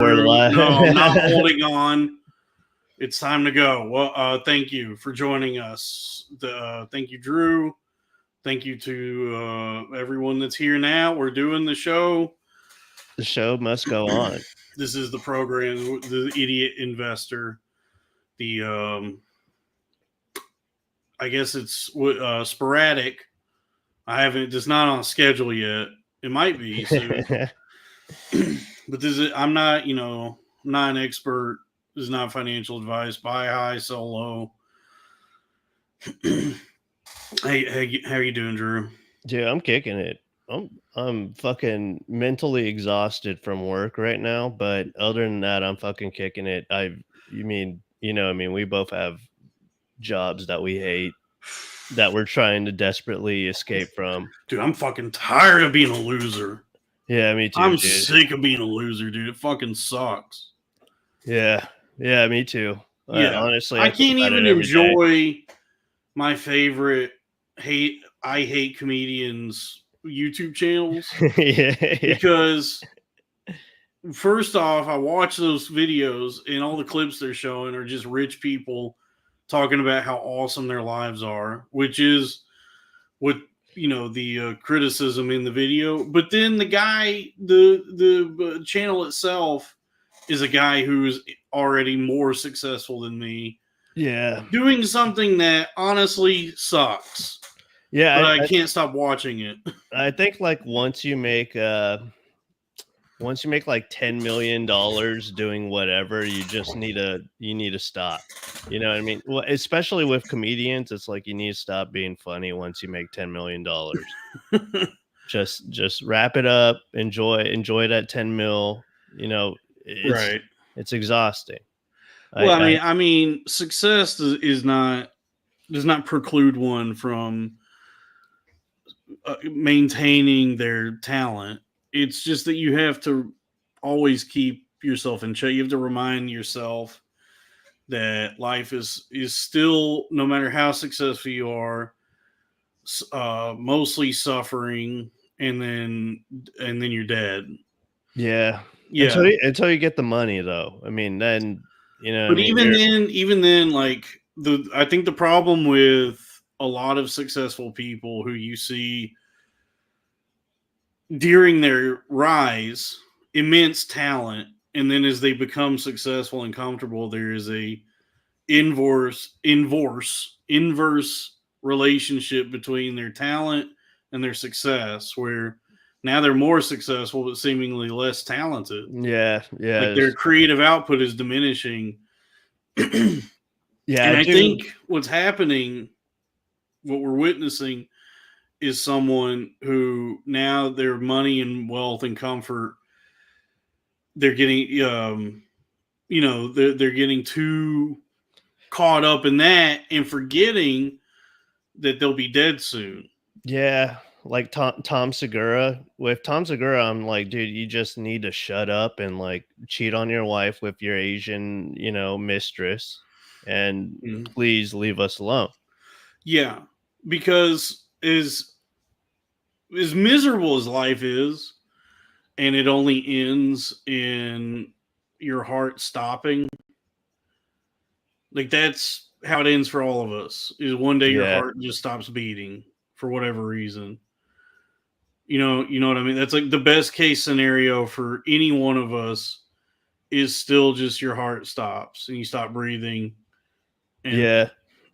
We're No, I'm not live. holding on. It's time to go. Well, thank you for joining us. Thank you, Drew. Thank you to everyone that's here now. We're doing the show. The show must go on. This is the program, the Idiot Investor. The I guess it's sporadic. I haven't. It's not on schedule yet. It might be soon. But this is. I'm not. Not an expert. This is not financial advice. Buy high, sell low. Hey, how are you doing, Drew? Dude, I'm kicking it. I'm fucking mentally exhausted from work right now, but other than that, I'm fucking kicking it. We both have jobs that we hate that we're trying to desperately escape from. Dude, I'm fucking tired of being a loser. Yeah, me too. I'm dude. sick of being a loser, dude. It fucking sucks. Yeah, me too. Yeah, Honestly, I I think can't about even it every day. enjoy my favorite I hate comedians YouTube channels yeah. because first off, I watch those videos and all the clips they're showing are just rich people talking about how awesome their lives are, which is what the criticism in the video. But then the guy, the channel itself, is a guy who's already more successful than me, Yeah. doing something that honestly sucks. Yeah, But I can't stop watching it. I think like once you make like $10 million doing whatever, you need to stop. You know what I mean? Well, especially with comedians, it's like you need to stop being funny once you make $10 million. just wrap it up, enjoy that 10 mil. Right. It's exhausting. Well, I mean, success does not preclude one from maintaining their talent. It's just that you have to always keep yourself in check. You have to remind yourself that life is still, no matter how successful you are, mostly suffering, and then you're dead. Yeah. Yeah. Until you get the money, though. I mean, then But even then, like I think the problem with a lot of successful people who you see during their rise, immense talent, and then as they become successful and comfortable, there is a inverse relationship between their talent and their success, where now they're more successful but seemingly less talented. Yeah. Like their creative output is diminishing. Yeah, And I think what's happening, what we're witnessing, is someone who now their money and wealth and comfort, they're getting, they're getting too caught up in that and forgetting that they'll be dead soon. Yeah, like Tom Segura. With Tom Segura, I'm like, dude, you just need to shut up and like cheat on your wife with your Asian, mistress, and please leave us alone. Yeah, because as miserable as life is, and it only ends in your heart stopping. Like that's how it ends for all of us. Is one day your heart just stops beating for whatever reason. You know what I mean? That's like the best case scenario for any one of us is still just your heart stops and you stop breathing, and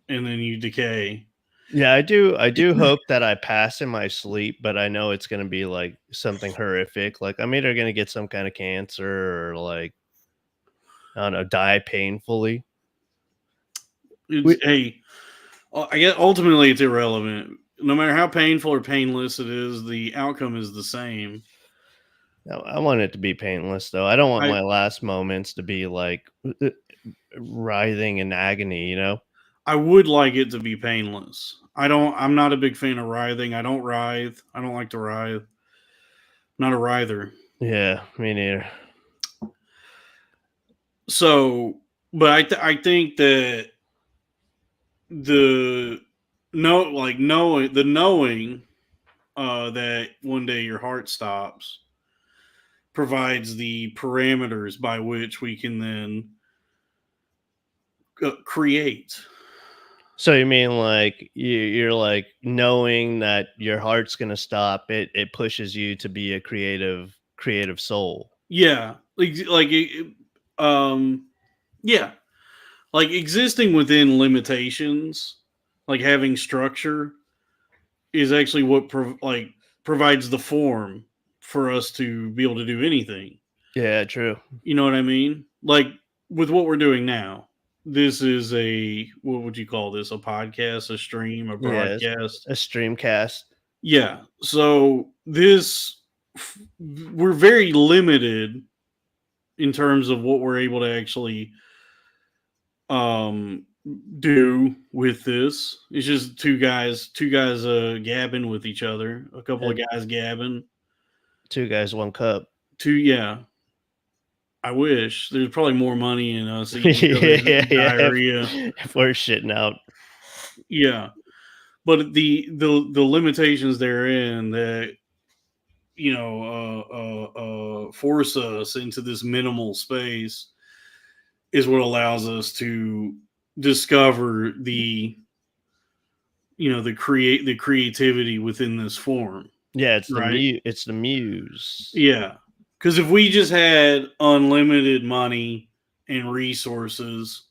then you decay. Yeah, I do hope that I pass in my sleep, but I know it's going to be like something horrific. Like I'm either going to get some kind of cancer or like, I don't know, die painfully. Hey, I guess ultimately it's irrelevant. No matter how painful or painless it is, the outcome is the same. I want it to be painless, though. I don't want my last moments to be like writhing in agony, I would like it to be painless. I'm not a big fan of writhing. I don't writhe. I don't like to writhe. Not a writher. Yeah, me neither. So, but I think that the knowing that one day your heart stops provides the parameters by which we can then create. So you mean like you're like knowing that your heart's gonna stop, it pushes you to be a creative soul. Yeah, um, yeah, like existing within limitations, like having structure, is actually what provides the form for us to be able to do anything. Yeah, true. You know what I mean? Like with what we're doing now. This is a, what would you call this? A podcast, a stream, a Yeah, it's broadcast. a streamcast. Yeah. So we're very limited in terms of what we're able to actually um do with this. It's just two guys gabbing with each other, a couple of And guys gabbing. two guys, one cup. Two, yeah. I wish there's probably more money in us eating each other's Yeah, yeah. diarrhea. If we're shitting out. Yeah, but the limitations therein that force us into this minimal space is what allows us to discover the creativity within this form, Yeah, right? it's the muse. Yeah, because if we just had unlimited money and resources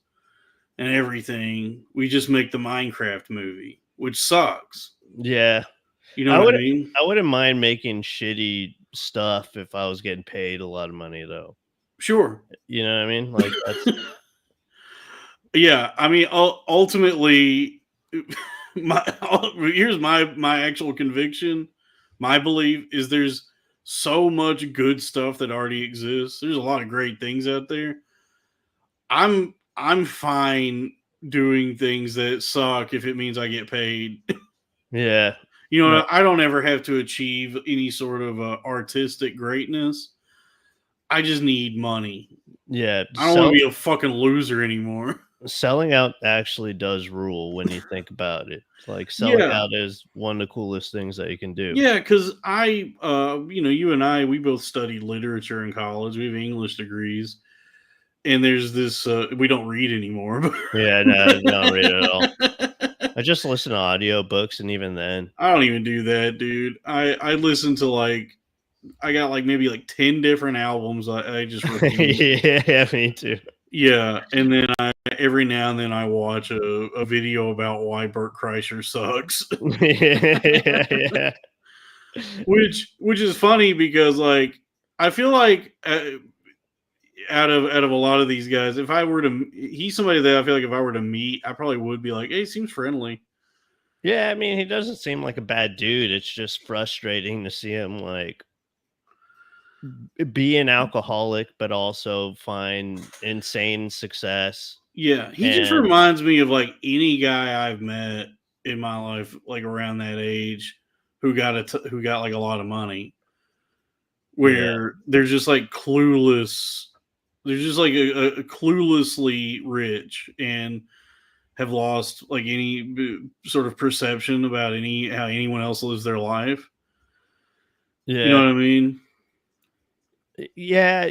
and everything, we just make the Minecraft movie, which sucks. Yeah. You know I what I would mean? I wouldn't mind making shitty stuff if I was getting paid a lot of money though. Sure. You know what I mean? Like that's Yeah, I mean, ultimately, my here's my actual conviction. My belief is there's so much good stuff that already exists. There's a lot of great things out there. I'm fine doing things that suck if it means I get paid. yeah. You No, know, I don't ever have to achieve any sort of artistic greatness. I just need money. yeah. I don't want to be a fucking loser anymore. Selling out actually does rule when you think about it. Like selling Yeah. out is one of the coolest things that you can do. Yeah, because you and I, we both studied literature in college. We have English degrees, and there's this. We don't read anymore. Yeah, no, I don't read it at all. But I just listen to audiobooks, and even then. I don't even do that, dude. I listen to I got maybe 10 different albums. I just repeat. Yeah, me too. Yeah, and then every now and then I watch a video about why Burt Kreischer sucks. Yeah, yeah. Which is funny because I feel like out of a lot of these guys, if I were to, he's somebody that I feel like if I were to meet, I probably would be like, hey, he seems friendly. Yeah, I mean, he doesn't seem like a bad dude. It's just frustrating to see him like be an alcoholic, but also find insane success. Yeah, he just And reminds me of any guy I've met in my life, around that age, who got a lot of money, yeah, where they're just clueless. They're just a cluelessly rich and have lost any sort of perception about how anyone else lives their life. You know yeah, what I mean? yeah,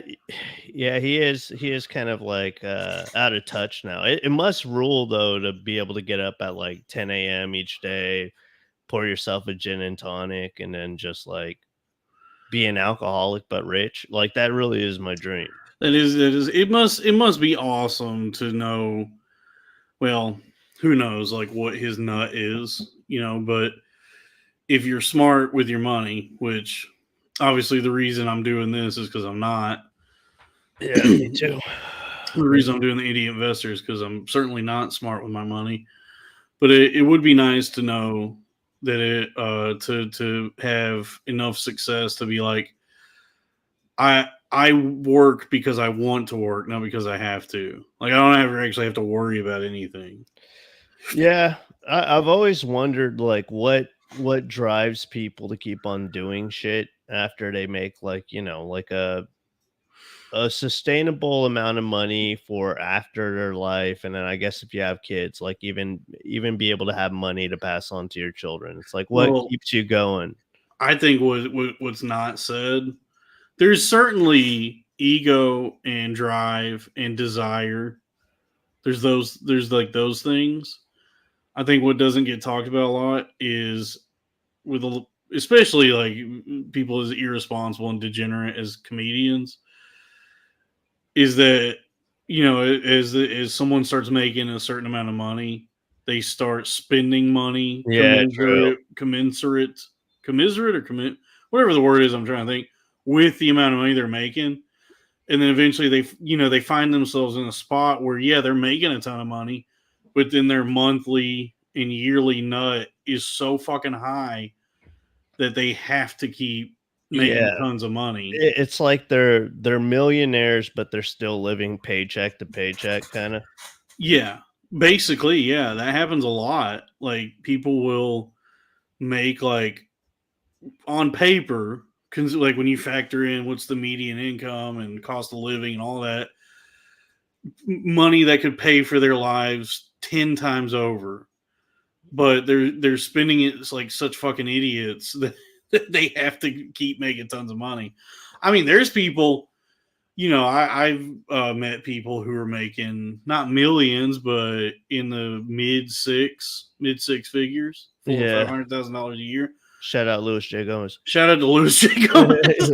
yeah. He is kind of like out of touch now. It must rule though to be able to get up at like 10 a.m. each day, pour yourself a gin and tonic, and then just like be an alcoholic but rich. Like that really is my dream. That is. It must be awesome to know. Well, who knows what his nut is, but if you're smart with your money, which obviously the reason I'm doing this is because I'm not. Yeah, me too. The reason I'm doing the idiot investor is because I'm certainly not smart with my money. But it would be nice to know that to have enough success to be like, I work because I want to work, not because I have to. I don't ever actually have to worry about anything. Yeah, I've always wondered like what drives people to keep on doing shit after they make like like a sustainable amount of money for after their life, and then I guess if you have kids, like even be able to have money to pass on to your children. It's like what Well, keeps you going? I think what's not said there's certainly ego and drive and desire. There's like those things. I think what doesn't get talked about a lot is with especially like people as irresponsible and degenerate as comedians is that as someone starts making a certain amount of money, they start spending money Yeah, true. commiserate or commit whatever the word is I'm trying to think with the amount of money they're making, and then eventually they find themselves in a spot where they're making a ton of money, but then their monthly and yearly nut is so fucking high that they have to keep making Yeah. tons of money. It's like they're millionaires, but they're still living paycheck to paycheck, kinda. Yeah, basically, yeah, that happens a lot. Like people will make like on paper, like when you factor in what's the median income and cost of living and all that, money that could pay for their lives 10 times over, but they're spending it like such fucking idiots that they have to keep making tons of money. I mean, there's people, I've met people who are making not millions, but in the mid six figures, Yeah. $400,000 a year. Shout out Louis J. Gomez. Shout out to Louis J. Gomez.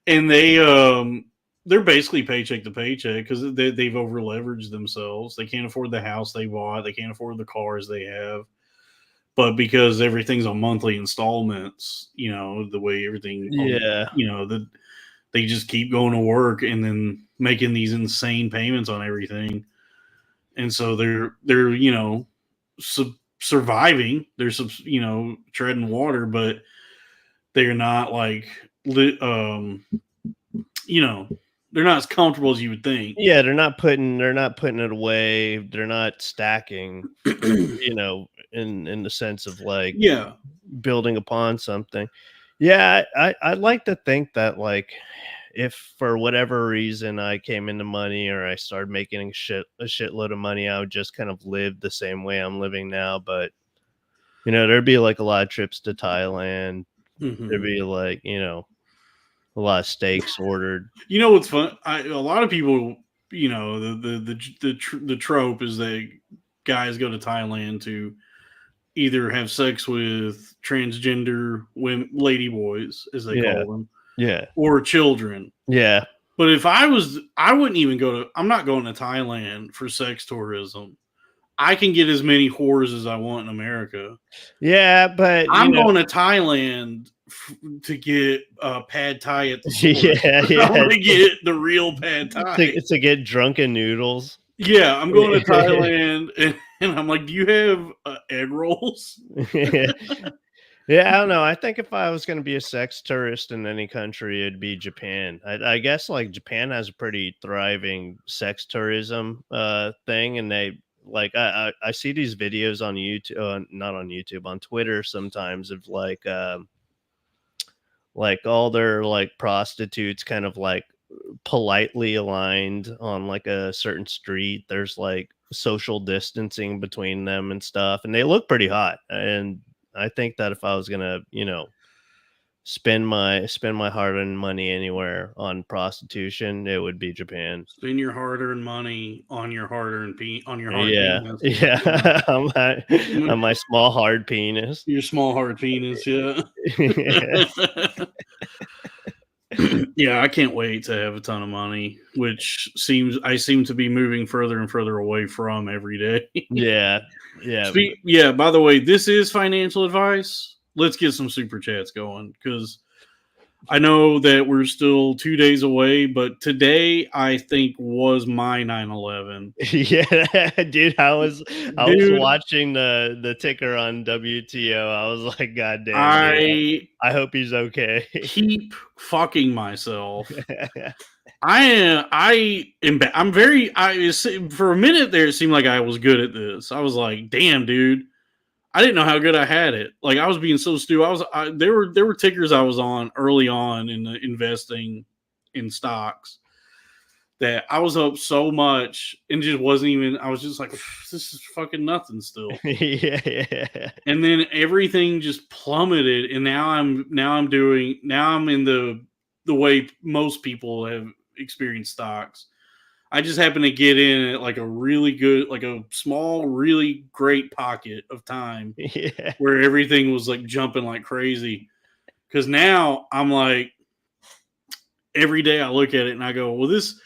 And they're basically paycheck to paycheck because they've over leveraged themselves. They can't afford the house they bought. They can't afford the cars they have. But because everything's on monthly installments, the way everything, Yeah. they just keep going to work and then making these insane payments on everything. And so they're surviving. They're treading water, but they're not like you know, they're not as comfortable as you would think. Yeah, they're not putting it away. They're not stacking, in the sense of like Yeah. building upon something. Yeah, I'd like to think that like if for whatever reason I came into money or I started making a shitload of money, I would just kind of live the same way I'm living now. But there'd be like a lot of trips to Thailand. There'd Mm-hmm. be like, a lot of steaks ordered. You know what's fun? A lot of people, the trope is that guys go to Thailand to either have sex with transgender women, lady boys, as they Yeah. call them, Yeah. or children. Yeah. But if I wouldn't even I'm not going to Thailand for sex tourism. I can get as many whores as I want in America. Yeah, but I'm going to Thailand to get pad thai at the source. yeah, I'm yeah. going to get the real pad thai. To get drunken noodles. Yeah, I'm going to Thailand, and I'm like, do you have egg rolls? Yeah, I don't know. I think if I was going to be a sex tourist in any country, it'd be Japan. I guess like Japan has a pretty thriving sex tourism thing, and they like I see these videos on YouTube, not on YouTube, on Twitter sometimes of like all their like prostitutes kind of like politely aligned on like a certain street. There's like social distancing between them and stuff, and they look pretty hot. And I think that if I was gonna, spend my hard-earned money anywhere on prostitution, it would be Japan. Spend your hard-earned money on your hard Yeah, penis. yeah, on my small hard penis. Your small hard penis, yeah. Yeah, Yeah, I can't wait to have a ton of money, which I seem to be moving further and further away from every day. yeah, yeah. Yeah, by the way, this is financial advice. Let's get some super chats going because I know that we're still 2 days away, but today I think was my 9/11. Yeah, dude, I was Dude, watching the ticker on WTO. I was like, God damn, dude. I I hope he's okay. keep fucking myself. I'm very for a minute there it seemed like I was good at this. I was like, damn, dude. I didn't know how good I had it. Like I was being so stupid. There were tickers I was on early on in the investing in stocks that I was up so much and just wasn't even. I was just like, this is fucking nothing still. Yeah, yeah. And then everything just plummeted, and now I'm in the way most people have experienced stocks. I just happened to get in at like a really good, like a small, really great pocket of time Yeah. where everything was like jumping like crazy. Because now I'm like, every day I look at it and I go, well, this,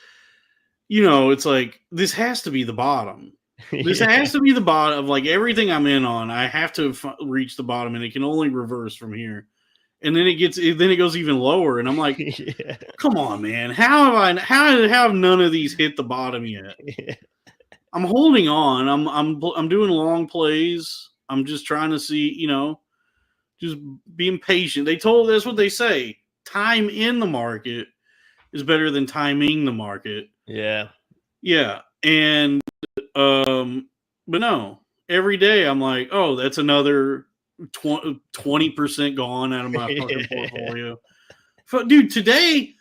it's like, this has to be the bottom. This Yeah. has to be the bottom of like everything I'm in on. I have to reach the bottom, and it can only reverse from here. And then it goes even lower, and I'm like, Yeah. come on, man, how have none of these hit the bottom yet? Yeah. I'm holding on. I'm doing long plays. I'm just trying to see, just being patient. That's what they say. Time in the market is better than timing the market. Yeah. Yeah, and but no, every day I'm like, oh, that's another 20% gone out of my fucking Yeah. portfolio. Dude, today,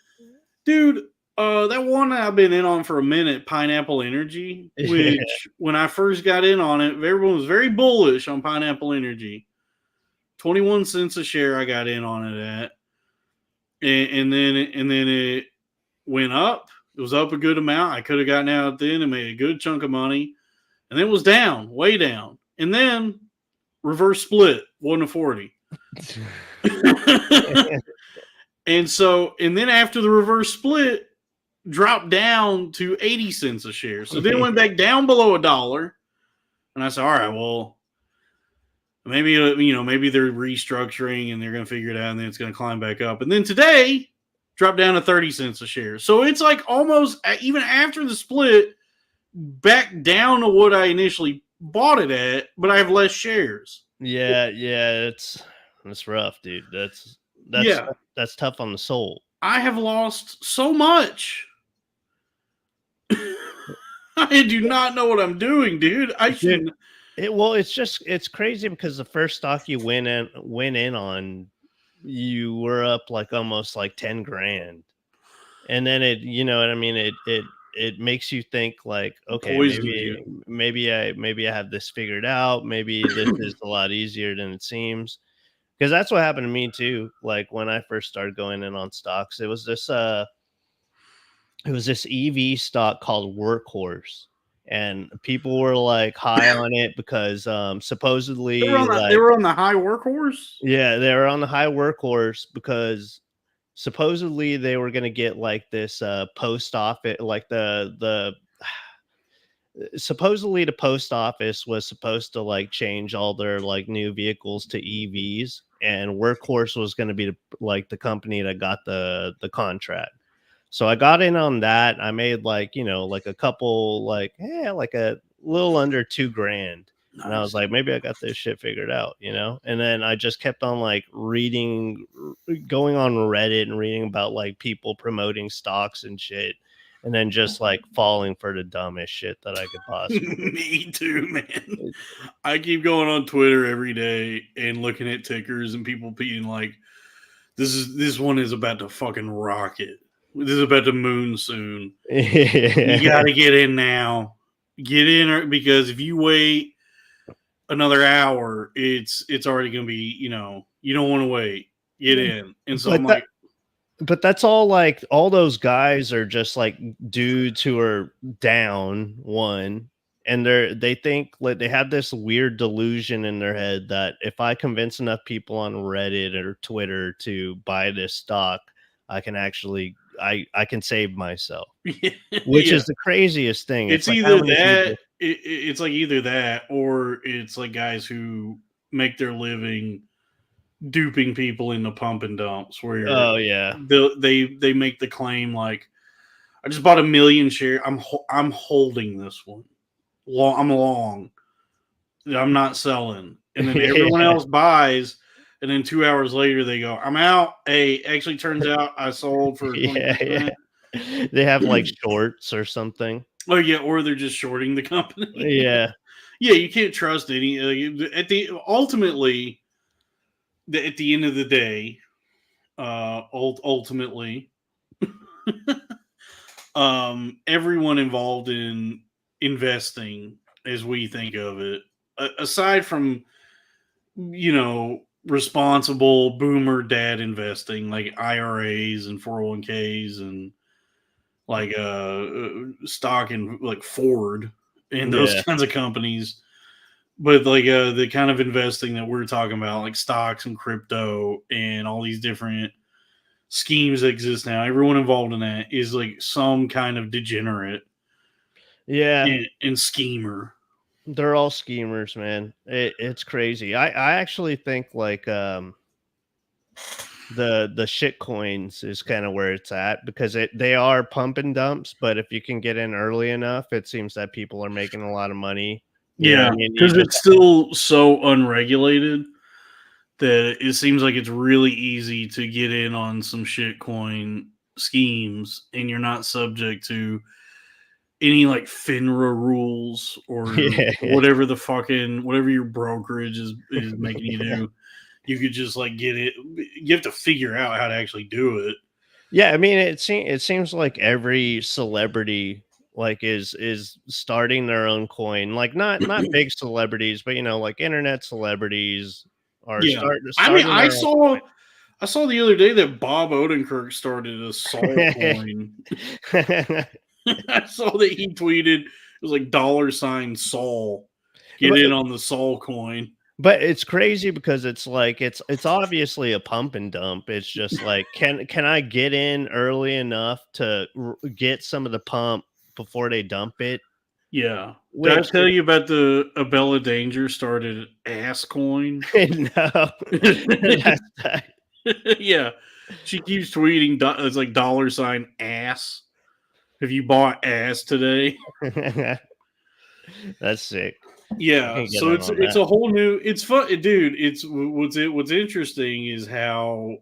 dude, that one I've been in on for a minute, Pineapple Energy, Yeah. which when I first got in on it, everyone was very bullish on Pineapple Energy. 21 cents a share I got in on it at. And then it went up. It was up a good amount. I could have gotten out then and made a good chunk of money. And then it was down, way down. And then reverse split, 1 to 40. And then after the reverse split, dropped down to 80 cents a share. So then it went back down below $1. And I said, all right, well, maybe they're restructuring and they're going to figure it out, and then it's going to climb back up. And then today dropped down to 30 cents a share. So it's like almost, even after the split, back down to what I initially bought it at, but I have less shares. Yeah, yeah, it's rough, dude. Yeah. That's tough on the soul. I have lost so much. I do not know what I'm doing, dude. I Dude, shouldn't. it's crazy because the first stock you went in on, you were up like almost like 10 grand. And then you know what I mean? It makes you think like, okay, Poisoned you. maybe I have this figured out. Maybe this is a lot easier than it seems. Because that's what happened to me too. Like when I first started going in on stocks, it was this EV stock called Workhorse. And people were like high on it because supposedly They like were on the high workhorse. yeah, they were on the high Workhorse because supposedly they were going to get like this post office, like the supposedly the post office was supposed to like change all their like new vehicles to EVs, and Workhorse was going to be like the company that got the contract. So I got in on that. I made like, like a couple, like, like a little under 2 grand. And I was Nice. like, maybe I got this shit figured out, And then I just kept on like going on Reddit and reading about like people promoting stocks and shit. And then just like falling for the dumbest shit that I could possibly. Me too, man. I keep going on Twitter every day and looking at tickers and people being like, this one is about to fucking rocket. This is about to moon soon. You got to get in now. Get in, because if you wait another hour, it's already going to be, you don't want to wait. Get in. And so I'm like, but that's all, like all those guys are just like dudes who are down one, and they think like they have this weird delusion in their head that if I convince enough people on Reddit or Twitter to buy this stock, I can actually I can save myself. Which yeah. is the craziest thing. It's Like how either many that, people. it's like either that, or it's like guys who make their living duping people into pump and dumps, where Oh yeah. they make the claim like, I just bought 1,000,000 share. I'm holding this one. I'm long. I'm not selling. And then everyone Yeah. else buys, and then 2 hours later they go, I'm out. Hey, actually turns out I sold for Yeah, 20%. yeah. They have like shorts or something. Oh yeah, or they're just shorting the company. Yeah. Yeah, you can't trust any. At the end of the day, ultimately, everyone involved in investing, as we think of it, aside from responsible boomer dad investing like IRAs and 401ks and like stock and like Ford and those Yeah. kinds of companies, but like the kind of investing that we're talking about, like stocks and crypto and all these different schemes that exist now, everyone involved in that is like some kind of degenerate Yeah. and schemer. They're all schemers, man. It's crazy. I actually think like the shit coins is kind of where it's at because they are pump and dumps, but if you can get in early enough, it seems that people are making a lot of money. You know what Yeah, I mean? You because just it's still so unregulated that it seems like it's really easy to get in on some shitcoin schemes, and you're not subject to any like FINRA rules or yeah. whatever your brokerage is making you do. You could just like get it. You have to figure out how to actually do it. Yeah, I mean, it seems like every celebrity like is starting their own coin. Like not big celebrities, but like internet celebrities are Yeah, I mean, starting their own I saw the other day that Bob Odenkirk started a Sol coin. coin. I saw that he tweeted it was like $ Sol. Get But in on the Sol coin. but it's crazy because it's like it's obviously a pump and dump. It's just like can I get in early enough to get some of the pump before they dump it? Yeah. Did I Which tell you about the Abella Danger started ass coin? no, that's Yeah. She keeps tweeting it's like $ass. Have you bought ass today? that's sick. I Yeah, can get so in on it's that. a whole new. It's fun, dude. What's interesting is how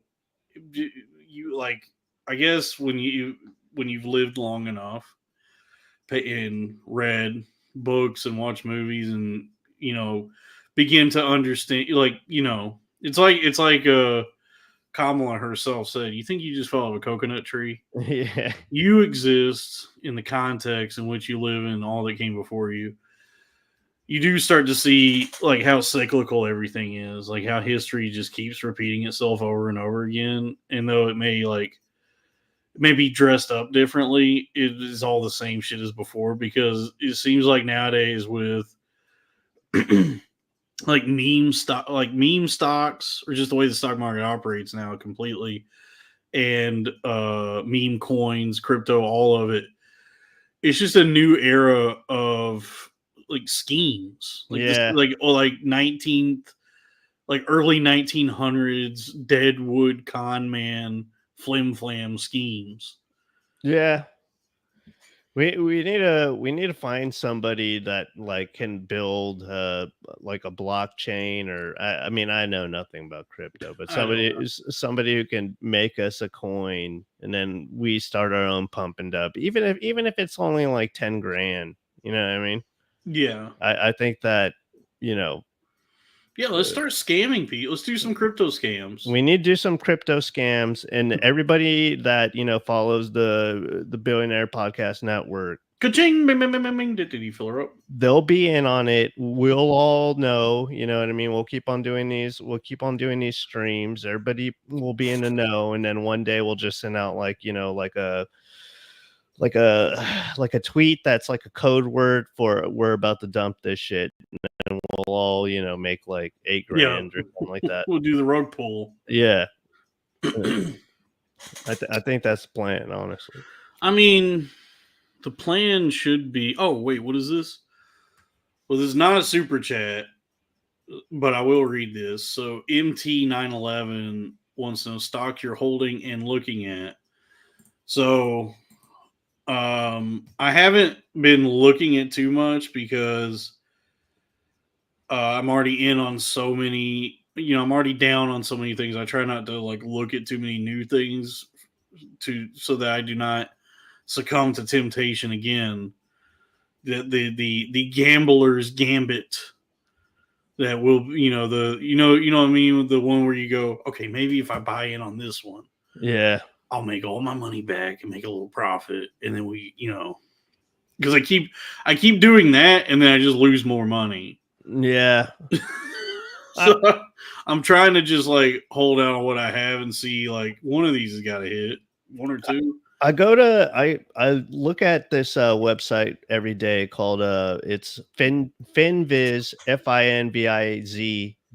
you like. I guess when you've lived long enough, and read books and watched movies and you know begin to understand, like it's like Kamala herself said. You think you just fell off a coconut tree? Yeah. You exist in the context in which you live in all that came before you. You do start to see like how cyclical everything is, like how history just keeps repeating itself over and over again. And though it may be dressed up differently, it is all the same shit as before because it seems like nowadays with like meme stocks or just the way the stock market operates now completely and meme coins, crypto, all of it, it's just a new era of like schemes like this, Yeah. like 19th, like early 1900s deadwood con man flim flam schemes. Yeah. We need to find somebody that like can build like a blockchain or I mean I know nothing about crypto, but I don't somebody who can make us a coin and then we start our own pump and dump, even if it's only like 10 grand, you know what I mean? Yeah, I think that, you know, yeah, let's start scamming people. Let's do some crypto scams. we need to do some crypto scams and everybody that, follows the Billionaire Podcast Network, Ka-ching, bing, bing, bing, bing, bing. Did you fill her up? they'll be in on it. We'll all know, you know what I mean? We'll keep on doing these streams. Everybody will be in the know. And then one day we'll just send out like, like a like a tweet that's like a code word for we're about to dump this shit. And we'll all, make like 8 Yeah, grand or something like that. we'll do the rug pull. Yeah. I think that's the plan, honestly. I mean, the plan should be. Oh wait, what is this? Well, this is not a super chat, but I will read this. So MT911 wants to know stock you're holding and looking at. So I haven't been looking at too much because I'm already in on so many. I'm already down on so many things. I try not to like look at too many new things so that I do not succumb to temptation again. The gambler's gambit that will the you know what I mean, the one where you go, okay, maybe if I buy in on this one, Yeah. I'll make all my money back and make a little profit, and then because I keep doing that, and then I just lose more money. Yeah. I, So I'm trying to just like hold out on what I have and see like one of these has got to hit, one or two. I look at this website every day called it's Finviz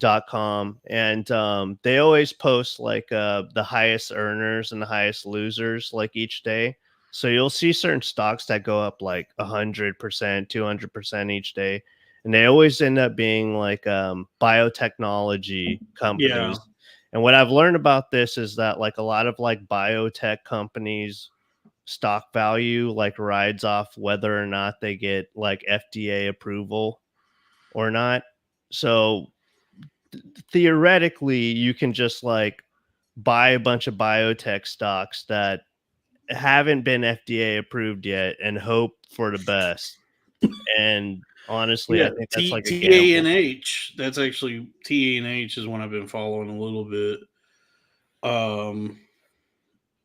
FINVIZ.com, and they always post like the highest earners and the highest losers like each day. So you'll see certain stocks that go up like 100%, 200% each day, and they always end up being like biotechnology Yeah, companies. And what I've learned about this is that like a lot of like biotech companies stock value like rides off whether or not they get like FDA approval or not. So theoretically, you can just like buy a bunch of biotech stocks that haven't been FDA approved yet and hope for the best. And honestly, I yeah. think that's T like a T A N gamble. H. That's actually TANH is one I've been following a little bit.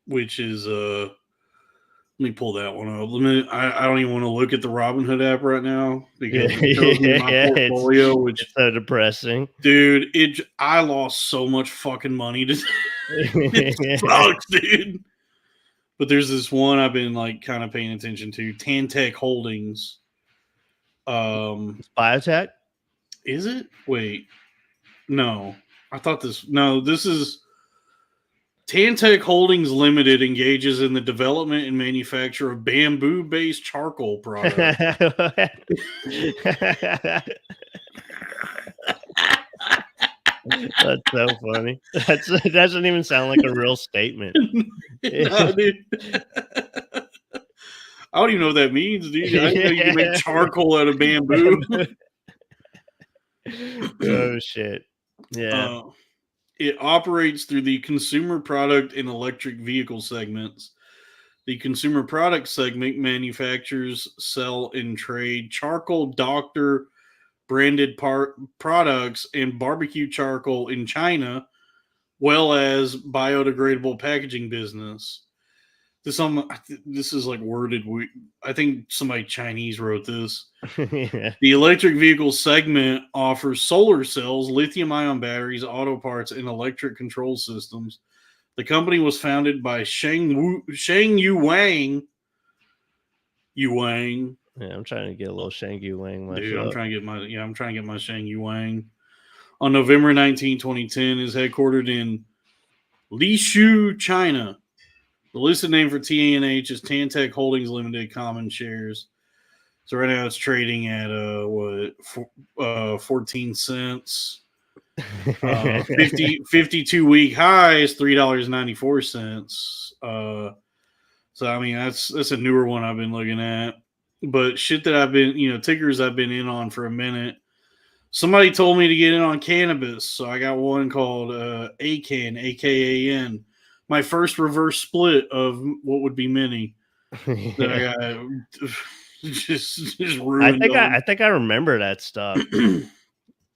Which is let me pull that one up. I don't even want to look at the Robinhood app right now Yeah, because it shows me my yeah, portfolio. Which, it's so depressing. dude, I lost so much fucking money to it sucks, dude. But there's this one I've been like kind of paying attention to, Tantec Holdings. Um, It's biotech. is it? Wait, no. I thought this. No, this is Tantec Holdings Limited engages in the development and manufacture of bamboo-based charcoal products. That's so funny. It doesn't even sound like a real statement. Nah, dude. I don't even know what that means, dude. I didn't know you can make charcoal out of bamboo. Oh shit. Yeah. uh, it operates through the consumer product and electric vehicle segments. The consumer product segment manufactures, sell, and trade charcoal doctor branded products and barbecue charcoal in China, well as biodegradable packaging business. This is like worded. I think somebody Chinese wrote this. Yeah. The electric vehicle segment offers solar cells, lithium ion batteries, auto parts, and electric control systems. The company was founded by Sheng Yuang. Yuang. Yeah, I'm trying to get a little Shangyu Wang Dude, I'm myself. trying to get my Sheng Yuang. On November 19, 2010, is headquartered in Lishu, China. The listed name for TANH is Tantec Holdings Limited Common Shares. So right now it's trading at 14 cents. 52-week high is $3.94. So I mean that's a newer one I've been looking at. But shit that I've been, tickers I've been in on for a minute. Somebody told me to get in on cannabis, so I got one called ACAN, AKAN. My first reverse split of what would be many that I got just ruined on. I think I remember that stuff.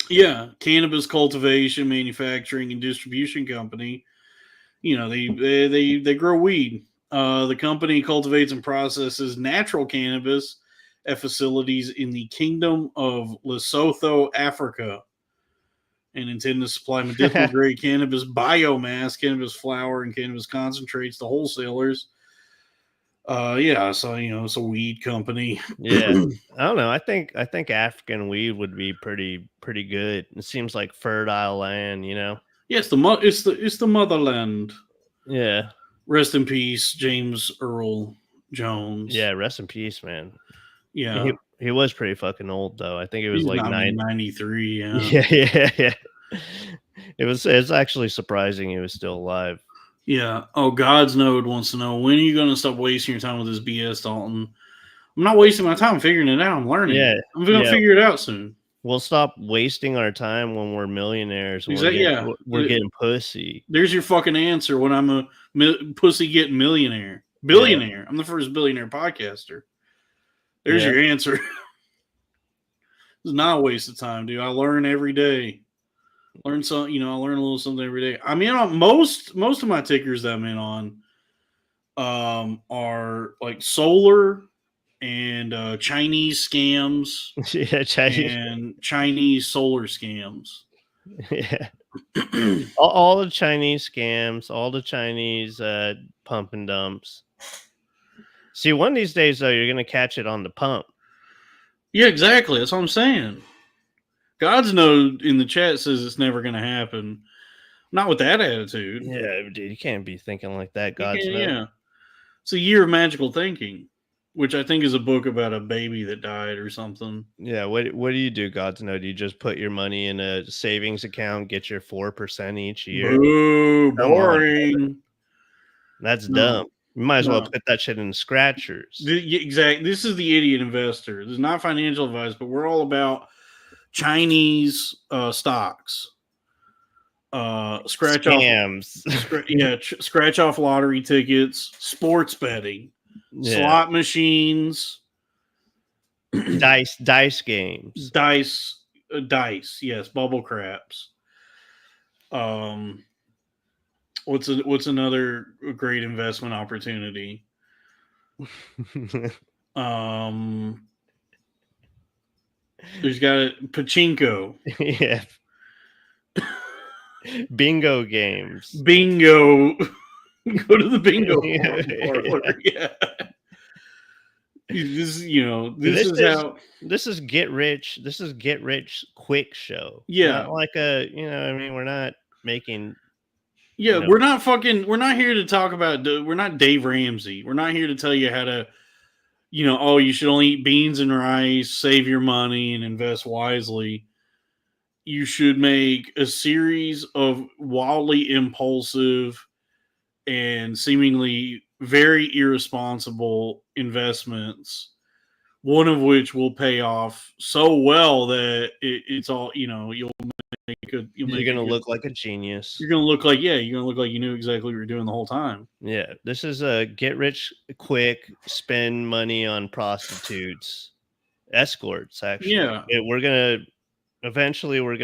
Yeah, cannabis cultivation, manufacturing, and distribution company. They grow weed. The company cultivates and processes natural cannabis at facilities in the Kingdom of Lesotho, Africa, and intend to supply medicinal grade cannabis biomass, cannabis flower, and cannabis concentrates to wholesalers. Yeah, so it's a weed company. Yeah. I don't know. I think African weed would be pretty good. It seems like fertile land, you know. Yes, it's the motherland. Yeah. Rest in peace, James Earl Jones. Yeah, rest in peace, man. Yeah, He was pretty fucking old though. I think he was he's like not 9. 93. Yeah, Yeah, yeah, yeah. It's actually surprising he was still alive. yeah. Oh, God's Node wants to know, when are you going to stop wasting your time with this BS, Dalton? I'm not wasting my time figuring it out. I'm learning. Yeah, I'm going to yeah. figure it out soon. We'll stop wasting our time when we're millionaires and Exactly. Yeah. we're getting pussy. There's your fucking answer when I'm a pussy getting millionaire. Yeah, Billionaire. I'm the first billionaire podcaster. There's yeah. your answer. It's not a waste of time, dude. I learn every day. I learn a little something every day. I'm in on most of my tickers that I'm in on. are like solar and Chinese scams Yeah, Chinese. and Chinese solar scams. Yeah. All the Chinese scams, all the Chinese pump and dumps. See, one of these days though, you're gonna catch it on the pump. Yeah, exactly. That's what I'm saying. God's no in the chat says it's never going to happen. Not with that attitude. Yeah, dude, you can't be thinking like that. You God's can, no. yeah. It's a year of magical thinking, which I think is a book about a baby that died or something. Yeah, what do you do, God's no? Do you just put your money in a savings account, get your 4% each year? Boo, Come on, boring. that's dumb. No, You might as well no. put that shit in scratchers. Exactly. This is the idiot investor. This is not financial advice, but we're all about Chinese stocks. Scratch off, Scams. scratch off lottery tickets, sports betting, Yeah, slot machines, dice games. dice. Yes, bubble craps. Um, what's another great investment opportunity? Um, there's got a pachinko, Yeah, bingo games. bingo. Go to the bingo Yeah, parlor. Yeah. This, this This is is how. this is get rich. This is get rich quick show. Yeah, Not like a, I mean, we're not making, yeah. We're not fucking. We're not here to talk about. We're not Dave Ramsey. We're not here to tell you how to. Oh, you should only eat beans and rice, save your money, and invest wisely. You should make a series of wildly impulsive and seemingly very irresponsible investments, one of which will pay off so well that it's all you'll you're make a gonna good. look like a genius. You're gonna look like you're gonna look like you knew exactly what you were doing the whole time. Yeah, this is a get rich quick, spend money on prostitutes, escorts. Actually, Yeah, we're gonna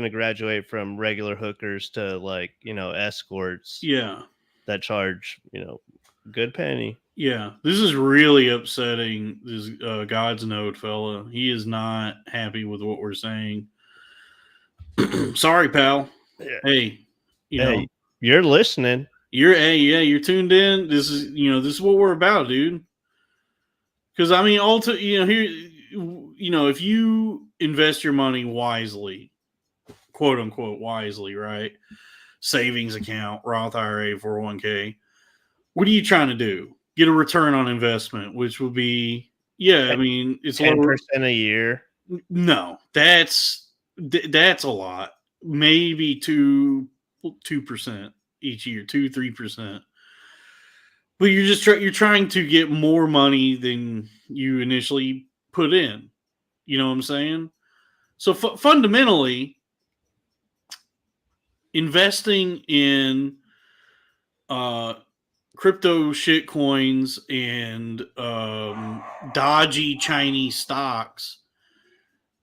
graduate from regular hookers to, like, escorts yeah, that charge, good penny. yeah. This is really upsetting. This God's note fella. He is not happy with what we're saying. Sorry, pal. Yeah. Hey, Hey, you're listening. you're tuned in. This is what we're about, dude. Because I mean, here, if you invest your money wisely, quote unquote wisely, right? Savings account, Roth IRA, 401k. What are you trying to do? Get a return on investment, which would be, I mean, it's lower. 10% a year. No, that's a lot. Maybe 2% each year, 2-3%. But you're trying to get more money than you initially put in. You know what I'm saying? So fundamentally, investing in crypto shit coins and dodgy Chinese stocks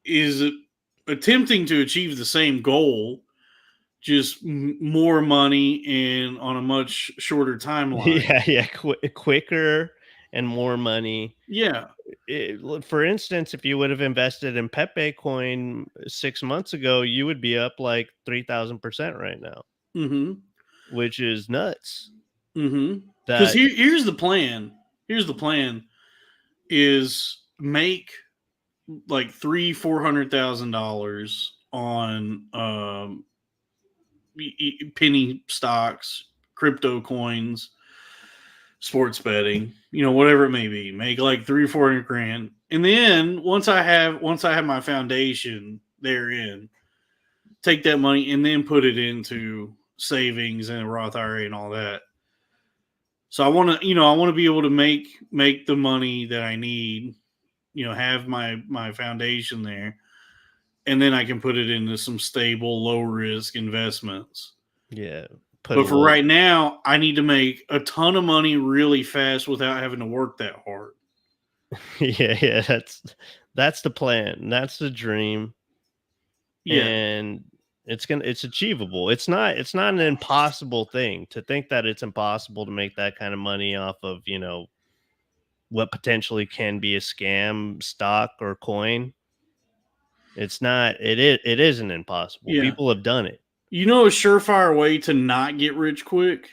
is attempting to achieve the same goal, just more money and on a much shorter timeline. Yeah, quicker and more money. Yeah. For instance, if you would have invested in Pepe coin 6 months ago, you would be up like 3,000% right now, Mm-hmm. which is nuts. Mm-hmm. Because That here's the plan. Here's the plan: is make like $400,000 on penny stocks, crypto coins, sports betting, whatever it may be. Make like 300-400 grand, and then once I have my foundation therein, take that money and then put it into savings and Roth IRA and all that. So I want to be able to make the money that I need, have my foundation there, and then I can put it into some stable, low risk investments. yeah, But for right now, I need to make a ton of money really fast without having to work that hard. yeah, that's the plan. That's the dream. Yeah. And It's achievable. It's not an impossible thing. To think that it's impossible to make that kind of money off of, what potentially can be a scam stock or coin. It's not. It isn't impossible. Yeah. People have done it. You know, a surefire way to not get rich quick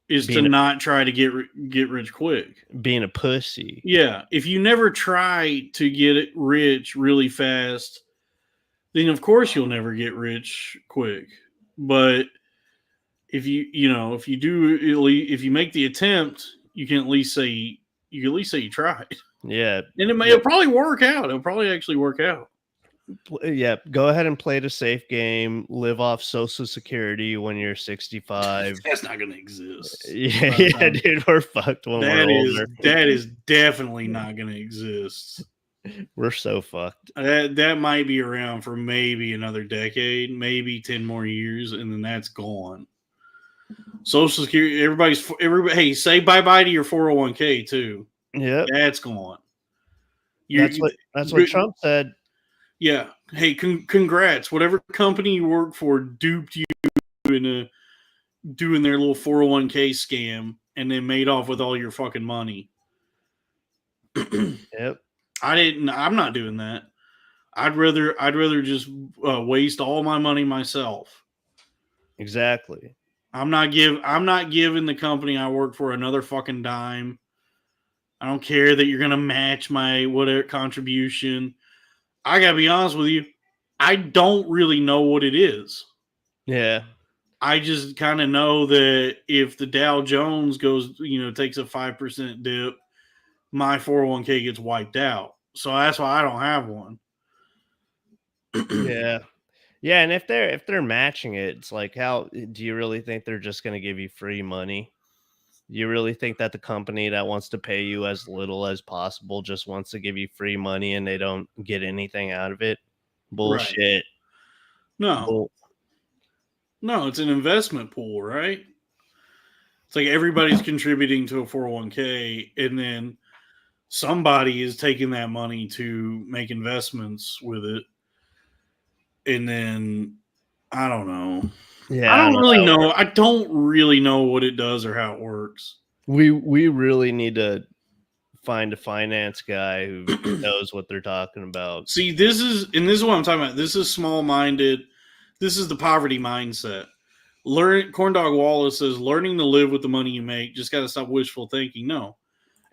is to Being not try to get rich quick. being a pussy. Yeah, if you never try to get it rich really fast, then of course you'll never get rich quick. But if you do, if you make the attempt, you can at least say you tried, Yeah. and Yeah. it'll probably work out. It'll probably actually work out. Yeah, go ahead and play the safe game. Live off Social Security when you're 65. That's not going to exist. Yeah, yeah, dude, we're fucked when we're older. That is definitely not going to exist. We're so fucked. That might be around for maybe another decade, maybe 10 more years, and then that's gone. Social Security, everybody. Hey, say bye bye to your 401k too. Yep, That's gone. That's what Trump said. Yeah. Hey, congrats. Whatever company you work for duped you into doing their little 401k scam and then made off with all your fucking money. Yep. I'm not doing that. I'd rather just waste all my money myself. Exactly. I'm not giving the company I work for another fucking dime. I don't care that you're gonna match my whatever contribution. I gotta be honest with you, I don't really know what it is. Yeah. I just kind of know that if the Dow Jones takes a 5% dip, my 401k gets wiped out. So that's why I don't have one. Yeah. Yeah, and if they're matching it, it's like, how do you really think they're just going to give you free money? Do you really think that the company that wants to pay you as little as possible just wants to give you free money and they don't get anything out of it? Bullshit. No. No, it's an investment pool, right? It's like everybody's contributing to a 401k, and then somebody is taking that money to make investments with it. And then I don't know. Yeah, I don't really know. I don't really know what it does or how it works. We really need to find a finance guy who knows what they're talking about. See, this is what I'm talking about. This is small-minded. This is the poverty mindset. Corndog Wallace says, learning to live with the money you make. Just got to stop wishful thinking. No,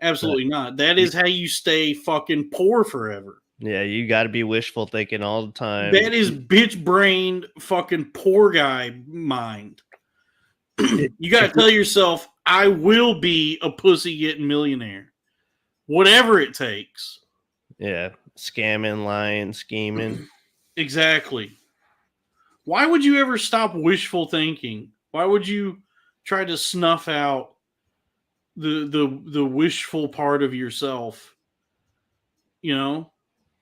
absolutely not. That is how you stay fucking poor forever. Yeah, you got to be wishful thinking all the time. That is bitch-brained fucking poor guy mind. You got to tell yourself, I will be a pussy getting millionaire. Whatever it takes. Yeah, scamming, lying, scheming. Exactly. Why would you ever stop wishful thinking? Why would you try to snuff out the wishful part of yourself? You know?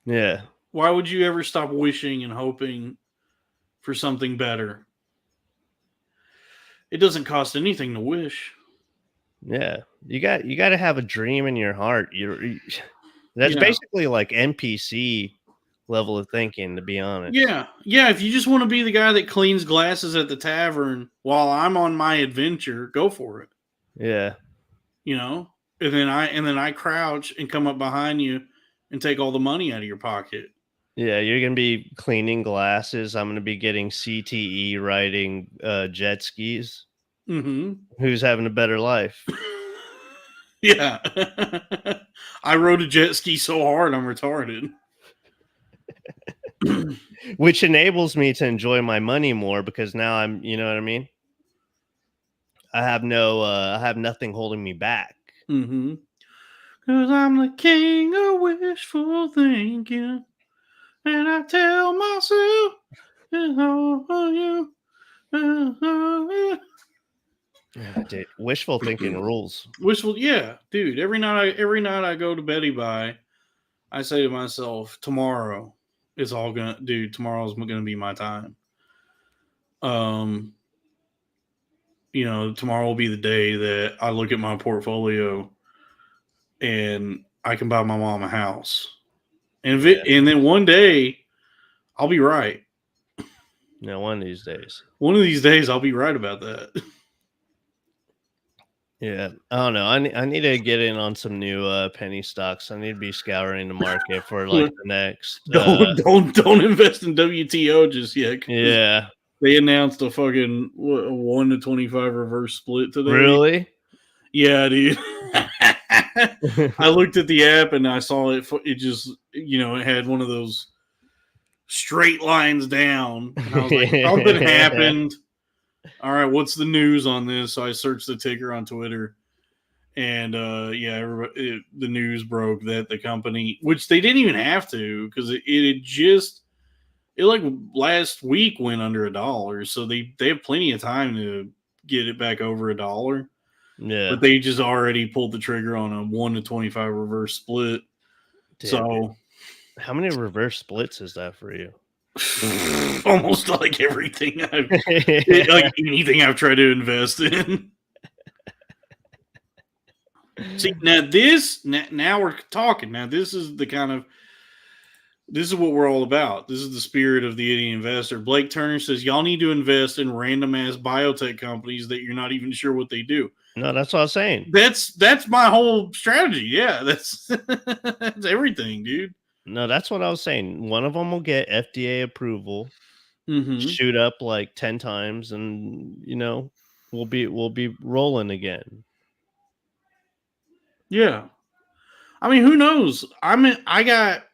Yeah. Why would you ever stop wishing and hoping for something better? It doesn't cost anything to wish. Yeah. You got to have a dream in your heart. That's basically like NPC level of thinking, to be honest. Yeah. Yeah, if you just want to be the guy that cleans glasses at the tavern while I'm on my adventure, go for it. Yeah. You know? And then I crouch and come up behind you and take all the money out of your pocket. Yeah, you're going to be cleaning glasses. I'm going to be getting CTE riding jet skis. Mm-hmm. Who's having a better life? Yeah. I rode a jet ski so hard I'm retarded. Which enables me to enjoy my money more because now I'm, you know what I mean? I have nothing holding me back. Mm-hmm. Because I'm the king of wishful thinking. And I tell myself, it's all you. Dude, wishful thinking rules. Wishful, yeah, dude. Every night I go to Betty by, I say to myself, tomorrow is all gonna, dude. Tomorrow's gonna be my time. Tomorrow will be the day that I look at my portfolio and I can buy my mom a house, and then one day I'll be right. One of these days. One of these days, I'll be right about that. Yeah, I don't know. I need to get in on some new penny stocks. I need to be scouring the market for like the next. Don't invest in WTO just yet, because Yeah, they announced a fucking 1-to-25 reverse split today. really? Yeah, dude. I looked at the app and I saw it. It just, it had one of those straight lines down, and I was like, something happened. All right, what's the news on this? So I searched the ticker on Twitter, and the news broke that the company, which they didn't even have to, because it had just, it like last week went under $1, so they have plenty of time to get it back over $1. Yeah. But they just already pulled the trigger on a 1-to-25 reverse split. Damn, So how many reverse splits is that for you? almost like everything like anything I've tried to invest in. See, now we're talking. Now this is what we're all about. This is the spirit of the idiot investor. Blake Turner says y'all need to invest in random ass biotech companies that you're not even sure what they do. No, that's what I was saying. That's my whole strategy. Yeah, that's that's everything, dude. No, that's what I was saying. One of them will get FDA approval, shoot up like 10 times, and we'll be rolling again. Yeah. I mean, who knows? I got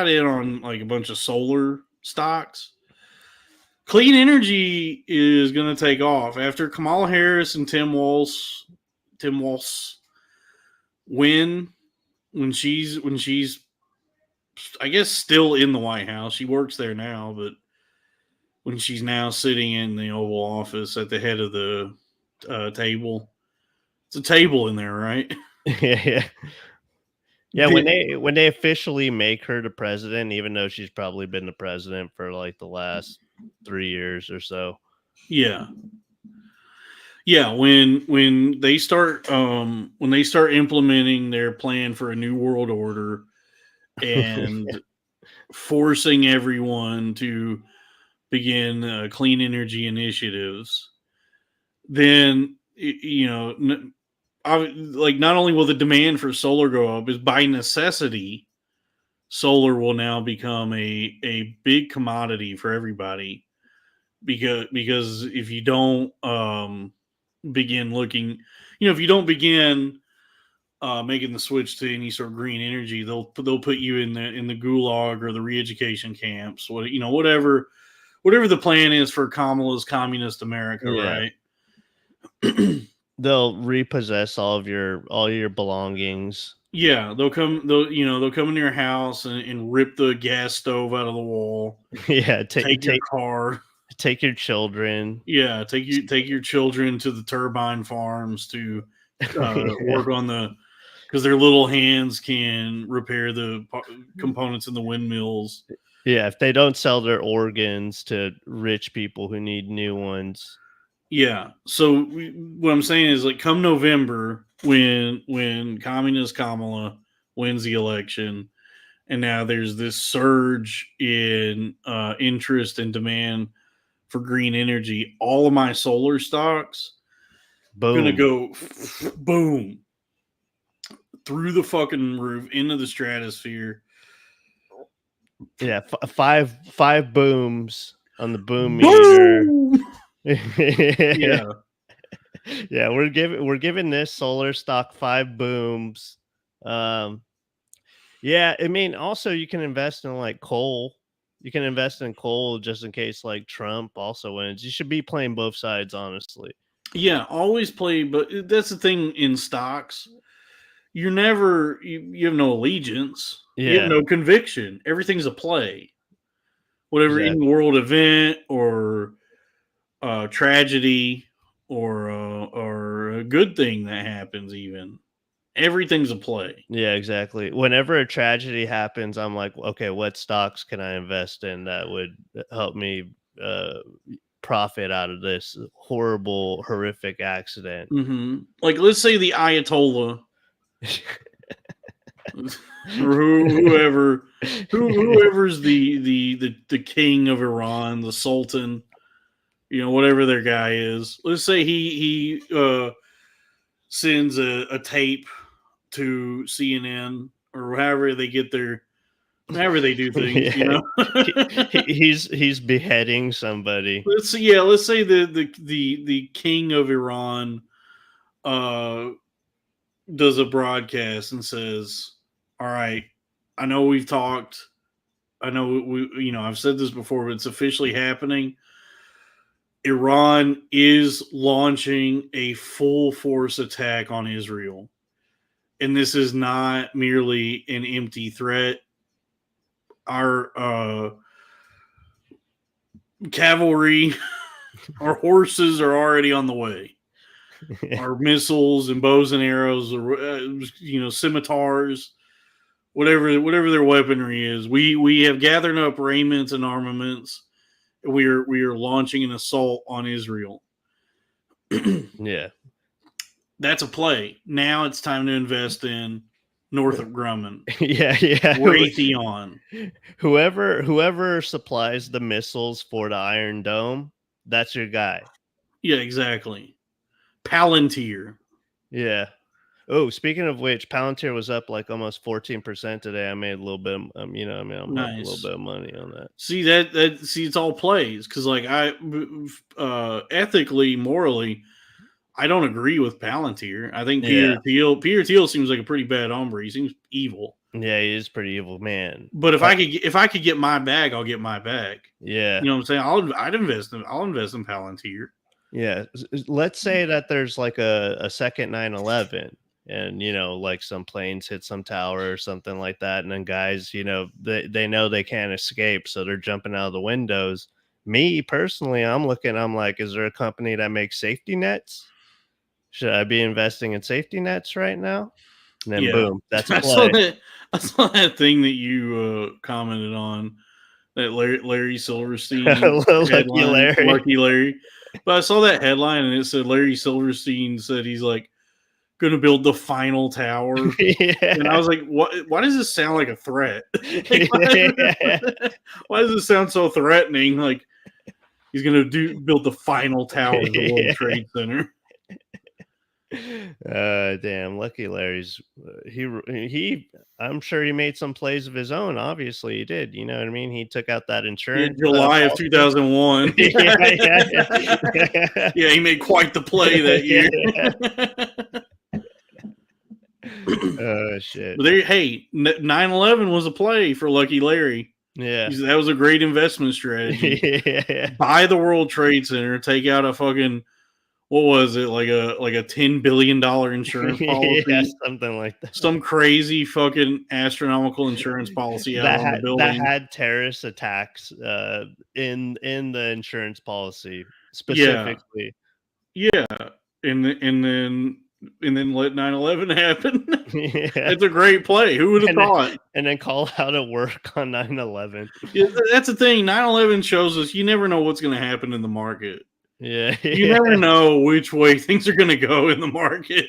in on like a bunch of solar stocks. Clean energy is going to take off after Kamala Harris and Tim Walz win, when she's I guess still in the White House. She works there now, but when she's now sitting in the Oval Office at the head of the table, it's a table in there, right? Yeah. Yeah, when they officially make her the president, even though she's probably been the president for like the last 3 years or so. Yeah. Yeah, when they start implementing their plan for a new world order and forcing everyone to begin clean energy initiatives, then like not only will the demand for solar go up, is by necessity solar will now become a big commodity for everybody, because if you don't begin looking, if you don't begin making the switch to any sort of green energy, they'll put you in the gulag or the re-education camps, whatever the plan is for Kamala's communist America, Yeah. right? They'll repossess all your belongings. Yeah, they'll come into your house and rip the gas stove out of the wall. Yeah, Take your car. Take your children. Yeah, take your children to the turbine farms to work on because their little hands can repair the components in the windmills. Yeah, if they don't sell their organs to rich people who need new ones. Yeah. So what I'm saying is, like, come November, when communist Kamala wins the election, and now there's this surge in interest and demand for green energy, all of my solar stocks gonna go boom through the fucking roof into the stratosphere. Yeah, five booms on the boom meter. Yeah. Yeah, we're giving this solar stock 5 booms. Yeah, I mean, also you can invest in like coal. You can invest in coal just in case like Trump also wins. You should be playing both sides, honestly. Yeah, always play, but that's the thing in stocks. You're never you have no allegiance. You have Yeah, no conviction. Everything's a play. Whatever exactly. in world event or tragedy or a good thing that happens, even everything's a play. Yeah, exactly. Whenever a tragedy happens, I'm like, okay, what stocks can I invest in that would help me profit out of this horrible, horrific accident? Like, let's say the Ayatollah or whoever whoever's the king of Iran, the Sultan, whatever their guy is. Let's say he sends a tape to CNN or however they do things. Yeah, he's beheading somebody. Let's say the king of Iran uh does a broadcast and says, "All right, I know we've talked. I know I've said this before, but it's officially happening. Iran is launching a full force attack on Israel. And this is not merely an empty threat. Our cavalry, our horses are already on the way. Our missiles and bows and arrows, or scimitars, whatever their weaponry is. We have gathered up raiments and armaments. We are launching an assault on Israel." Yeah. That's a play. Now it's time to invest in Northrop Grumman, Yeah, Raytheon. Whoever supplies the missiles for the Iron Dome, that's your guy. Yeah, exactly. Palantir. Yeah. Oh, speaking of which, Palantir was up like almost 14% today. I made a little bit, I'm up a little Nice. bit of money on that. See it's all plays because like ethically, morally, I don't agree with Palantir. I think Yeah. Peter Thiel seems like a pretty bad hombre. He seems evil. Yeah, he is pretty evil, man. But if I could get my bag, I'll get my bag. Yeah. You know what I'm saying? I'll invest in Palantir. Yeah. Let's say that there's like a second 9/11 and like some planes hit some tower or something like that, and then guys, they know they can't escape, so they're jumping out of the windows. Me personally, I'm like, is there a company that makes safety nets? Should I be investing in safety nets right now? And then Yeah, boom, that's a I saw play. that. I saw that thing that you commented on, that Larry Silverstein Lucky headline, Larry. Lucky Larry. But I saw that headline and it said Larry Silverstein said he's like going to build the final tower, and I Yeah. was like, what? Why does this sound like a threat? Like, Yeah. why does this sound so threatening? Like he's going to build the final tower of the World Trade Center. Damn, Lucky Larry's he I'm sure he made some plays of his own. Obviously he did, you know what I mean? He took out that Yeah, insurance July of policy. 2001. Yeah. Yeah, he made quite the play that year. Oh shit. But there, hey, 9/11 was a play for Lucky Larry. Yeah. That was a great investment strategy. Yeah. Buy the World Trade Center, take out a fucking, what was it, like a $10 billion insurance policy, Yeah, something like that. some crazy fucking astronomical insurance policy out on the That building. had terrorist attacks in the insurance policy Yeah, specifically. yeah, and then let 9/11 happen. Yeah. It's a great play. Who would have thought? And then call out of work on 9/11. Yeah, that's the thing. 9/11 shows us you never know what's going to happen in the market. Yeah. You never know which way things are going to go in the market.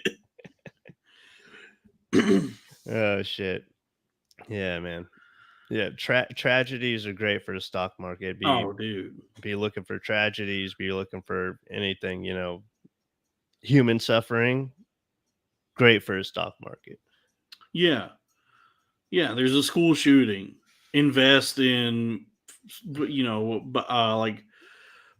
Oh shit. Yeah, man. Yeah, tragedies are great for the stock market. Oh, dude. Be looking for tragedies, be looking for anything, human suffering. Great for the stock market. Yeah. Yeah, there's a school shooting. Invest in, like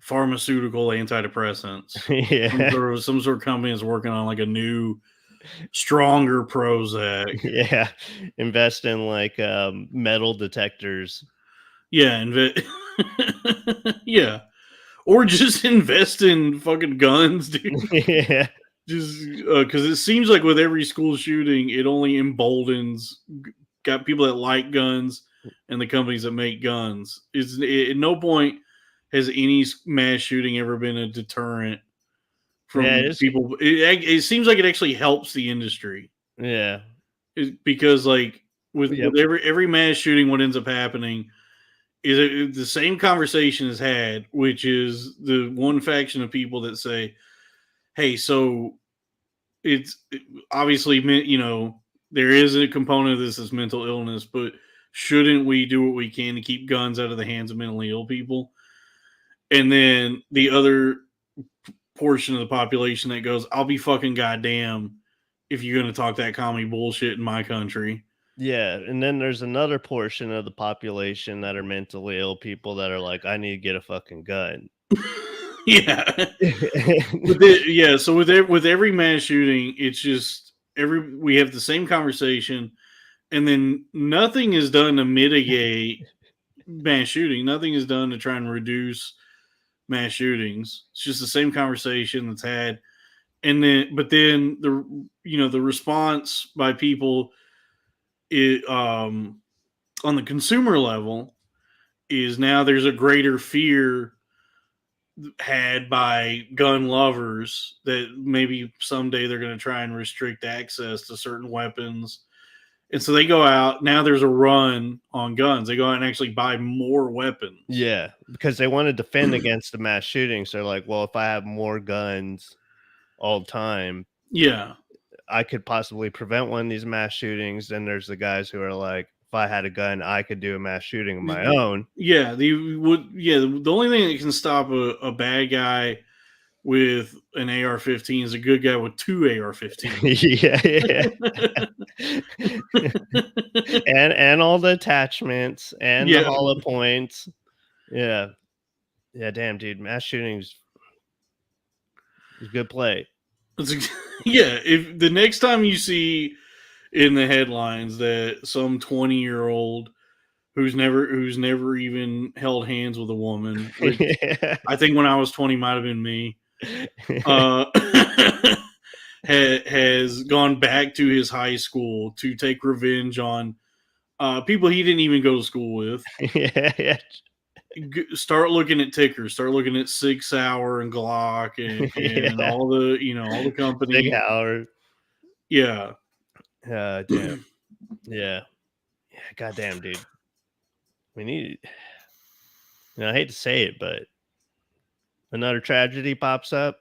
pharmaceutical antidepressants. Yeah. Some sort of company is working on like a new, stronger Prozac. Yeah. Invest in like metal detectors. Yeah, yeah, or just invest in fucking guns, dude. Yeah. Just because it seems like with every school shooting, it only emboldens got people that like guns and the companies that make guns. At no point has any mass shooting ever been a deterrent Yeah, from people. It seems like it actually helps the industry. Yeah. Because like with Yep. every mass shooting, what ends up happening is the same conversation is had, which is the one faction of people that say, "Hey, so it's obviously, there is a component of this as mental illness, but shouldn't we do what we can to keep guns out of the hands of mentally ill people? And then the other portion of the population that goes, I'll be fucking goddamn if you're going to talk that commie bullshit in my country. Yeah, and then there's another portion of the population that are mentally ill people that are like, "I need to get a fucking gun." Yeah. So with every mass shooting, it's just we have the same conversation, and then nothing is done to mitigate mass shooting. Nothing is done to try and reduce mass shootings. It's just the same conversation that's had, and then the response by people, on the consumer level, is now there's a greater fear had by gun lovers that maybe someday they're going to try and restrict access to certain weapons. And so they go out. Now there's a run on guns. They go out and actually buy more weapons. Yeah, because they want to defend against the mass shootings. They're like, well, if I have more guns all the time, Yeah, I could possibly prevent one of these mass shootings. Then there's the guys who are like, if I had a gun, I could do a mass shooting of my own. Yeah, the only thing that can stop a bad guy with an AR-15 is a good guy with two AR-15s. and all the attachments and the hollow points. Yeah, damn, dude, mass shootings is good play. If the next time you see in the headlines that some 20-year-old who's never even held hands with a woman, which I think when I was 20 might have been me, has gone back to his high school to take revenge on people he didn't even go to school with. Start looking at tickers. Start looking at 6 Hour and Glock and all the company. Big Howard. Yeah. Damn. Yeah. Goddamn, dude. We need. I hate to say it, but another tragedy pops up.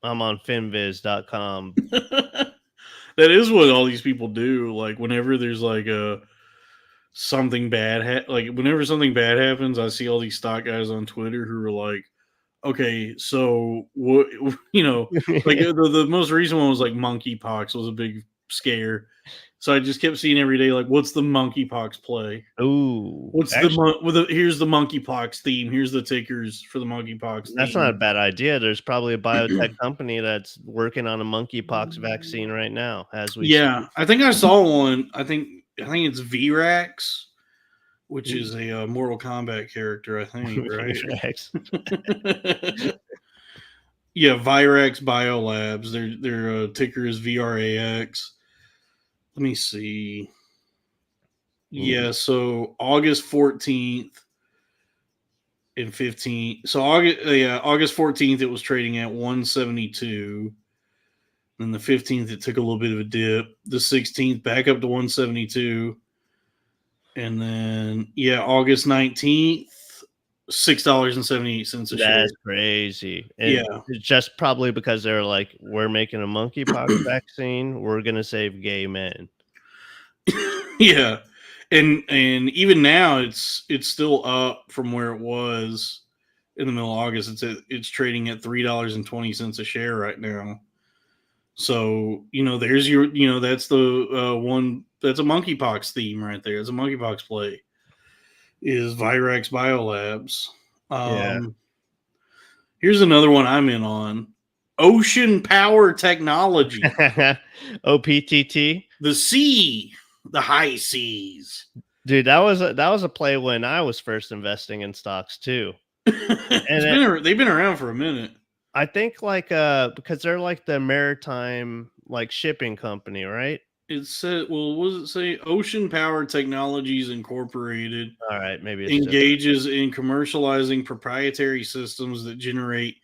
I'm on finviz.com. That is what all these people do. Like whenever there's like something bad, whenever something bad happens, I see all these stock guys on Twitter who are like, okay, so what, like the most recent one was like monkeypox was a big scare. So I just kept seeing every day, like, what's the monkeypox play? Ooh, here's the monkeypox theme. Here's the tickers for the monkeypox theme. That's not a bad idea. There's probably a biotech company that's working on a monkeypox vaccine right now as we speak. I think I saw one. I think it's Virax, which is a Mortal Kombat character, I think, right? Yeah, Virax Biolabs. Their ticker is VRAX. Let me see. Yeah, so August 14th and 15th. So August 14th it was trading at 172. Then the 15th it took a little bit of a dip. The 16th back up to 172. And then August 19th, $6.78 a share. That's crazy. And it's just probably because they're like, we're making a monkeypox vaccine. We're gonna save gay men. Yeah. And even now it's still up from where it was in the middle of August. It's trading at $3.20 a share right now. So, there's your, that's the one, that's a monkeypox theme right there. It's a monkeypox play. Is Virax Biolabs. Here's another one I'm in on. Ocean Power Technology. OPTT. The sea. The high seas. Dude, that was a play when I was first investing in stocks too. And they've been around for a minute. I think because they're like the maritime shipping company, right? It said, well, what does it say? Ocean Power Technologies Incorporated. All right, maybe it's engages in commercializing proprietary systems that generate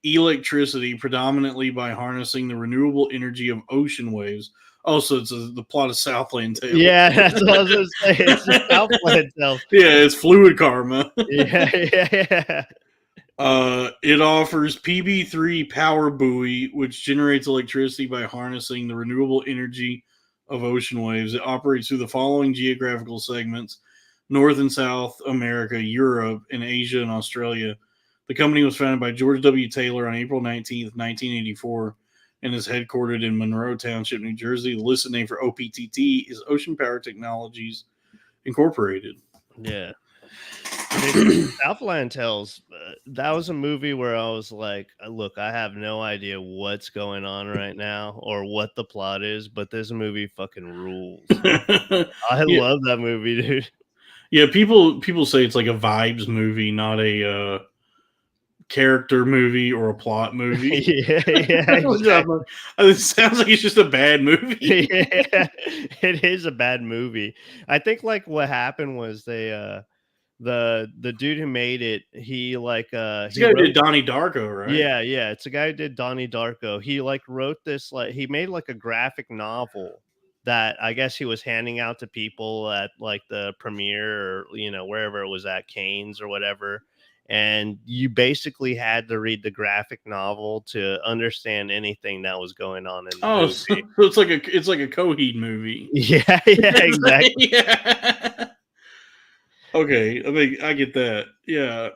electricity predominantly by harnessing the renewable energy of ocean waves. Oh, so it's the plot of Southland Tales. Yeah, that's what I was going to say. It's the Southland Tales. Yeah, it's Fluid Karma. Yeah. It offers PB3 power buoy, which generates electricity by harnessing the renewable energy of ocean waves. It operates through the following geographical segments: North and South America, Europe, and Asia and Australia. The company was founded by George W. Taylor on April 19th, 1984, and is headquartered in Monroe Township, New Jersey. The listed name for OPTT is Ocean Power Technologies Incorporated. Yeah. Dude, Southland Tales, that was a movie where I was like, look, I have no idea what's going on right now or what the plot is, but this movie fucking rules. I yeah, love that movie, dude. yeah. People say it's like a vibes movie, not a character movie or a plot movie. Yeah, yeah, Which I'm exactly. like, it sounds like it's just a bad movie. Yeah, it is a bad movie. I think like what happened was the dude who made it, he like This he guy wrote. did Donnie Darko, right? Yeah, yeah, it's a guy who did Donnie Darko. He, like, wrote this, like he made, like, a graphic novel that I guess he was handing out to people at, like, the premiere or, wherever it was at, Cannes or whatever, and you basically had to read the graphic novel to understand anything that was going on in the Oh, so, movie. so it's like a Coheed movie. Yeah, yeah, exactly. Yeah. Okay, I mean I get that. Yeah,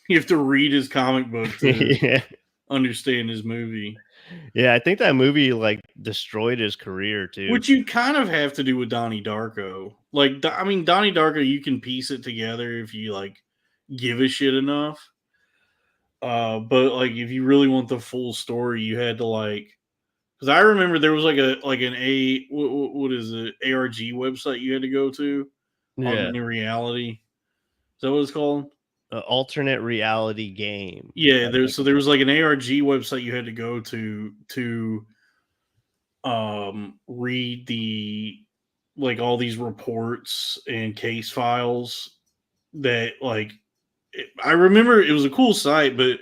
you have to read his comic book to Yeah. understand his movie, Yeah, I think that movie, like, destroyed his career too. which you kind of have to do with Donnie Darko. Like, I mean, Donnie Darko, you can piece it together if you like give a shit enough. But like, if you really want the full story, you had to like. Because I remember there was like an what is it, ARG website you had to go to, Yeah, augmented reality. Is that what it's called? alternate reality game, Yeah, I think there it's was like an ARG website you had to go to read the like all these reports and case files that like I remember it was a cool site, but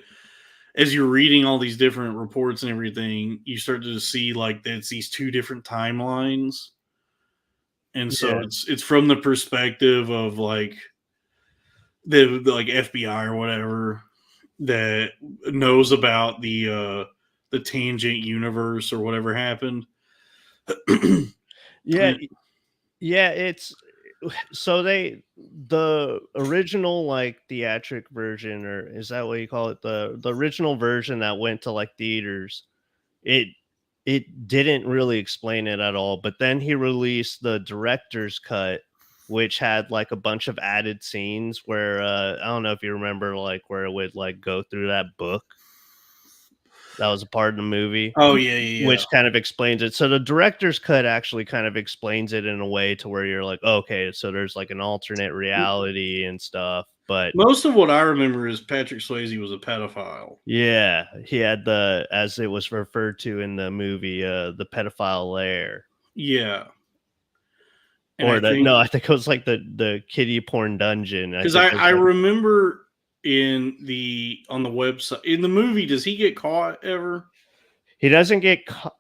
as you're reading all these different reports and everything, you start to see like that it's these two different timelines. And so yeah. it's from the perspective of like the like FBI or whatever that knows about the tangent universe or whatever happened. Yeah, yeah, it's so the original, like, theatric version, or is that what you call it? The original version that went to, like, theaters, it it didn't really explain it at all, but then he released the director's cut, which had, like, a bunch of added scenes where, I don't know if you remember, like, where it would, like, go through that book that was a part of the movie. Oh yeah, yeah, yeah. Which kind of explains it. So the director's cut actually kind of explains it in a way to where you're like, "Okay, so there's like an alternate reality and stuff." But Most of what I remember is Patrick Swayze was a pedophile. yeah, he had as it was referred to in the movie, the pedophile lair. Yeah, and I Or think no, I think it was like the kiddie porn dungeon. I because think I was like remember in the on the website in the movie, does he get caught ever? he doesn't get caught.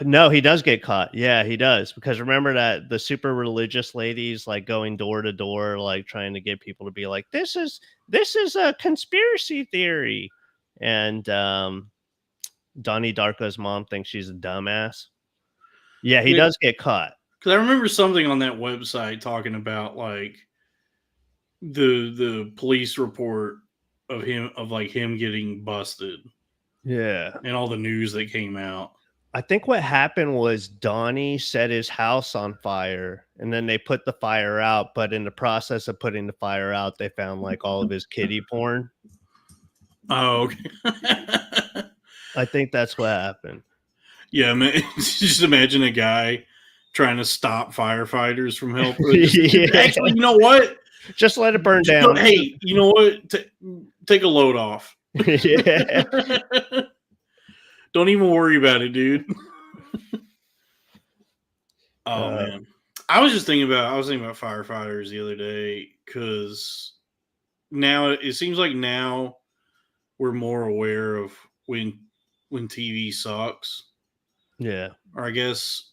No, he does get caught. Yeah, he does. Because remember that the super religious ladies like going door to door, like trying to get people to be like, this is a conspiracy theory. And Donnie Darko's mom thinks she's a dumbass. Yeah, he Yeah, does get caught. because I remember something on that website talking about like the police report of like him getting busted Yeah. and all the news that came out. I think what happened was Donnie set his house on fire and then they put the fire out. But in the process of putting the fire out, they found like all of his kiddie porn. Oh, okay. I think that's what happened. Yeah, man. Just imagine a guy trying to stop firefighters from helping. Yeah. Actually, you know what? Just let it burn down. Hey, you know what? Take a load off. Yeah. Don't even worry about it, dude. Oh Uh, man, I was thinking about firefighters the other day because now it seems like now we're more aware of when TV sucks, yeah. or I guess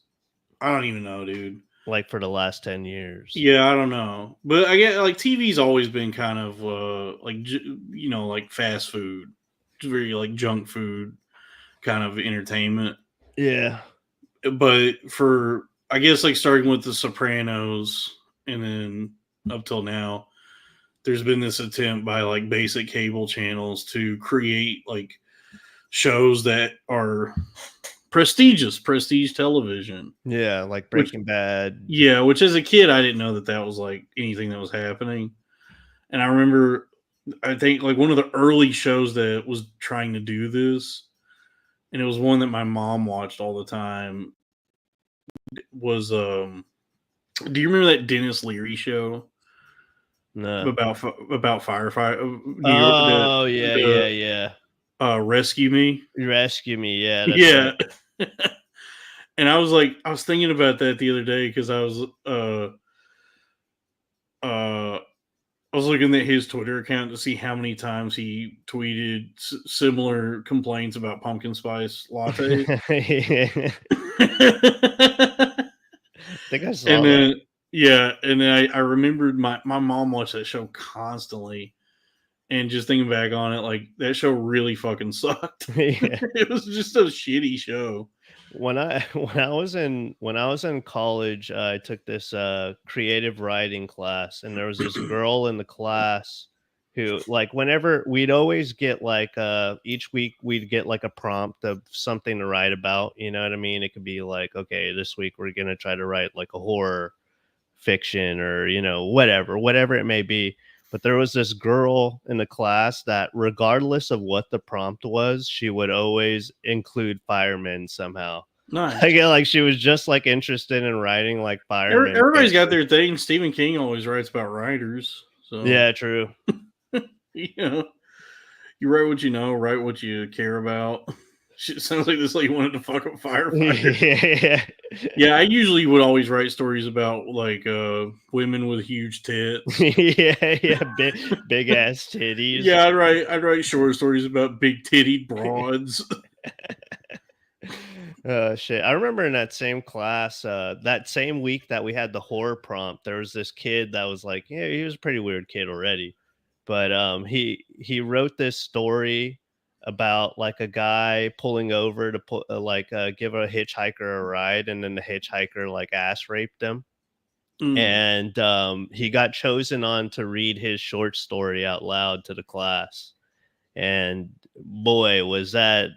I don't even know, dude. Like for the last 10 years. Yeah, I don't know, but I get like TV's always been kind of like like fast food, very like junk food kind of entertainment. Yeah. But for I guess like starting with The Sopranos and then up till now, there's been this attempt by like basic cable channels to create like shows that are prestige television. Yeah, like Which, Breaking Bad. yeah, which as a kid I didn't know that that was like anything that was happening. And I remember, I think like one of the early shows that was trying to do this, and it was one that my mom watched all the time. Was do you remember that Dennis Leary show No. about firefight New York, Oh, yeah, yeah, yeah. the Rescue Me? Rescue Me, yeah, that's Yeah. right. And I was like, I was thinking about that the other day because uh I was looking at his Twitter account to see how many times he tweeted similar complaints about pumpkin spice lattes. Yeah. I think I And saw that. then, yeah, and then I remembered my mom watched that show constantly, and just thinking back on it, like that show really fucking sucked. Yeah. It was just a shitty show. When I was in college, I took this creative writing class, and there was this girl in the class who, like, whenever we'd always get like each week we'd get like a prompt of something to write about. You know what I mean? It could be like, okay, this week we're gonna try to write like a horror fiction, or whatever it may be. But there was this girl in the class that, regardless of what the prompt was, she would always include firemen somehow. Nice. Like she was just like interested in writing like firemen Everybody's got fiction. their thing. Stephen King always writes about writers, so Yeah, true. you know, you write what you know, write what you care about. Shit sounds like this lady wanted to fuck up firefighters. Yeah. Yeah, I usually would always write stories about like women with huge tits. Yeah, yeah, big ass titties. Yeah, I'd write short stories about big titty broads. Oh shit. I remember in that same class, that same week that we had the horror prompt, there was this kid that was like, yeah, he was a pretty weird kid already. But he wrote this story about like a guy pulling over to give a hitchhiker a ride, and then the hitchhiker like ass raped him. Mm. And he got chosen on to read his short story out loud to the class. And boy, was that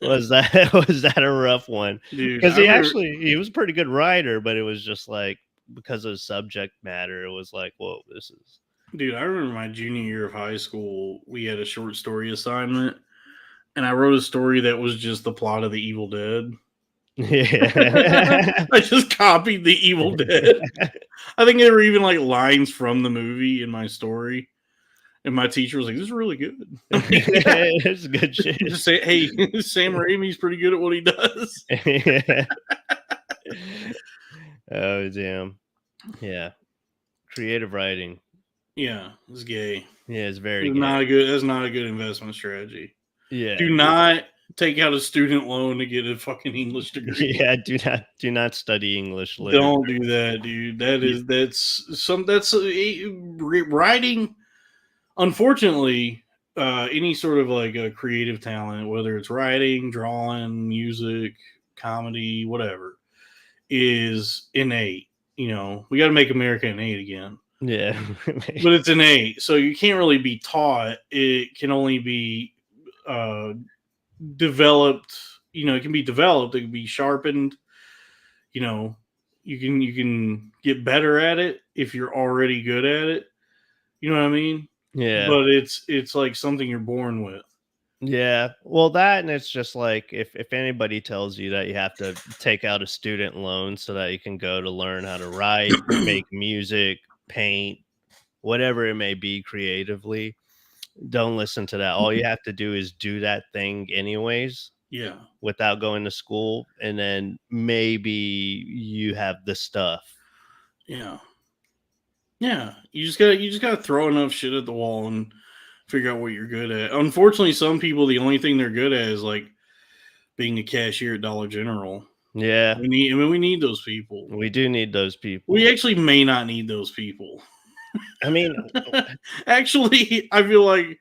was that a rough one? Dude, Because I remember, he was a pretty good writer, but it was just like, because of subject matter, it was like, whoa, this is I remember my junior year of high school. We had a short story assignment, and I wrote a story that was just the plot of The Evil Dead. yeah. I just copied The Evil Dead. I think there were even like lines from the movie in my story, and my teacher was like, "This is really good." I'm like, yeah. It's good shit. Just say, "Hey, Sam Raimi's pretty good at what he does." Yeah. Oh damn. Yeah. Creative writing. Yeah, it's gay. Yeah, it's very It's gay. not a good. That's not a good investment strategy. Yeah. Do not take out a student loan to get a fucking English degree. Yeah, do not study English literature. Don't do that, dude. That You- is that's writing. Unfortunately, any sort of like a creative talent, whether it's writing, drawing, music, comedy, whatever, is innate. You know, we got to make America innate again. Yeah. But it's innate, so you can't really be taught. It can only be uh, developed. You know, it can be developed. It can be sharpened. You know, you can get better at it if you're already good at it. You know what I mean? Yeah. But it's like something you're born with. Yeah. Well, that, and it's just like, if anybody tells you that you have to take out a student loan so that you can go to learn how to write, make music, paint, whatever it may be creatively, don't listen to that. All you have to do is do that thing anyways Yeah, without going to school, and then maybe you have the stuff. yeah, yeah. You just gotta throw enough shit at the wall and figure out what you're good at. Unfortunately, some people the only thing they're good at is like being a cashier at Dollar General. Yeah, We need those people. we do need those We people. actually may not need those people. I mean, Actually, I feel like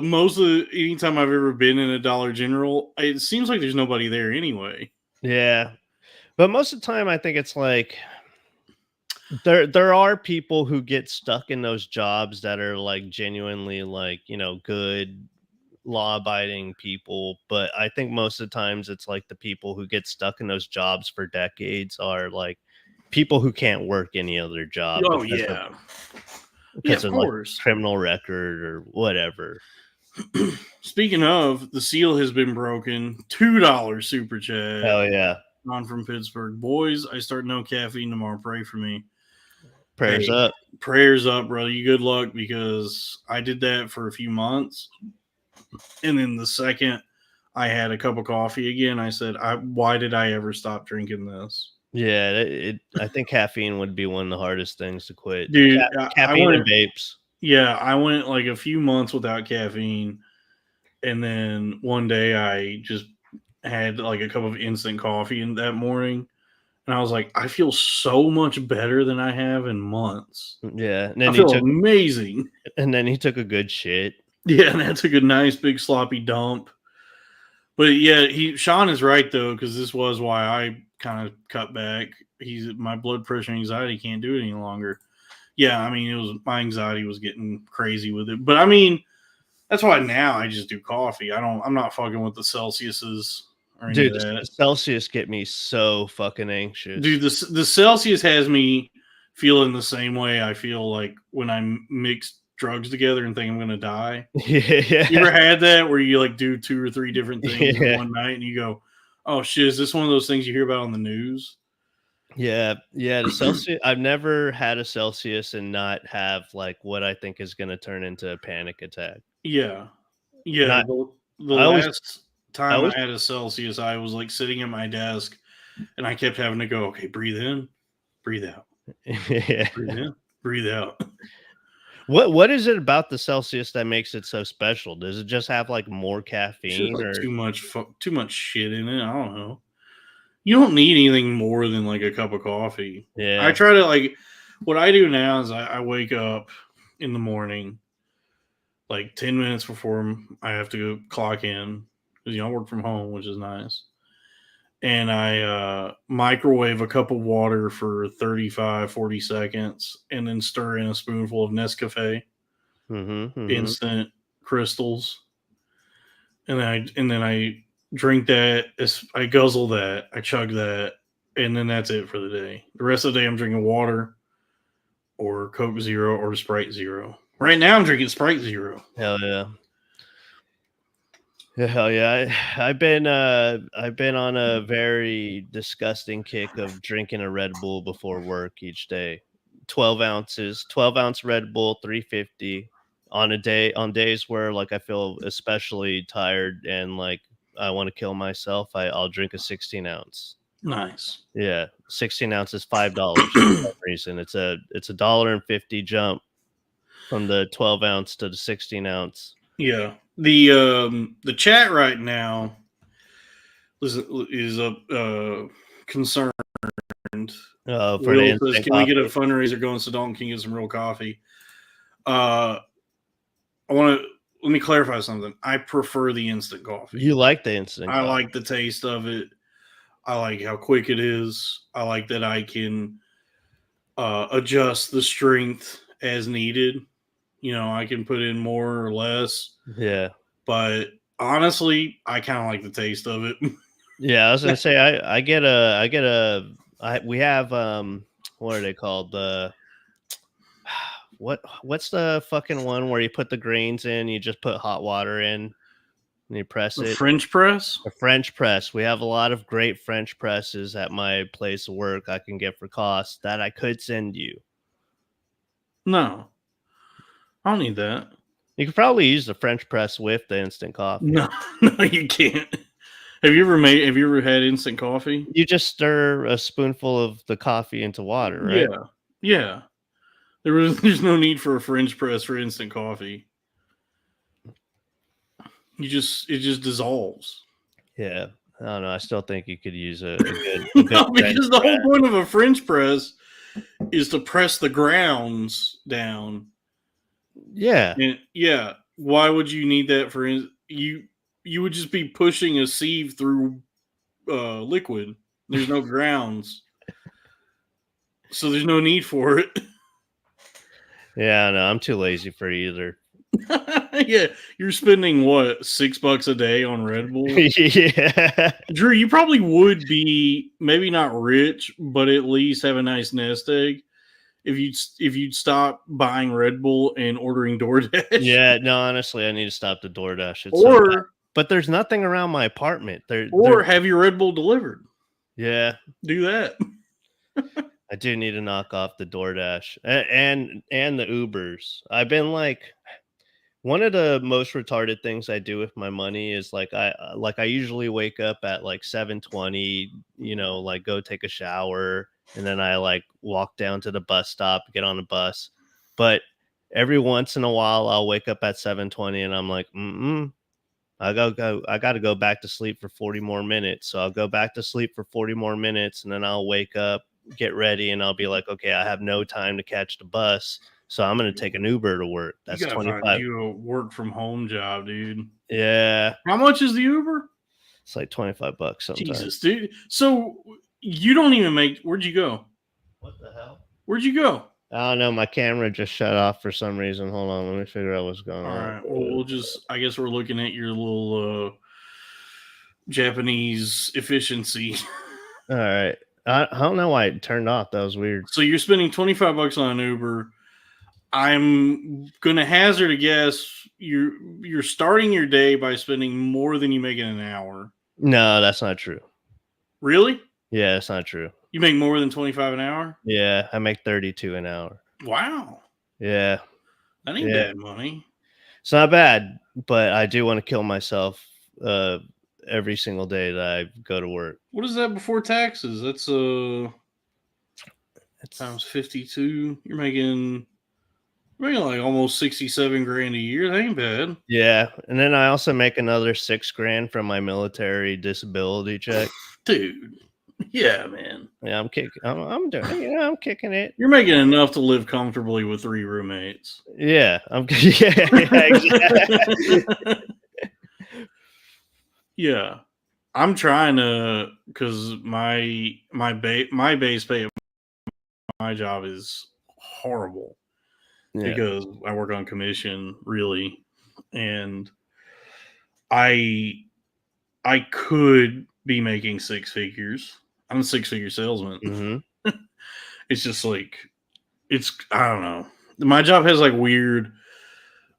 most of anytime I've ever been in a Dollar General, it seems like there's nobody there anyway. yeah. But most of the time, I think it's like there are people who get stuck in those jobs that are like genuinely like, good law abiding people, but I think most of the times it's like the people who get stuck in those jobs for decades are like people who can't work any other job Oh because of yeah, yeah, because of of like course. criminal record or whatever. Speaking of, the seal has been broken. $2 super chat. Hell yeah. On from Pittsburgh. Boys, I start no caffeine tomorrow. Pray for me. Prayers Hey, up. prayers up, brother. You good luck because I did that for a few months. And then the second I had a cup of coffee again, I said, why did I ever stop drinking this? Yeah, I think caffeine would be one of the hardest things to quit. Dude, I Caffeine and went, vapes. yeah, I went like a few months without caffeine. And then one day I just had like a cup of instant coffee in that morning. And I was like, I feel so much better than I have in months. Yeah, I feel amazing. and then he took a good shit. Yeah, and that took a nice big sloppy dump. But yeah, Sean is right though, because this was why I kind of cut back. My blood pressure and anxiety can't do it any longer. Yeah, I mean, it was my anxiety was getting crazy with it. But I mean, that's why now I just do coffee. I'm not fucking with the Celsiuses or any of Dude, that. the Celsius get me so fucking anxious. Dude, the Celsius has me feeling the same way I feel like when I mix drugs together and think I'm gonna die. You Yeah. ever had that where you like do 2 or 3 different things in Yeah. one night and you go, "Oh shit, is this one of those things you hear about on the news?" Yeah, yeah, the Celsius I've never had a Celsius and not have, like, what I think is gonna turn into a panic attack. Yeah. And Yeah, the I always last I time I always had a Celsius, I was like sitting at my desk and I kept having to go, "Okay, breathe in, breathe out, Yeah. breathe in, breathe out." What is it about the Celsius that makes it so special? Does it just have, like, more It's just caffeine like or too much shit in it. I don't know. You don't need anything more than like a cup of coffee. I Yeah. try to like what I do now is I wake up in the morning like 10 minutes before I have to go clock in because I work from home, which is nice. And I microwave a cup of water for 35-40 seconds and then stir in a spoonful of Nescafe Mhm, mhm. instant crystals. And then I drink that. I guzzle that. I chug that, and then that's it for the day. The rest of the day, I'm drinking water or Coke Zero or Sprite Zero. Right now, I'm drinking Sprite Zero. Hell yeah. Yeah, hell yeah. I've been on a very disgusting kick of drinking a Red Bull before work each day. 12 ounces, 12-ounce Red Bull, 350 on days where like I feel especially tired and like I want to kill myself, I'll drink a 16 ounce. Nice. Yeah, 16 ounces, $5 for some reason. It's a dollar and 50 jump from the 12 ounce to the 16 ounce. Yeah. The chat right now is concerned. For the Will says, instant "Can we get a coffee. fundraiser going so Dalton can get some real coffee?" Uh, I want to let me clarify something. I prefer the instant coffee. You like the instant I coffee. like the taste of it. I like how quick it is. I like that I can adjust the strength as needed. I can put in more or less, Yeah. but honestly, I kind of like the taste of it. Yeah, I was gonna say we have what are they called? The what's the fucking one where you put the grains in, you just put hot water in and you press The it? French press? A French press. We have a lot of great French presses at my place of work I can get for cost that I could send you. No, I don't need that. You could probably use the French press with the instant coffee. No, no, you can't. Have you ever had instant coffee? You just stir a spoonful of the coffee into water, right? Yeah, yeah. There's no need for a French press for instant coffee. It just dissolves. Yeah. I don't know. I still think you could use a good No, French because the whole press. point of a French press is to press the grounds down. Yeah. And yeah, why would you need that you? You would just be pushing a sieve through liquid. There's no grounds. So there's no need for it. Yeah, no, I'm too lazy for either. Yeah, you're spending what, $6 a day on Red Bull? Yeah. Drew, you probably would be maybe not rich, but at least have a nice nest egg if you'd stop buying Red Bull and ordering DoorDash. Yeah, no, honestly, I need to stop the DoorDash. It's so bad. Or But there's nothing around my apartment. or have your Red Bull delivered. Yeah, Do that. I do need to knock off the DoorDash and the Ubers. I've been like, one of the most retarded things I do with my money is like I usually wake up at like 7:20, like go take a shower, and then I like walk down to the bus stop, get on the bus. But every once in a while I'll wake up at 7:20 and I'm like, I got to go back to sleep for 40 more minutes. So I'll go back to sleep for 40 more minutes, and then I'll wake up, get ready, and I'll be like, okay, I have no time to catch the bus. So I'm going to take an Uber to work. That's you gotta 25. find you a work from home job, dude. Yeah. How much is the Uber? It's like $25 sometimes. Jesus, dude. So you don't even make. Where'd you go? What the hell? Where'd you go? I don't know. My camera just shut off for some reason. Hold on. Let me figure out what's going on. All right. Well, we'll just. I guess we're looking at your little Japanese efficiency. All right. I don't know why it turned off. That was weird. So you're spending $25 on an Uber. I'm gonna hazard a guess. You're starting your day by spending more than you make in an hour. No, that's not true. Really? Yeah, that's not true. You make more than 25 an hour? Yeah, I make 32 an hour. Wow. Yeah. That ain't bad money. It's not bad, but I do want to kill myself every single day that I go to work. What is that before taxes? That's times 52. You're making like almost 67 grand a year. That ain't bad. Yeah, and then I also make another $6,000 from my military disability check. Dude. Yeah, man. Yeah, I'm kicking. I'm doing. I'm kicking it. You're making enough to live comfortably with 3 roommates. Yeah, I'm. Yeah, exactly. Yeah, I'm trying to, because my base pay at my job is horrible because I work on commission, really, and I could be making 6 figures. I'm a 6-figure salesman. Mm-hmm. It's just like, I don't know. My job has like weird,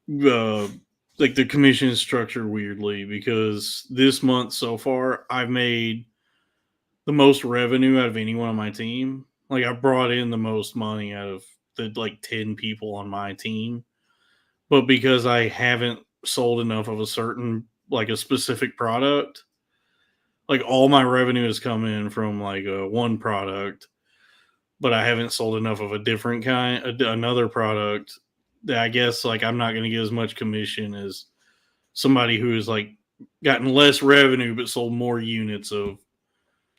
like the commission is structured weirdly, because this month so far I've made the most revenue out of anyone on my team. Like I brought in the most money out of the like 10 people on my team. But because I haven't sold enough of a certain, like a specific product, like all my revenue has come in from like one product, but I haven't sold enough of a different kind, another product, that I guess like I'm not going to get as much commission as somebody who has like gotten less revenue but sold more units of.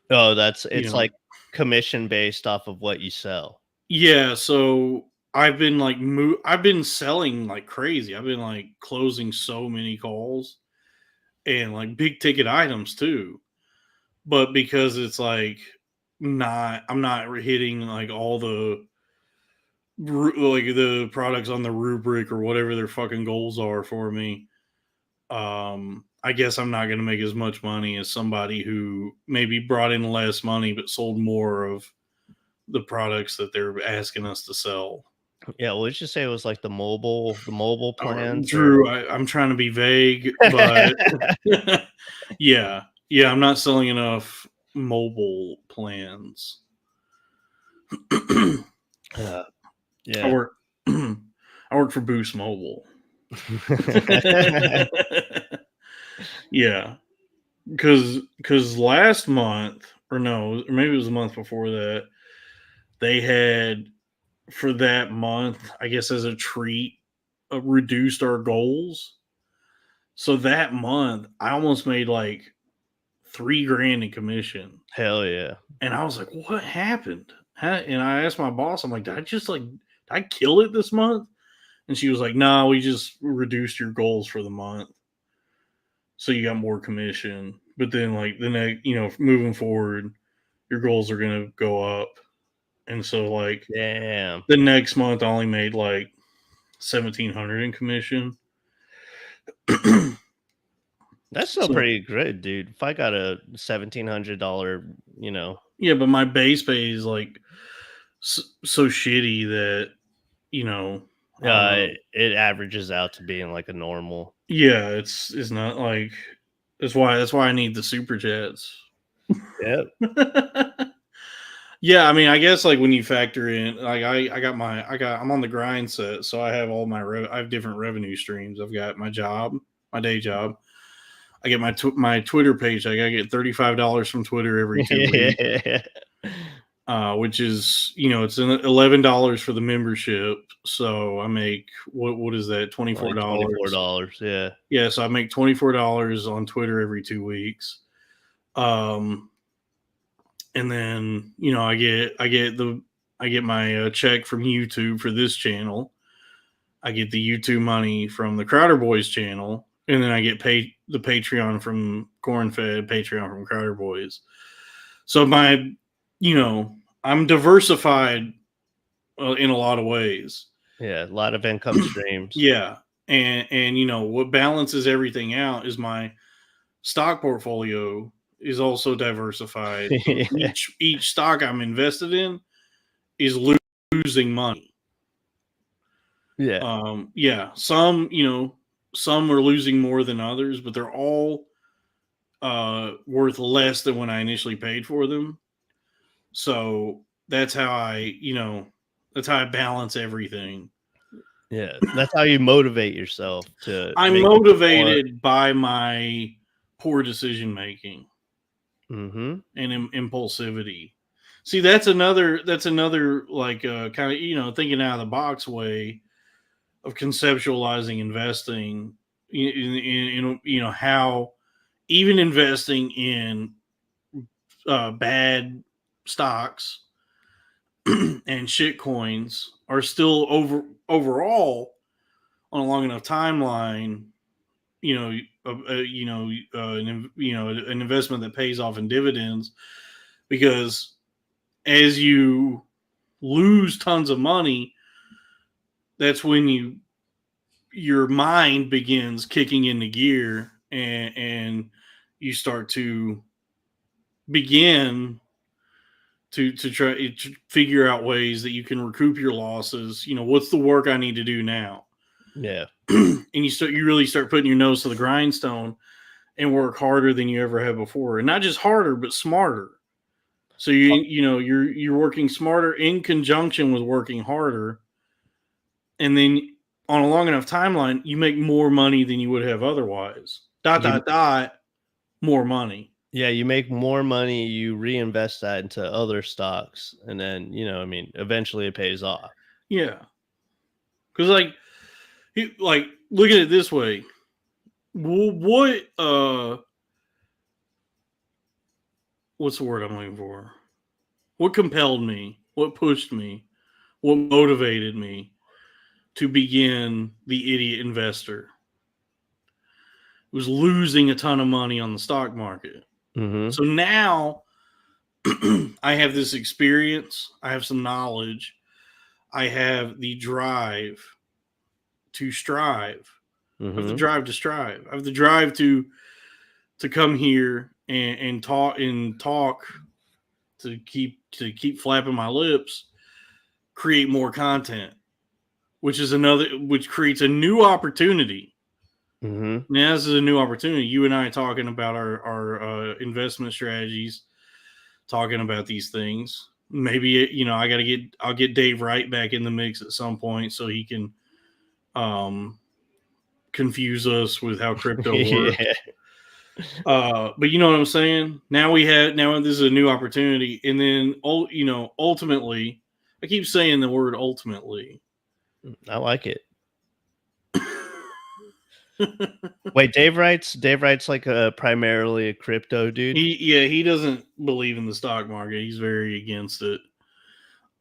Oh, it's like commission based off of what you sell. Yeah, so I've been like I've been selling like crazy. I've been like closing so many calls and like big ticket items too. But because it's like I'm not hitting like all the like the products on the rubric or whatever their fucking goals are for me. I guess I'm not going to make as much money as somebody who maybe brought in less money but sold more of the products that they're asking us to sell. Yeah, well, let's just say it was like the mobile plans. Drew, I'm trying to be vague, but yeah, I'm not selling enough mobile plans. Yeah, I work for Boost Mobile. Yeah, because last month, or maybe it was a month before that, they had, for that month, I guess as a treat, reduced our goals. So that month, I almost made like $3 grand in commission. Hell yeah! And I was like, "What happened?" And I asked my boss, "I'm like, did I kill it this month?" And she was like, "No, we just reduced your goals for the month, so you got more commission. But then, like the next, moving forward, your goals are going to go up. And so, like, Damn. the next month, I only made like 1,700 in commission. That's still So, pretty good, dude. If I got a $1,700, you know, yeah, but my base pay is like so shitty that, you know, I don't know. it averages out to being like a normal. Yeah, it's not like that's why I need the super chats. Yep. Yeah, I mean, I guess like when you factor in, like I'm on the grind set, so I have all I have different revenue streams. I've got my job, my day job. I get my Twitter page. I get $35 from Twitter every 2 weeks, Yeah. which is, it's $11 for the membership. So I make what is that, Like $24? $24. Yeah. Yeah, so I make $24 on Twitter every 2 weeks. Um, and then I get my check from YouTube for this channel. I get the YouTube money from the Crowder Boys channel, and then I get paid the Patreon from Cornfed, Patreon from Crowder Boys. So I'm diversified in a lot of ways. Yeah. A lot of income streams. Yeah, and what balances everything out is my stock portfolio is also diversified. And each stock I'm invested in is losing money. Yeah. Yeah, some are losing more than others, but they're all worth less than when I initially paid for them. So that's how I balance everything. Yeah. That's how you motivate yourself to I'm make even more. motivated by my poor decision making Mm-hmm. and impulsivity. See, that's another like kind of thinking out of the box way of conceptualizing investing. How even investing in bad stocks and shit coins are still overall on a long enough timeline, you know, an investment that pays off in dividends, because as you lose tons of money, that's when your mind begins kicking into gear, and you start to begin to try to figure out ways that you can recoup your losses. What's the work I need to do now? Yeah. And you really start putting your nose to the grindstone and work harder than you ever have before, and not just harder but smarter. So you're working smarter in conjunction with working harder, and then on a long enough timeline, you make more money than you would have otherwise. Dot You dot dot, more money. Yeah, you make more money, you reinvest that into other stocks, and then, eventually it pays off. Yeah, because look at it this way. What what's the word I'm looking for? What compelled me? What pushed me? What motivated me to begin the idiot investor? It was losing a ton of money on the stock market. Mhm. So now I have this experience, I have some knowledge, I have the drive to strive. I have the Mhm. drive to strive. I have the drive to come here and talk to keep flapping my lips, create more content, which creates a new opportunity. Mhm. Now this is a new opportunity. You and I talking about our investment strategies, talking about these things. Maybe I'll get Dave Wright back in the mix at some point so he can um, confuse us with how crypto works. Yeah. But you know what I'm saying? Now this is a new opportunity, and then ultimately, I keep saying the word ultimately. I like it. Wait, Dave Wright's like primarily a crypto dude? He doesn't believe in the stock market. He's very against it.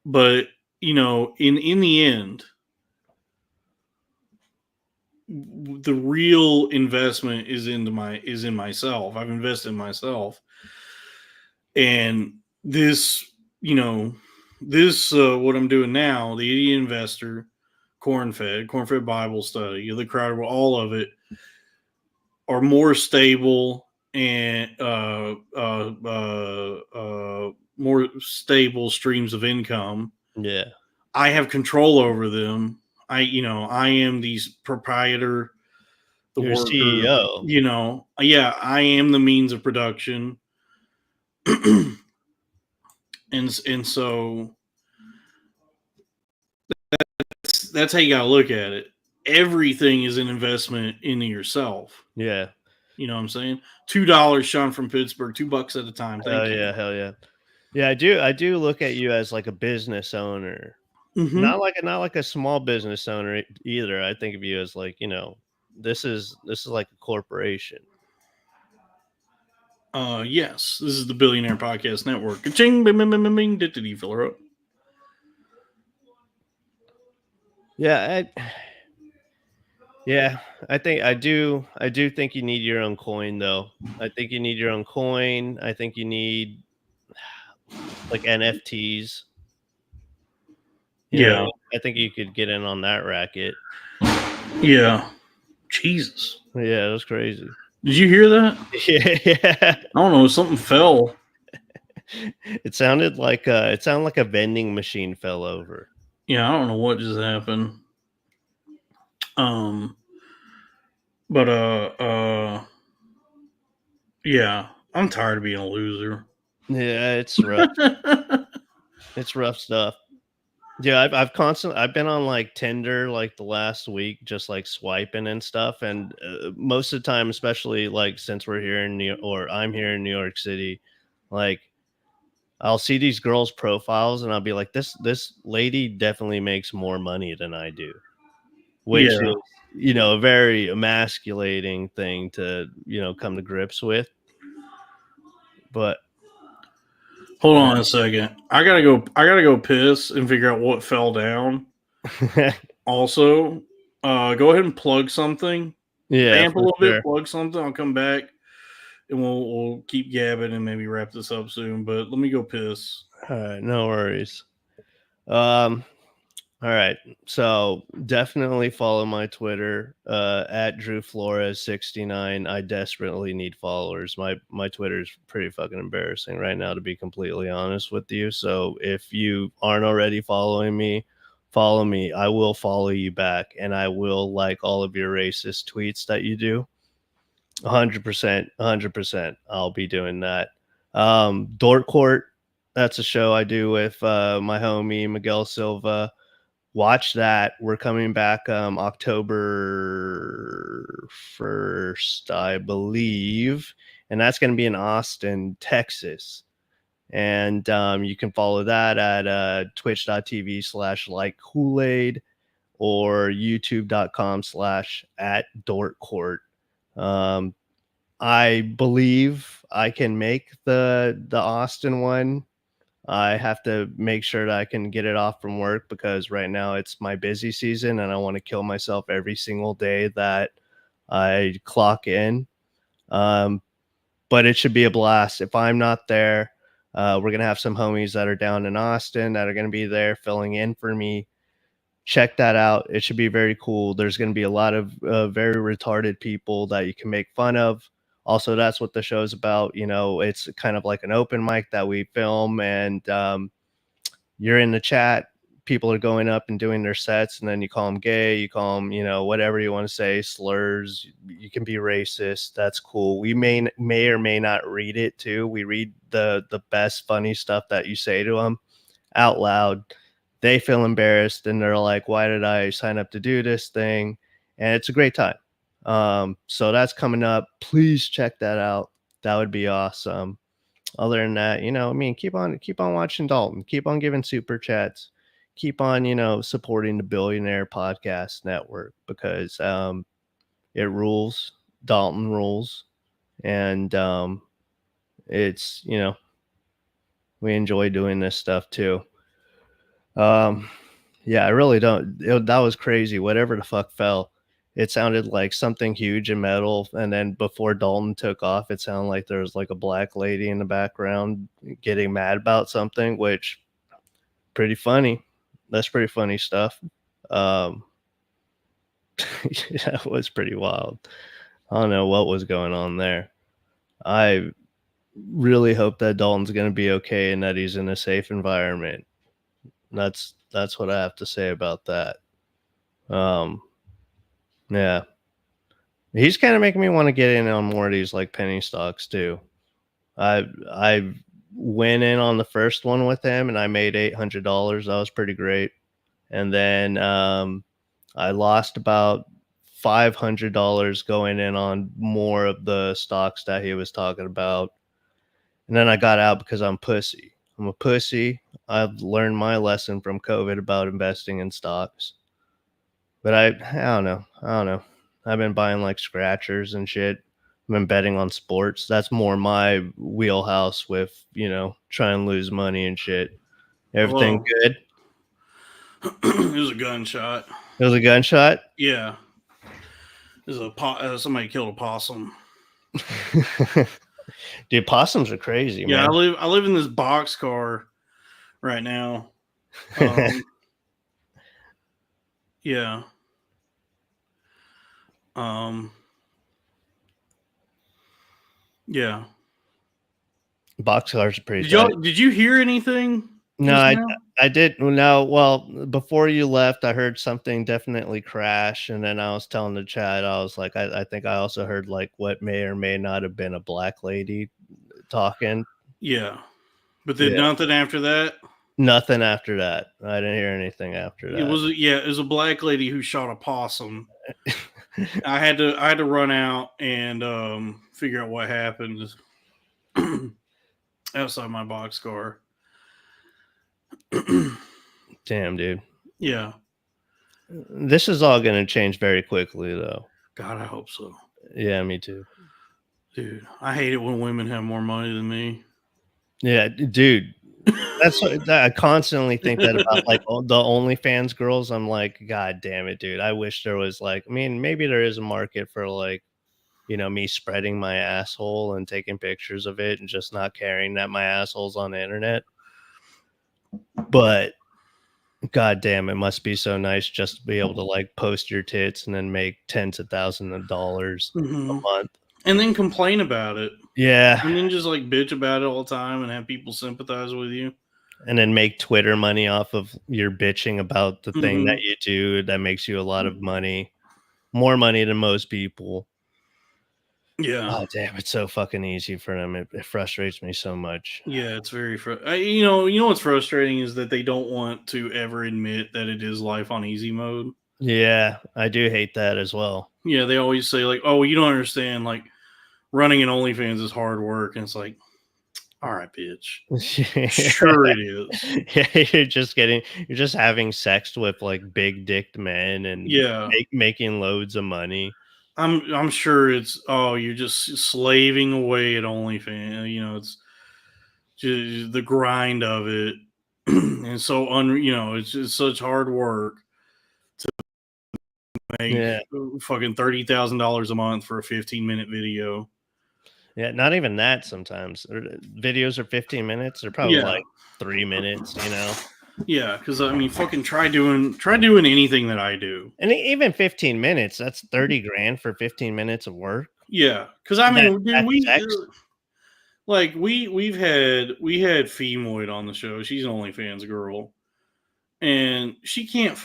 But in the end, the real investment is in myself. I've invested in myself, and this, you know, this what I'm doing now, the Idiot Investor, corn fed Bible study, the crowd, all of it are more stable and more stable streams of income. Yeah. I have control over them. I am the proprietor, the You're a worker. CEO. Yeah, I am the means of production, and so that's how you got to look at it. Everything is an investment into yourself. Yeah. You know what I'm saying? $2, Sean from Pittsburgh, $2 at a time. Hell Thank you. yeah, hell yeah. Yeah, I do look at you as like a business owner. Mm-hmm. Not like a small business owner either. I think of you as like, this is like a corporation. Yes, this is the Billionaire Podcast Network. Ka-ching, bing, bing, bing, bing, bing. Did you fill her up? Yeah, yeah, I do think you need your own coin though. I think you need your own coin. I think you need like NFTs. You know, Yeah, I think you could get in on that racket. yeah. Jesus, Yeah, it was crazy. did you hear that? Yeah, yeah. I don't know. Something fell. It sounded like a vending machine fell over. Yeah, I don't know what just happened. Um, but yeah. I'm tired of being a loser. Yeah, it's rough. It's rough stuff. Yeah, I've been on like Tinder like the last week, just like swiping and stuff, and most of the time, especially like since we're here in or I'm here in New York City, like I'll see these girls' profiles and I'll be like, this lady definitely makes more money than I do, which Yeah. is a very emasculating thing to come to grips with. But Hold on a second. I gotta go. I gotta go piss and figure out what fell down. Also, go ahead and plug something. yeah, Vamp a for little bit. sure. Plug something. I'll come back and we'll keep gabbing and maybe wrap this up soon. But let me go piss. All right, no worries. Um, all right. So definitely follow my Twitter at Drew Flores 69. I desperately need followers. My Twitter is pretty fucking embarrassing right now, to be completely honest with you. So if you aren't already following me, follow me. I will follow you back, and I will like all of your racist tweets that you do. 100%, 100%. I'll be doing that. Dork Court, that's a show I do with my homie Miguel Silva. Watch that. We're coming back October 1st, I believe. And that's going to be in Austin, Texas. And you can follow that at twitch.tv/like Kool-Aid or youtube.com/@dorkcourt. Um, I believe I can make the Austin one. I have to make sure that I can get it off from work because right now it's my busy season and I want to kill myself every single day that I clock in. Um, but it should be a blast. If I'm not there, we're going to have some homies that are down in Austin that are going to be there filling in for me. Check that out. It should be very cool. There's going to be a lot of very retarded people that you can make fun of. Also, that's what the show's about. It's kind of like an open mic that we film, and you're in the chat. People are going up and doing their sets, and then you call them gay, you call them, whatever you want to say, slurs. You can be racist. That's cool. We may or may not read it too. We read the best funny stuff that you say to them out loud. They feel embarrassed and they're like, why did I sign up to do this thing? And it's a great time. So that's coming up. Please check that out. That would be awesome. Other than that, keep on watching Dalton, keep on giving super chats, keep on, supporting the Billionaire Podcast Network because it rules. Dalton rules. And it's, we enjoy doing this stuff too. Yeah, I really don't. That was crazy. Whatever the fuck fell. it sounded like something huge and metal, and then before Dalton took off, it sounded like there was like a black lady in the background getting mad about something, which pretty funny. That's pretty funny stuff. Um, yeah, it was pretty wild. I don't know what was going on there. I really hope that Dalton's going to be okay and that he's in a safe environment. That's what I have to say about that. Um, yeah, he's kind of making me want to get in on more of these like penny stocks too. I went in on the first one with him and I made $800. That was pretty great. And then I lost about $500 going in on more of the stocks that he was talking about. And then I got out because I'm pussy. I'm a pussy. I've learned my lesson from COVID about investing in stocks. But I don't know. I don't know. I've been buying like scratchers and shit. I've been betting on sports. That's more my wheelhouse with, try and lose money and shit. Everything Hello. good? It was a gunshot. It was a gunshot? Yeah. There's somebody killed a possum. Dude, possums are crazy, Yeah, man. I live in this box car right now. Yeah. Yeah. Boxcars are pretty tight. Did you hear anything No, just I now? I did no, well, before you left, I heard something definitely crash, and then I was telling the chat, I was like, I think I also heard, like, what may or may not have been a black lady talking. Yeah. But then Yeah. nothing after that. Nothing after that. I didn't hear anything after that. It was a black lady who shot a possum. I had to run out and figure out what happened outside my box car. Damn, dude. Yeah. This is all gonna change very quickly, though. God, I hope so. Yeah, me too. Dude, I hate it when women have more money than me. Yeah, dude. That's what I constantly think that about, like, the OnlyFans girls. I'm like, "God damn it, dude. I wish there was, like," I mean, maybe there is a market for, like, me spreading my asshole and taking pictures of it and just not caring that my asshole's on the internet. But god damn, it must be so nice just to be able to, like, post your tits and then make tens of thousands of dollars a Hmm. month. And then complain about it. Yeah, And then just like bitch about it all the time and have people sympathize with you. and then make Twitter money off of your bitching about the thing that Hmm. you do that makes you a lot of money. More money than most people. Yeah. Oh, damn, it's so fucking easy for them. It frustrates me so much. Yeah, it's very you know what's frustrating is that they don't want to ever admit that it is life on easy mode. Yeah, I do hate that as well. Yeah, they always say like, "Oh, well, you don't understand. Like, running an OnlyFans is hard work." And it's like, all right, bitch. Sure, it is. Yeah, you're just having sex with, like, big dicked men and Yeah, making loads of money. I'm sure it's you're just slaving away at OnlyFans. It's just the grind of it, and so it's just such hard work to make Yeah. fucking $30,000 a month for a 15-minute video. Yeah, not even that sometimes. Videos are 15 minutes, they're probably, Yeah, like, 3 minutes. yeah. Because I mean, fucking try doing anything that I do. And even 15 minutes, that's 30 grand for 15 minutes of work. Yeah, because I mean, dude, That's sex? like we had Femoid on the show. She's an OnlyFans girl, and she can't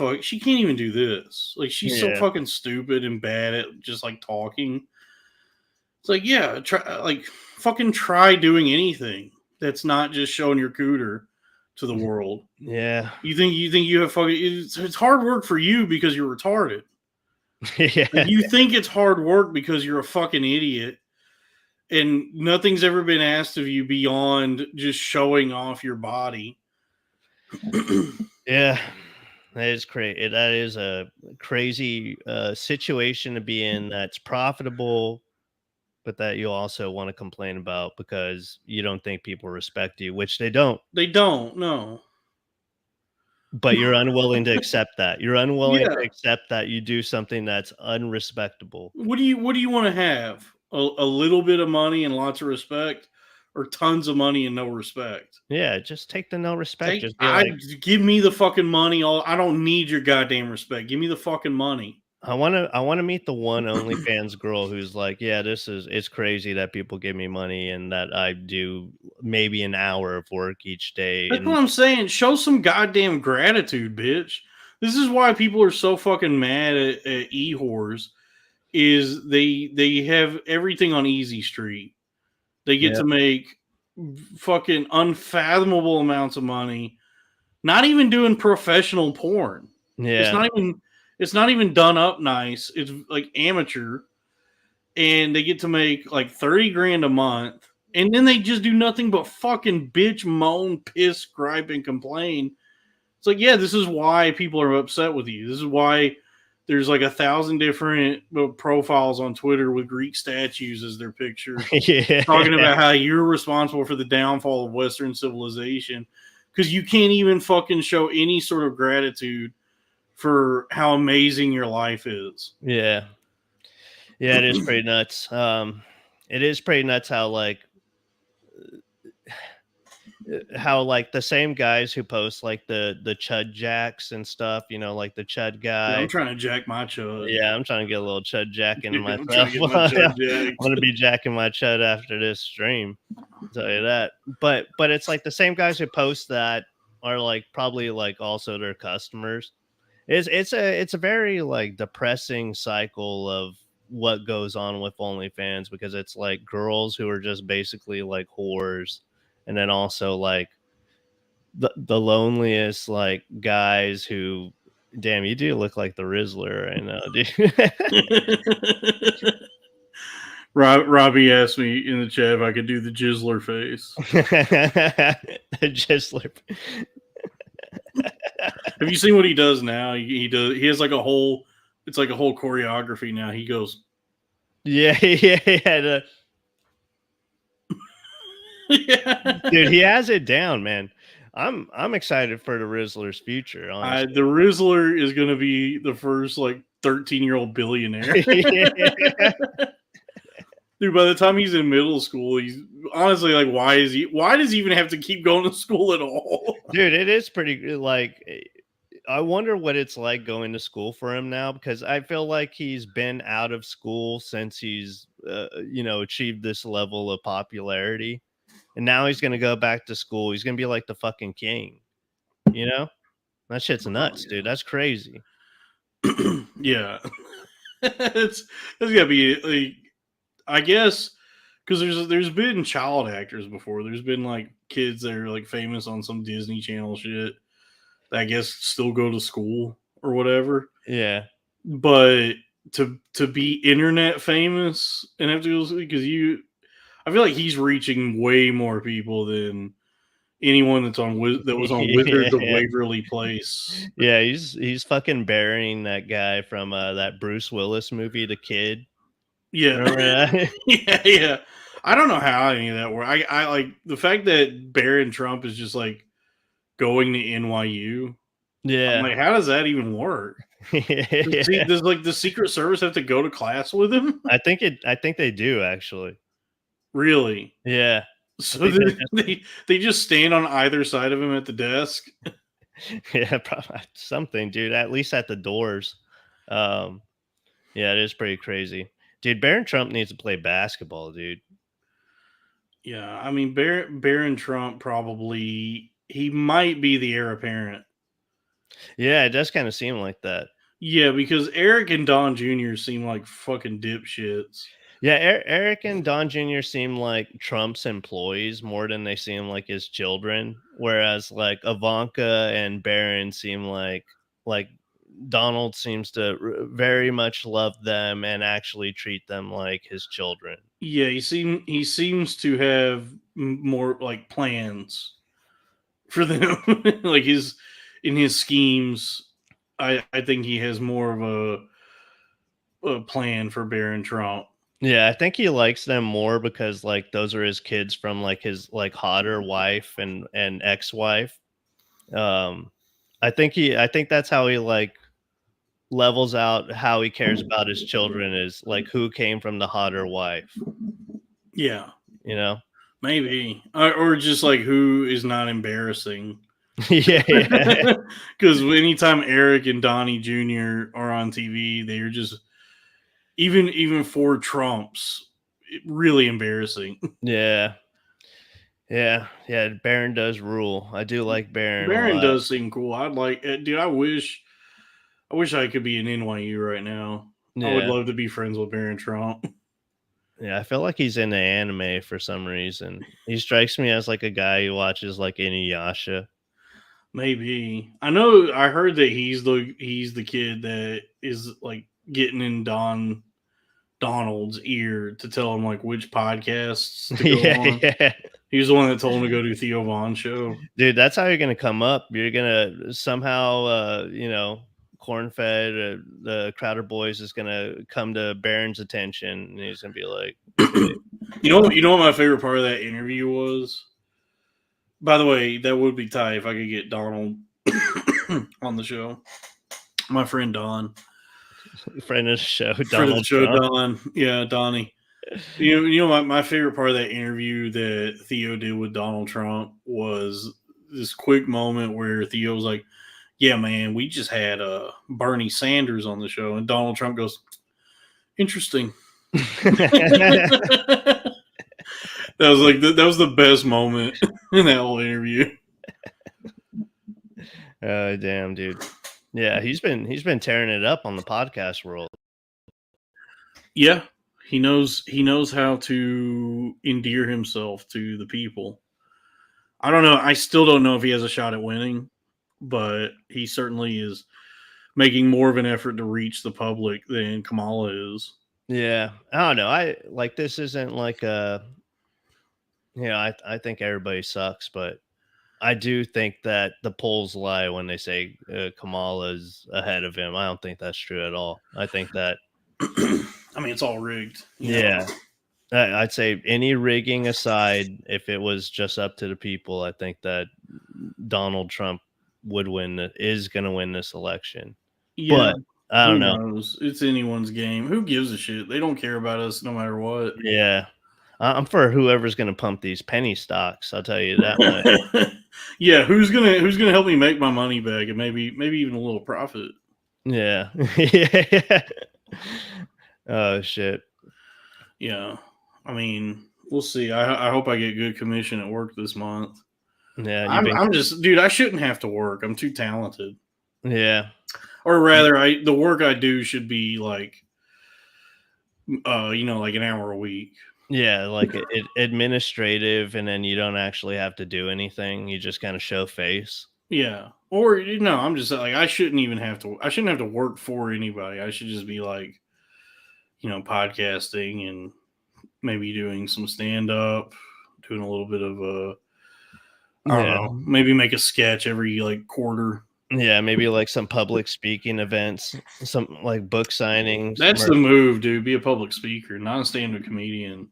even do this. Like she's so Yeah. fucking stupid and bad at just like talking. It's like, yeah, fucking try doing anything that's not just showing your cooter to the world. Yeah. You think you have fucking it's hard work for you because you're retarded. Like Yeah. you think it's hard work because you're a fucking idiot and nothing's ever been asked of you beyond just showing off your body. Yeah. That is crazy. That is a crazy, situation to be in that's profitable, but that you also wanna complain about because you don't think people respect you, which they don't. They don't, no. but you're unwilling to accept that. You're unwilling to Yeah. accept that you do something that's unrespectable. What do you want to have? A little bit of money and lots of respect, or tons of money and no respect? Yeah, just take the no respect. Take Just be I like, Give me the fucking money. All I don't need your goddamn respect. Give me the fucking money. I wanna meet the one OnlyFans girl who's like, "Yeah, it's crazy that people give me money and that I do maybe an hour of work each day." That's And what I'm saying. Show some goddamn gratitude, bitch. This is why people are so fucking mad at e-whores. Is they have everything on easy street. They get yeah, to make fucking unfathomable amounts of money. Not even doing professional porn. It's yeah, not even it's not even done up nice. It's like amateur, and they get to make like 30 grand a month, and then they just do nothing but fucking bitch, moan, piss, gripe, and complain. It's like, yeah, this is why people are upset with you. This is why there's like 1,000 different profiles on Twitter with Greek statues as their picture, talking yeah, about how you're responsible for the downfall of Western civilization because you can't even fucking show any sort of gratitude for how amazing your life is. yeah, yeah. It is pretty nuts. It is pretty nuts how like the same guys who post like the chud jacks and stuff, like the chud Yeah, I'm guy. trying to jack my chud. Yeah, I'm trying to get a little chud jacking Yeah, I'm trying to myself. get my chud I'm jacked. gonna be jacking my chud after this stream. I'll tell you that. But it's like the same guys who post that are like probably like also their customers. It's a very like depressing cycle of what goes on with OnlyFans because it's like girls who are just basically like whores, and then also like the loneliest like guys who, damn, you do look like the Rizzler right now, dude. Robbie asked me in the chat if I could do the Jizzler face. Just like Have you seen what he does now? He does. He has like a whole. It's like a whole choreography now. He goes. yeah, yeah, yeah. Dude, Yeah. he has it down, man. I'm excited for the Rizzler's future, honestly. The Rizzler is going to be the first like 13-year-old billionaire. Yeah. Dude, by the time he's in middle school, he's honestly like, why does he even have to keep going to school at all? Dude, it is pretty like I wonder what it's like going to school for him now because I feel like he's been out of school since he's achieved this level of popularity. And now he's gonna go back to school. He's gonna be like the fucking king, you know? That shit's Oh, nuts, dude. That's crazy. yeah. It's gotta be like, I guess, because there's been child actors before. There's been like kids that are like famous on some Disney Channel shit that I guess still go to school or whatever. Yeah. But to be internet famous and have to go, because I feel like he's reaching way more people than anyone that was on Wizards of Yeah. Waverly Place. Yeah, he's fucking burying that guy from that Bruce Willis movie, The Kid. Yeah, Remember that? yeah, yeah. I don't know how any of that works. I like the fact that Barron Trump is just like going to NYU. I'm Yeah. like, how does that even work? Yeah. Does like the Secret Service have to go to class with him? I think they do actually. Really? Yeah. I So think they they just stand on either side of him at the desk? yeah, probably something, dude. At least at the doors. Um, yeah, it is pretty crazy. Dude, Barron Trump needs to play basketball, dude. Yeah, I mean, Barron Trump probably he might be the heir apparent. Yeah, it does kind of seem like that. Yeah, because Eric and Don Jr. seem like fucking dipshits. Yeah, Eric and Don Jr. seem like Trump's employees more than they seem like his children, whereas like Ivanka and Barron seem like Donald seems to very much love them and actually treat them like his children. Yeah, he seems to have more like plans for them, like his in his schemes. I think he has more of a plan for Barron Trump. Yeah, I think he likes them more because like those are his kids from like his like hotter wife and ex-wife. Um I think that's how he like levels out how he cares about his children is like who came from the hotter wife, Yeah, you know? maybe, or just like who is not embarrassing. Yeah, yeah. Because anytime Eric and Donnie Jr. are on TV, they're just even for Trumps, really embarrassing. Yeah. Yeah, yeah, Baron does rule. I do like Baron a Baron lot. does seem cool. I'd like, dude. I wish I could be in NYU right now. I would Yeah. love to be friends with Baron Trump. Yeah, I feel like he's into anime for some reason. He strikes me as like a guy who watches like Inuyasha. Maybe I know. I heard that he's the kid that is like getting in Donald's ear to tell him like which podcasts to go Yeah, on. yeah. He was the one that told him to go do Theo Von show. Dude, that's how you're gonna come up. You're gonna somehow, you know, corn-fed, the Crowder Boys is gonna come to Baron's attention, and he's gonna be like, "Okay." You know what my favorite part of that interview was? By the way, that would be tight if I could get Donald on the show. My friend Don. Friend of the show, Friend of the Donald show, Trump. Don. Yeah, Donnie. You know my favorite part of that interview that Theo did with Donald Trump was this quick moment where Theo was like, "Yeah, man, we just had Bernie Sanders on the show," and Donald Trump goes, "Interesting." That was like that was the best moment in that whole interview. Oh, damn, dude. Yeah, he's been tearing it up on the podcast world. Yeah, he knows how to endear himself to the people. I don't know. I still don't know if he has a shot at winning, but he certainly is making more of an effort to reach the public than Kamala is. Yeah, I don't know. I like this isn't like a I think everybody sucks, but I do think that the polls lie when they say Kamala's ahead of him. I don't think that's true at all. I think that I mean, it's all rigged, you know. yeah, I'd say any rigging aside, if it was just up to the people, I think that Donald Trump would win. Is going to win this election, Yeah, but I who don't know. knows? It's anyone's game. Who gives a shit? They don't care about us no matter what. Yeah, I'm for whoever's going to pump these penny stocks. I'll tell you that much. Yeah, who's gonna help me make my money back and maybe even a little profit? Yeah. Yeah. Oh shit. Yeah, I mean, we'll see. I hope I get good commission at work this month. Yeah, you've I'm been I'm just, dude. I shouldn't have to work. I'm too talented. yeah. Or rather, the work I do should be like, like an hour a week. Yeah, like administrative and then you don't actually have to do anything. You just kind of show face. Yeah. Or I'm just like I shouldn't even have to. I shouldn't have to work for anybody. I should just be like, podcasting and maybe doing some stand up, doing a little bit of I don't Yeah. know, maybe make a sketch every like quarter. Yeah, maybe like some public speaking events, some like book signings. That's the move, dude. Be a public speaker, not a stand up comedian.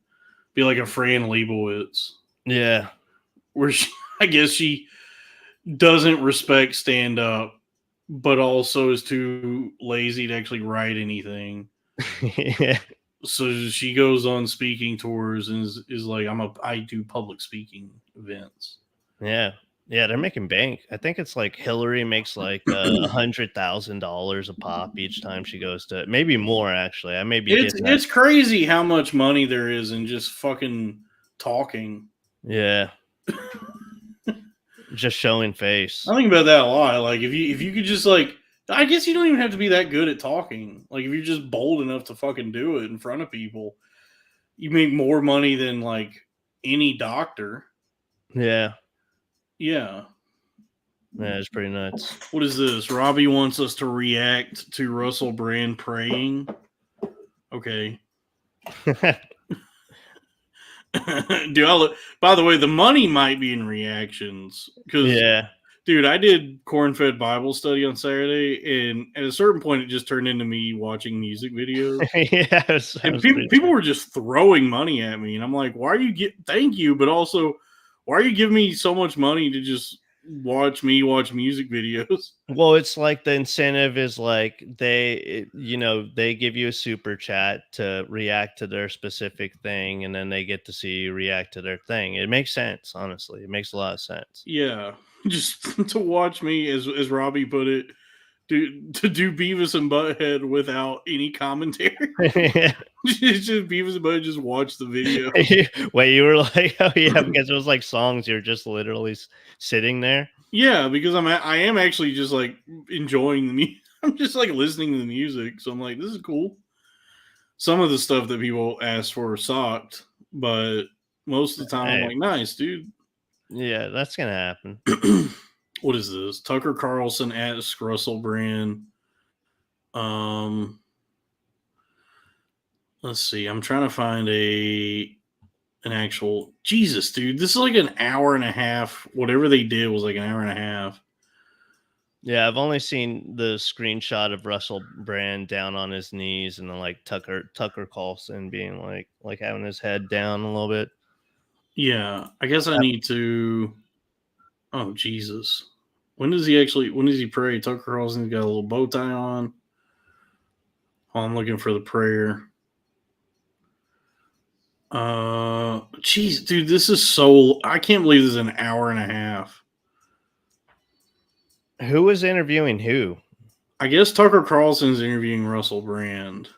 Be like a Fran Lebowitz, Yeah. where I guess she doesn't respect stand up, but also is too lazy to actually write anything. Yeah. So she goes on speaking tours and is like, I do public speaking events. Yeah. Yeah, they're making bank. I think it's like Hillary makes like $100,000 a pop each time she goes to maybe more actually. I may be It's getting that. it's crazy how much money there is in just fucking talking. Yeah. Just showing face. I think about that a lot. Like if you could just like, I guess you don't even have to be that good at talking. Like if you're just bold enough to fucking do it in front of people, you make more money than like any doctor. Yeah. Yeah. Yeah, it's pretty nuts. What is this? Robbie wants us to react to Russell Brand praying. Okay. Dude, by the way, the money might be in reactions because, Yeah. dude, I did corn-fed Bible study on Saturday, and at a certain point, it just turned into me watching music videos. Yeah. And people were just throwing money at me, and I'm like, "Why are you thank you, but also, why are you giving me so much money to just watch me watch music videos. Well, it's like the incentive is like they give you a super chat to react to their specific thing, and then they get to see you react to their thing. It makes sense, honestly. It makes a lot of sense. Yeah, just to watch me, as Robbie put it, to do Beavis and Butthead without any commentary. It's just Beavis and Butthead just watch the video. Wait, you were like, oh yeah, because it was like songs. You're just literally sitting there. Yeah, because I am actually just like enjoying the music. I'm just like listening to the music, so I'm like, this is cool. Some of the stuff that people asked for sucked, but most of the time I'm like, nice, dude. Yeah, that's gonna happen. What is this? Tucker Carlson asks Russell Brand. Let's see. I'm trying to find an actual Jesus, dude. This is like an hour and a half. Whatever they did was like an hour and a half. Yeah, I've only seen the screenshot of Russell Brand down on his knees, and then like Tucker Carlson being like having his head down a little bit. Yeah, I guess I need to. Oh Jesus! When does he pray? Tucker Carlson's got a little bow tie on. Oh, I'm looking for the prayer. Jeez, dude, this is so. I can't believe this is an hour and a half. Who was interviewing who? I guess Tucker Carlson's interviewing Russell Brand.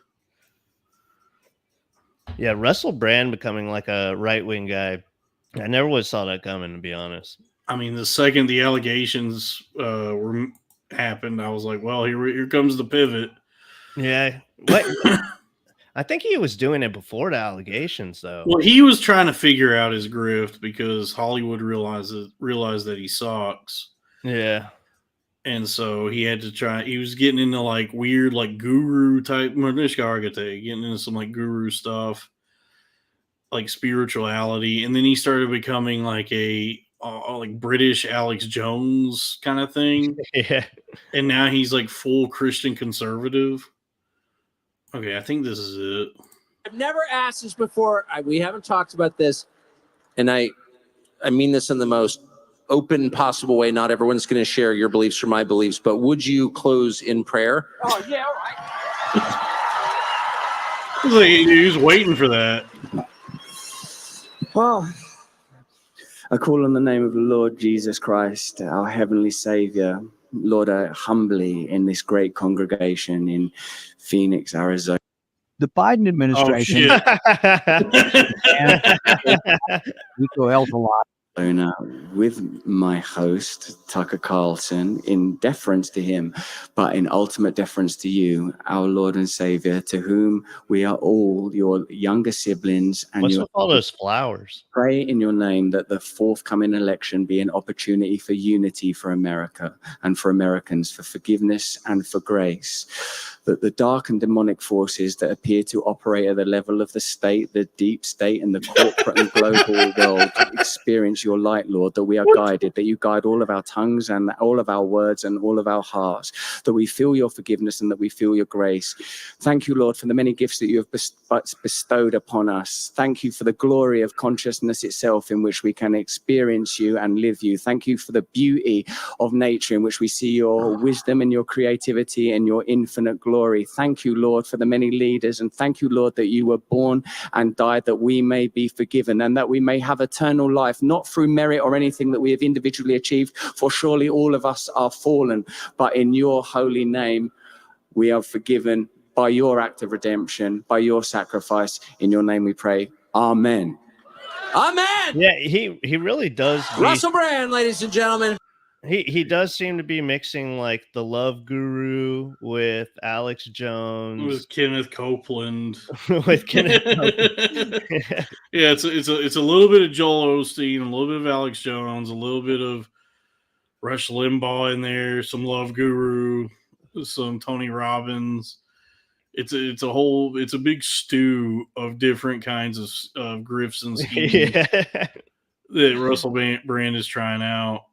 Yeah, Russell Brand becoming like a right-wing guy. I never would have saw that coming, to be honest. I mean, the second the allegations happened, I was like, well, here comes the pivot. Yeah. What? I think he was doing it before the allegations, though. Well, he was trying to figure out his grift because Hollywood realized that he sucks. Yeah. And so he had to try. He was getting into like weird, like guru type, getting into some like guru stuff, like spirituality, and then he started becoming like a like British Alex Jones kind of thing. Yeah. And now he's like full Christian conservative. Okay, I think this is it. I've never asked this before. We haven't talked about this, and I mean this in the most open possible way. Not everyone's going to share your beliefs or my beliefs, but would you close in prayer? Oh yeah, all right. He was waiting for that. Well, I call on the name of the Lord Jesus Christ, our heavenly Savior. Lord, I humbly in this great congregation in Phoenix, Arizona. The Biden administration Rico helped a lot. With my host, Tucker Carlson, in deference to him, but in ultimate deference to you, our Lord and Savior, to whom we are all your younger siblings. And what's with all those flowers? Pray in your name that the forthcoming election be an opportunity for unity for America and for Americans, for forgiveness and for grace. That the dark and demonic forces that appear to operate at the level of the state, the deep state, and the corporate and global world experience your light, Lord, that we are guided, that you guide all of our tongues and all of our words and all of our hearts, that we feel your forgiveness and that we feel your grace. Thank you, Lord, for the many gifts that you have bestowed upon us. Thank you for the glory of consciousness itself in which we can experience you and live you. Thank you for the beauty of nature in which we see your wisdom and your creativity and your infinite glory. Thank you, Lord, for the many leaders, and thank you, Lord, that you were born and died that we may be forgiven and that we may have eternal life, not through merit or anything that we have individually achieved, for surely all of us are fallen, but in your holy name we are forgiven by your act of redemption, by your sacrifice. In your name we pray. Amen. Amen. Yeah, he really does. Russell Brand, ladies and gentlemen. He does seem to be mixing like the Love Guru with Alex Jones, with Kenneth Copeland, with Kenneth Copeland. Yeah, it's a little bit of Joel Osteen, a little bit of Alex Jones, a little bit of Rush Limbaugh in there, some Love Guru, some Tony Robbins. It's a big stew of different kinds of grifts and schemes that Russell Brand is trying out.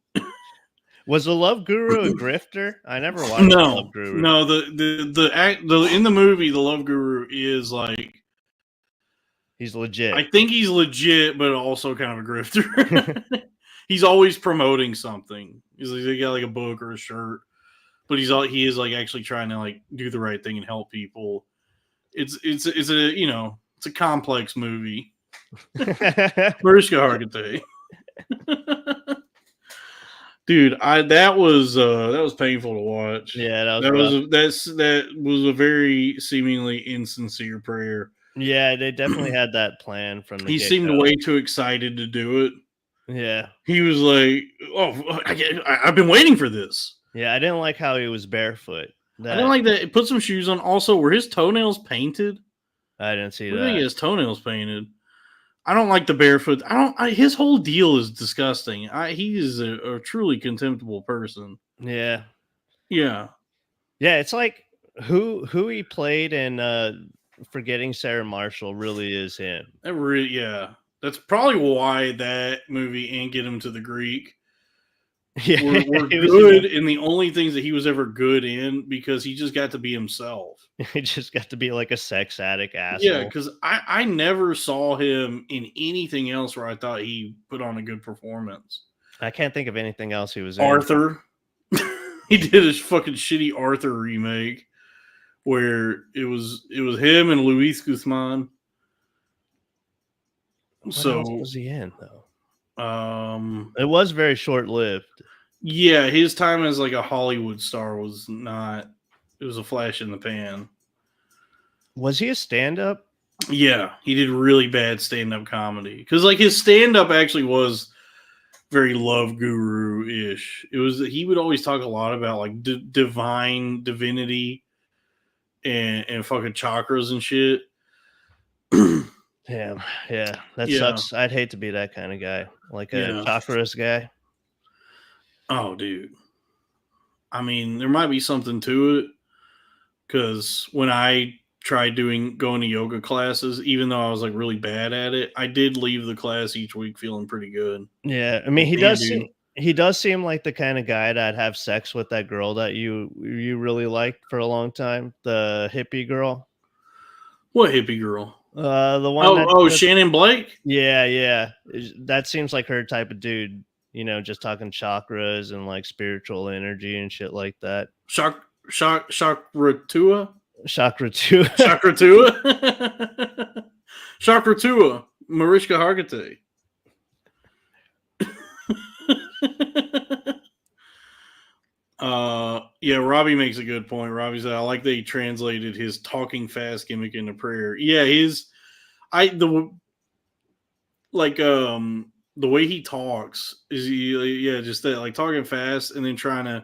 Was the Love Guru a grifter? I never watched the Love Guru. No, the in the movie, the Love Guru is like, he's legit. I think he's legit, but also kind of a grifter. he's always promoting something. He got like a book or a shirt, but he is like actually trying to like do the right thing and help people. It's a it's a complex movie. Mariska Hargitay. Dude, that was painful to watch. Yeah, that was a very seemingly insincere prayer. Yeah, they definitely had that plan from the He get-go. seemed way too excited to do it. Yeah. He was like, "Oh, I've been waiting for this." Yeah, I didn't like how he was barefoot. I didn't like that. Put some shoes on. Also, were his toenails painted? I didn't see I that. think his toenails painted. I don't like the barefoot. His whole deal is disgusting. He is a truly contemptible person. Yeah. Yeah. Yeah, it's like who he played in Forgetting Sarah Marshall really is him. Yeah. That's probably why that movie and Get Him to the Greek Yeah, were good in the only things that he was ever good in, because he just got to be himself. He just got to be like a sex addict asshole. Yeah, because I never saw him in anything else where I thought he put on a good performance. I can't think of anything else he was in. Arthur. He did a fucking shitty Arthur remake where it was him and Luis Guzman. What else was he in though? It was very short lived. Yeah, his time as like a Hollywood star was not. It was a flash in the pan. Was he a stand-up? Yeah, he did really bad stand-up comedy, because like his stand-up actually was very love guru-ish. He would always talk a lot about like divinity and fucking chakras and shit. Damn, yeah, that sucks. I'd hate to be that kind of guy, like a chakras guy. Oh, dude. I mean, there might be something to it, because when I tried going to yoga classes, even though I was like really bad at it, I did leave the class each week feeling pretty good. Yeah, I mean, he does seem like the kind of guy that'd have sex with that girl that you really liked for a long time, the hippie girl. What hippie girl? The one. Shannon Blake. Yeah. That seems like her type of dude. You know, just talking chakras and like spiritual energy and shit like that. Chakratua. Chakratua. Mariska Hargitay. Yeah, Robbie makes a good point. Robbie said, I like that he translated his talking fast gimmick into prayer. Yeah, the way he talks is just that, like talking fast and then trying to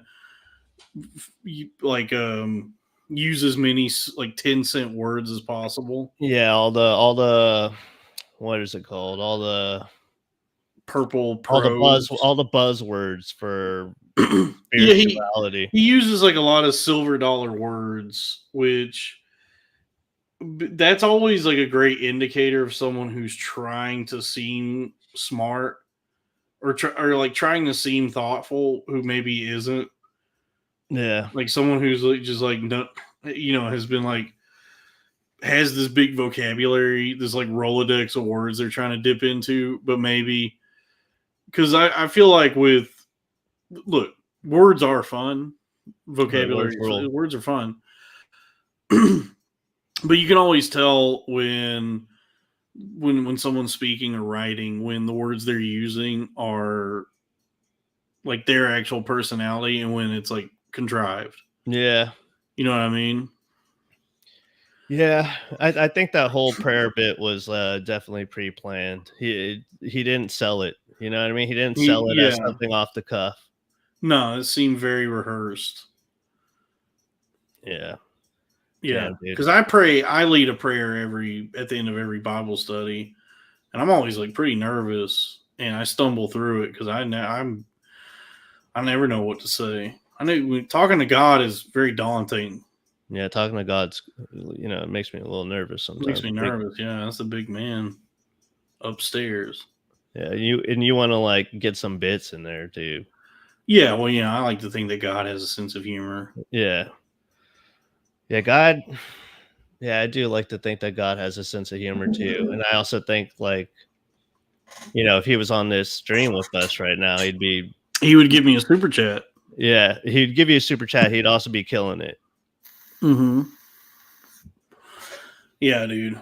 use as many like 10-cent words as possible. Yeah, all the what is it called? All the purple all the buzzwords for spirituality. He uses like a lot of silver dollar words, which that's always like a great indicator of someone who's trying to seem smart or like trying to seem thoughtful who maybe isn't. Yeah, like someone who's like just like has been like has this big vocabulary, this like Rolodex of words they're trying to dip into, but maybe because I feel like words are fun, vocabulary words are fun, but you can always tell when someone's speaking or writing when the words they're using are like their actual personality and when it's like contrived. Yeah, you know what I mean. Yeah, I think that whole prayer bit was definitely pre-planned. He didn't sell it. You know what I mean? He didn't sell it as something off the cuff. No, it seemed very rehearsed. Yeah. Yeah, because I lead a prayer at the end of every Bible study, and I'm always like pretty nervous, and I stumble through it because I never know what to say. I know talking to God is very daunting. Yeah, talking to God's, it makes me a little nervous sometimes. It makes me nervous. Yeah, that's a big man upstairs. Yeah, you want to like get some bits in there too. Yeah, well, I like to think that God has a sense of humor. Yeah. Yeah, God. Yeah, I do like to think that God has a sense of humor too, and I also think like you know, if he was on this stream with us right now, He would give me a super chat. Yeah, he'd give you a super chat. He'd also be killing it. Mm-hmm. Yeah, dude.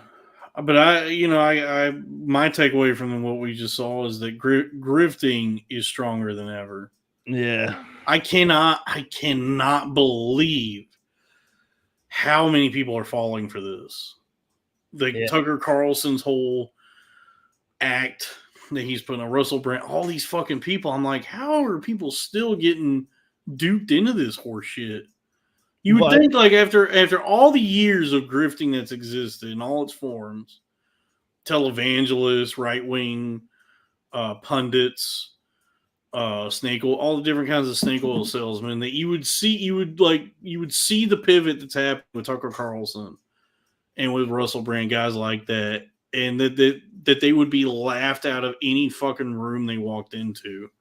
But I my takeaway from what we just saw is that grifting is stronger than ever. Yeah. I cannot believe how many people are falling for this. Tucker Carlson's whole act that he's putting on Russell Brand, all these fucking people. I'm like, how are people still getting duped into this horse shit? You would think, like, after all the years of grifting that's existed in all its forms, televangelists, right wing pundits, snake oil, all the different kinds of snake oil salesmen, that you would see the pivot that's happened with Tucker Carlson and with Russell Brand, guys like that, and that they would be laughed out of any fucking room they walked into.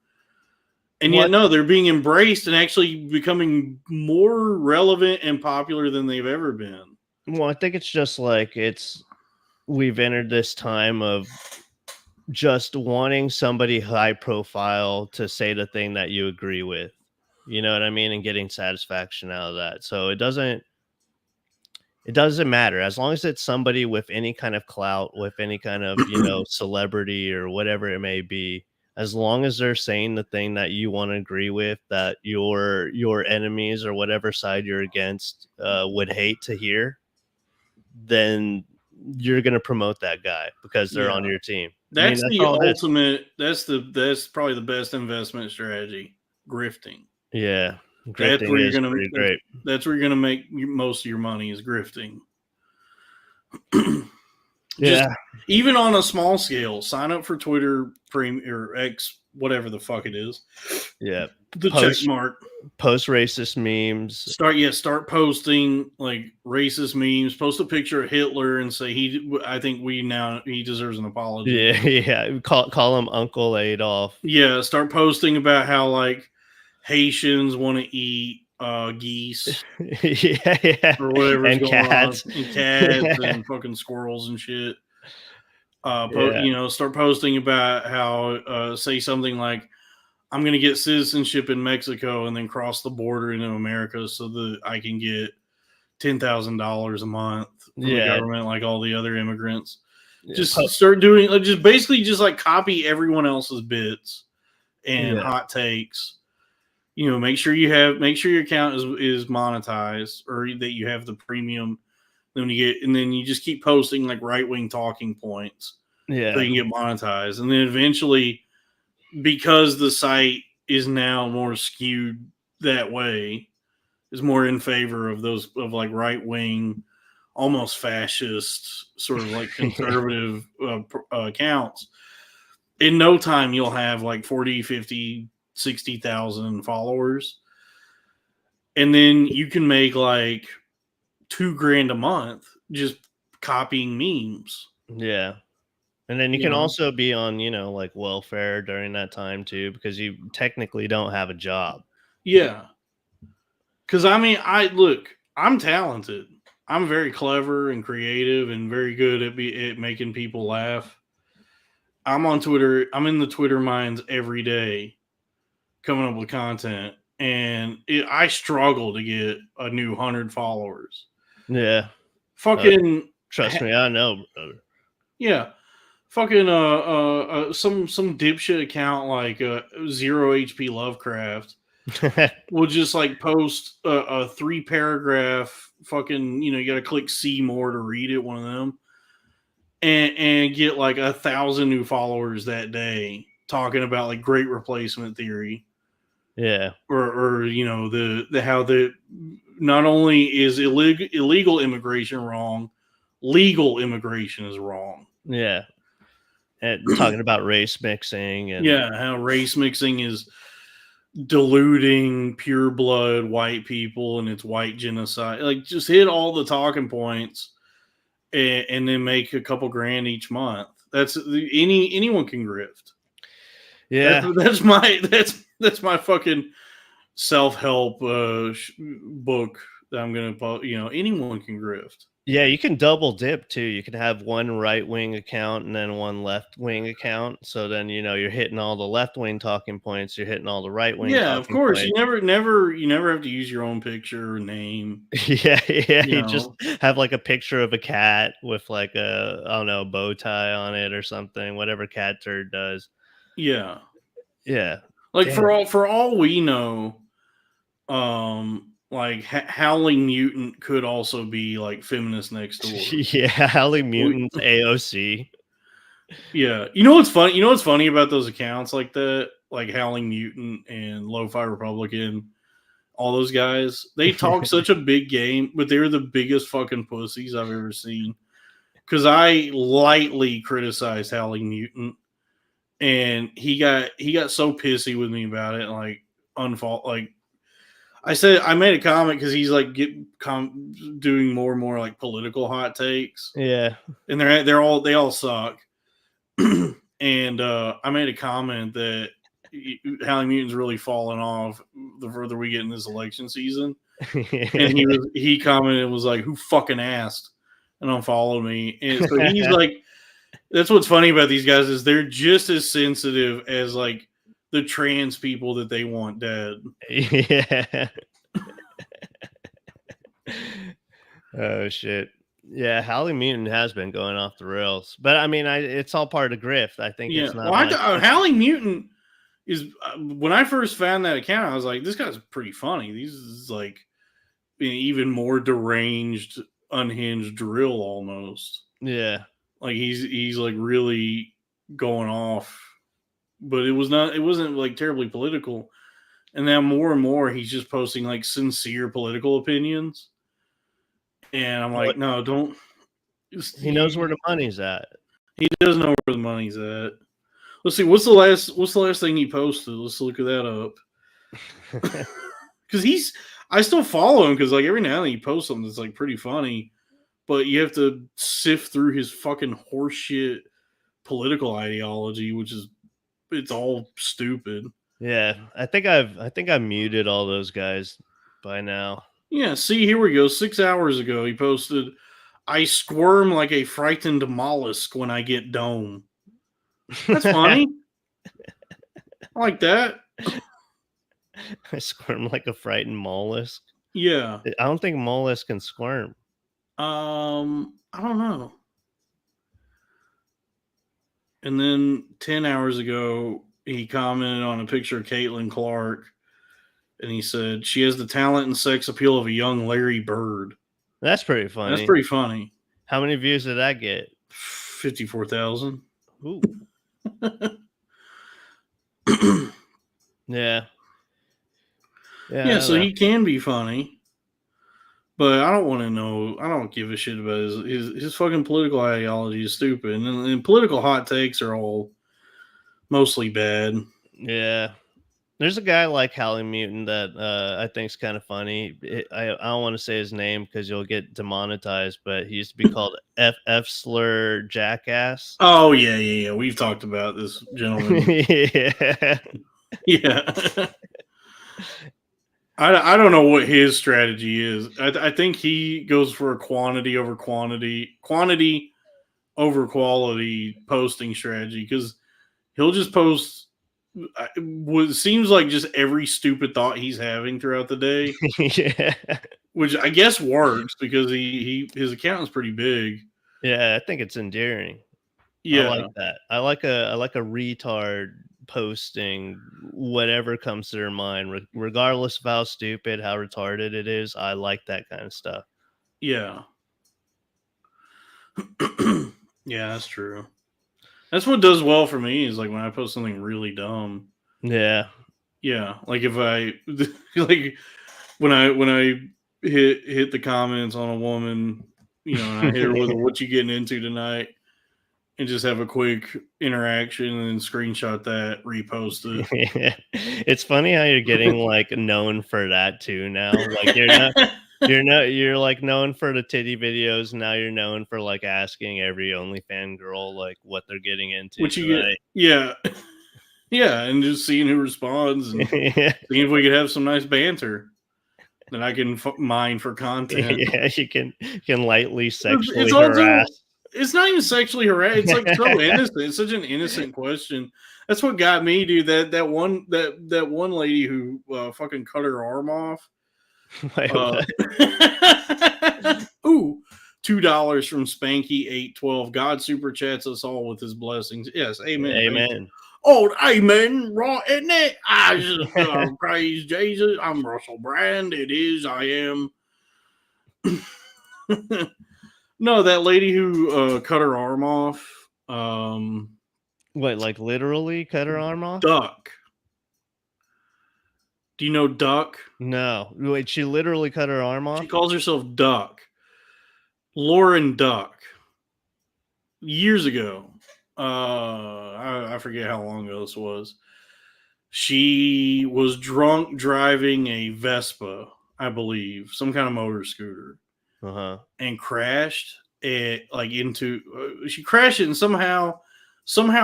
And yet, no, they're being embraced and actually becoming more relevant and popular than they've ever been. Well, I think it's just like we've entered this time of just wanting somebody high profile to say the thing that you agree with. You know what I mean? And getting satisfaction out of that. So it doesn't matter as long as it's somebody with any kind of clout, with any kind of, you know, celebrity or whatever it may be. As long as they're saying the thing that you want to agree with, that your enemies or whatever side you're against would hate to hear, then you're going to promote that guy because they're on your team. That's the ultimate. That's probably the best investment strategy. Grifting. Yeah, grifting that's where you're going to great. That's where you're going to make most of your money is grifting. Yeah, even on a small scale, sign up for Twitter Premium or X, whatever the fuck it is. Yeah, the check mark. Post racist memes. Start posting like racist memes. Post a picture of Hitler and say I think he deserves an apology. Yeah. Call him Uncle Adolf. Yeah, start posting about how like Haitians want to eat geese. yeah. Or whatever's going cats. On. And cats and fucking squirrels and shit. Start posting about how say something like, I'm going to get citizenship in Mexico and then cross the border into America so that I can get $10,000 a month from the government like all the other immigrants. Yeah. Just start doing, just like copy everyone else's bits and hot takes. You know, make sure your account is monetized or that you have the premium. Then you just keep posting like right-wing talking points. Yeah. So you can get monetized. And then eventually, because the site is now more skewed that way, is more in favor of those of like right-wing, almost fascist, sort of like conservative accounts. In no time, you'll have like 40, 50, 60,000 followers. And then you can make like $2,000 a month just copying memes. Yeah. And then you can also be on, you know, like welfare during that time too, because you technically don't have a job. Yeah. Because I mean, I'm talented. I'm very clever and creative and very good at making people laugh. I'm on Twitter. I'm in the Twitter mines every day coming up with content. And I struggle to get a new 100 followers. Yeah. Fucking. Trust me, I know, brother. Yeah. Fucking some dipshit account like Zero HP Lovecraft will just like post a 3-paragraph fucking, you know, you got to click see more to read it, one of them, and get like 1,000 new followers that day talking about like great replacement theory. Yeah. Or you know, the how the not only is illegal immigration wrong, legal immigration is wrong. Yeah. And talking about race mixing and how race mixing is diluting pure blood white people and it's white genocide. Like, just hit all the talking points and then make a couple grand each month. That's anyone can grift. Yeah, that's my fucking self-help book that I'm gonna, you know, anyone can grift. Yeah, you can double dip too. You can have one right wing account and then one left wing account. So then you're hitting all the left wing talking points. You're hitting all the right wing Yeah, of talking course. You points. never have to use your own picture or name. Yeah, yeah. You You just know. have like a picture of a cat with like a I don't know bow tie on it or something. Whatever cat turd does. Yeah. Yeah. Like Damn. for all we know, like Howling Mutant could also be like feminist next door. Yeah, Howling Mutants, AOC. Yeah. You know what's funny? You know what's funny about those accounts like that, like Howling Mutant and Lo-Fi Republican, all those guys? They talk such a big game, but they're the biggest fucking pussies I've ever seen. Because I lightly criticized Howling Mutant, and he got so pissy with me about it, and like like I said, I made a comment because he's like doing more and more like political hot takes, Yeah. and they all suck. And I made a comment that Howling Mutant's really falling off the further we get in this election season. And he commented and was like, "Who fucking asked?" and unfollowed me. And so he's like, that's what's funny about these guys is they're just as sensitive as like the trans people that they want dead. Yeah. Oh shit. Yeah, Howling Mutant has been going off the rails, but I mean, it's all part of grift. I think Yeah, it's not. well, Howling Mutant is when I first found that account, I was like, this guy's pretty funny. These is like even more deranged, unhinged drill almost. Yeah, like he's like really going off, but it wasn't like terribly political. And now more and more, he's just posting like sincere political opinions. And I'm like, no, don't. He knows where the money's at. He does know where the money's at. Let's see. What's the last thing he posted? Let's look at that up. Because I still follow him because like every now and then he posts something that's like pretty funny, but you have to sift through his fucking horseshit political ideology, which is it's all stupid. Yeah, I think I've muted all those guys by now. Yeah, see, here we go. 6 hours ago, he posted, "I squirm like a frightened mollusk when I get dome." That's funny. I like that. I squirm like a frightened mollusk. Yeah. I don't think mollusk can squirm. I don't know. And then 10 hours ago, he commented on a picture of Caitlin Clark, and he said, "She has the talent and sex appeal of a young Larry Bird." That's pretty funny. That's pretty funny. How many views did that get? 54,000. Ooh. Yeah. Yeah, so he can be funny, but I don't want to know. I don't give a shit about his fucking political ideology is stupid, and political hot takes are all mostly bad. Yeah. There's a guy like Howling Mutant that I think is kind of funny. I don't want to say his name because you'll get demonetized, but he used to be called FF Slur Jackass. Oh yeah. We've talked about this gentleman. Yeah. Yeah. I don't know what his strategy is. I think he goes for a quantity over quality posting strategy because he'll just post what seems like just every stupid thought he's having throughout the day. Yeah. Which I guess works because his account is pretty big. Yeah, I think it's endearing. Yeah. I like that. I like a retard posting whatever comes to their mind, regardless of how stupid, how retarded it is. I like that kind of stuff. Yeah. Yeah, that's true. That's what does well for me is like when I post something really dumb. Yeah. Yeah. Like if I like when I hit the comments on a woman, and I hit her with "What you getting into tonight?" and just have a quick interaction and then screenshot that, repost it. It's funny how you're getting like known for that too now. Like you're like known for the titty videos. Now you're known for like asking every OnlyFans girl like what they're getting into. What you get? Yeah. Yeah, and just seeing who responds and seeing if we could have some nice banter. that I can mine for content. Yeah, you can lightly sexually It's also, harass. it's not even sexually harassed. It's like so innocent. It's such an innocent question. That's what got me, dude. That one lady who fucking cut her arm off. Wait, what? Ooh, $2 from Spanky812. God super chats us all with his blessings. Yes, amen. Amen. Oh, amen. Right, isn't it? I just praise Jesus. I'm Russell Brand. It is. I am. No, that lady who cut her arm off. Wait, like literally cut her arm off? Duck. Do you know Duck? No. Wait, she literally cut her arm off? She calls herself Duck. Lauren Duck. Years ago. I forget how long ago this was. She was drunk driving a Vespa, I believe, some kind of motor scooter, and crashed it into. She crashed it, and somehow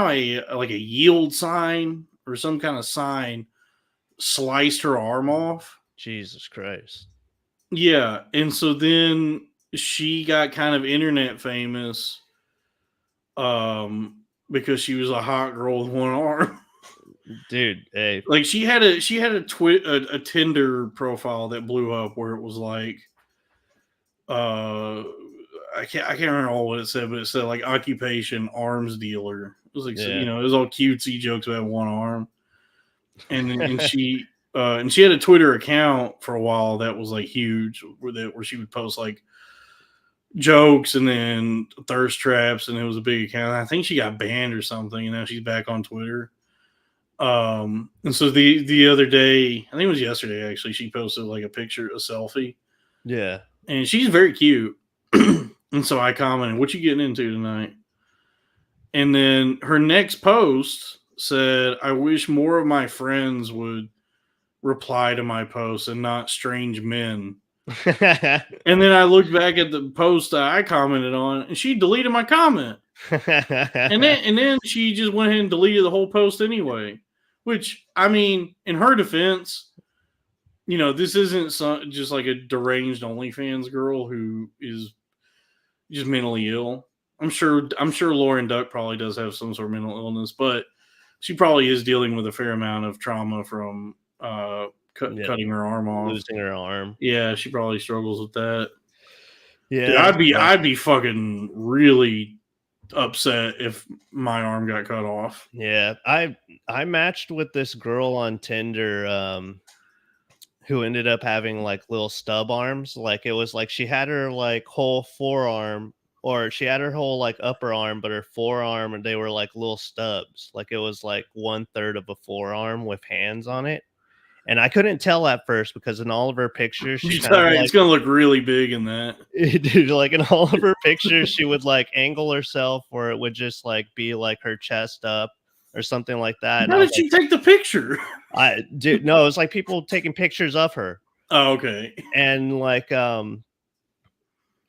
a yield sign or some kind of sign sliced her arm off. Jesus Christ. Yeah, and so then she got kind of internet famous, because she was a hot girl with one arm. Dude, hey. Like she had a Tinder profile that blew up where it was like, I can't remember all what it said, but it said like occupation arms dealer. It was like, it was all cutesy jokes about one arm, and she had a Twitter account for a while that was like huge, where she would post like jokes and then thirst traps, and it was a big account. I think she got banned or something, and now she's back on Twitter. And so the other day, I think it was yesterday actually, she posted like a selfie. Yeah. And she's very cute. And so I commented, "What you getting into tonight?" And then her next post said, "I wish more of my friends would reply to my posts and not strange men." And then I looked back at the post that I commented on, and she deleted my comment. and then she just went ahead and deleted the whole post anyway. Which, I mean, in her defense, this isn't just like a deranged OnlyFans girl who is just mentally ill. I'm sure Lauren Duck probably does have some sort of mental illness, but she probably is dealing with a fair amount of trauma from cutting her arm off, losing her arm. Yeah, she probably struggles with that. Yeah, dude, I'd be fucking really upset if my arm got cut off. Yeah, I matched with this girl on Tinder who ended up having like little stub arms. Like it was like she had her like whole forearm, or she had her whole like upper arm, but her forearm, and they were like little stubs. Like it was like 1/3 of a forearm with hands on it. And I couldn't tell at first because in all of her pictures, she kind of it's gonna look really big in that. Dude, like in all of her pictures, she would like angle herself, or it would just like be like her chest up or something like that. How did she take the picture? No, it was like people taking pictures of her. Oh, okay. And like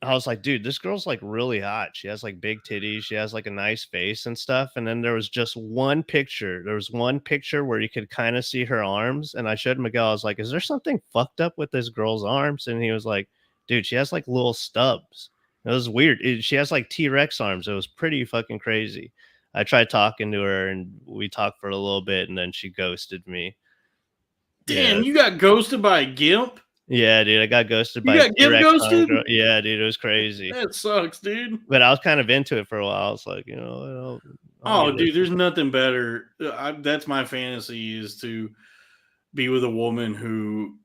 I was like, dude, this girl's like really hot. She has like big titties. She has like a nice face and stuff. And then there was just one picture. There was one picture where you could kind of see her arms. And I showed Miguel, I was like, is there something fucked up with this girl's arms? And he was like, dude, she has like little stubs. It was weird. She has like T-Rex arms. It was pretty fucking crazy. I tried talking to her and we talked for a little bit and then she ghosted me. Damn, you got ghosted by a gimp? Yeah, dude, I got ghosted by a T-Rex ghosted? Yeah, dude, it was crazy. That sucks, dude. But I was kind of into it for a while. I was like, I'll dude, there's nothing better. That's my fantasy, is to be with a woman who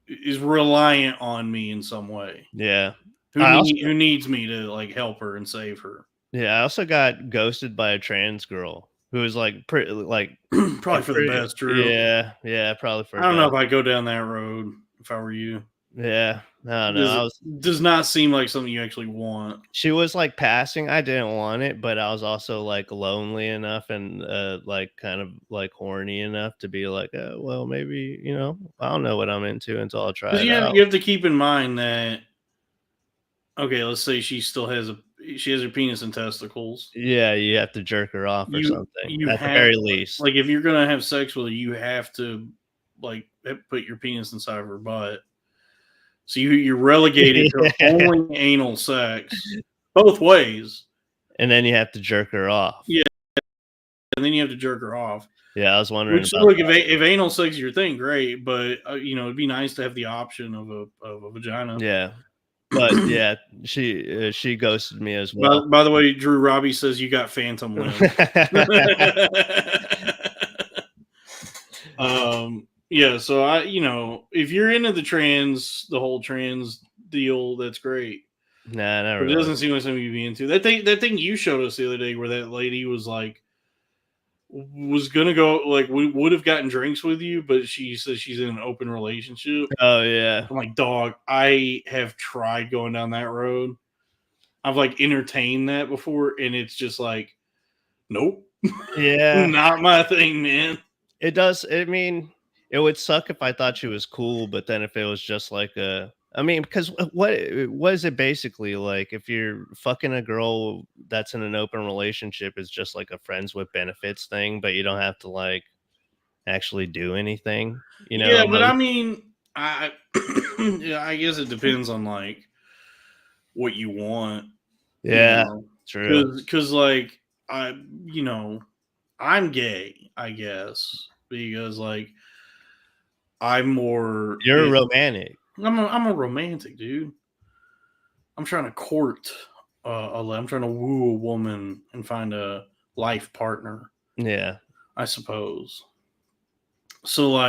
is reliant on me in some way. Yeah. Who needs me to like help her and save her. Yeah, I also got ghosted by a trans girl who was like pretty like probably for the best, Drew. Yeah, probably for. I don't know if I'd go down that road if I were you. Yeah, I don't know. Does not seem like something you actually want. She was like passing. I didn't want it, but I was also like lonely enough and like kind of like horny enough to be like, well, maybe I don't know what I'm into until I try it out. You have to keep in mind that. Okay, let's say she has her penis and testicles. Yeah, you have to jerk her off or something. At the very least. Like if you're gonna have sex with her, you have to like put your penis inside of her butt. So you're relegated to only anal sex both ways. And then you have to jerk her off. Yeah. And then you have to jerk her off. Yeah, I was wondering Which, about look, that. if anal sex is your thing, great. But, it'd be nice to have the option of a vagina. Yeah. But yeah, she ghosted me as well. By the way, Drew Robbie says you got phantom limb. Yeah, so if you're into the whole trans deal, that's great. Nah, not But really. it doesn't seem like something you'd be into. That thing you showed us the other day, where that lady was gonna go, like, we would have gotten drinks with you, but she says she's in an open relationship. Oh yeah. I'm like, dog, I have tried going down that road. I've entertained that before, and it's just like, nope. Yeah. Not my thing, man. It does. I mean, it would suck if I thought she was cool, but then if it was just because what is it basically like? If you're fucking a girl that's in an open relationship, is just like a friends with benefits thing, but you don't have to actually do anything. Yeah, but I mean, I yeah, I guess it depends on what you want. Yeah, true. Because I'm gay, I guess, because I'm more. You're romantic. I'm a romantic dude. I'm trying to court. I'm trying to woo a woman and find a life partner. Yeah, I suppose. So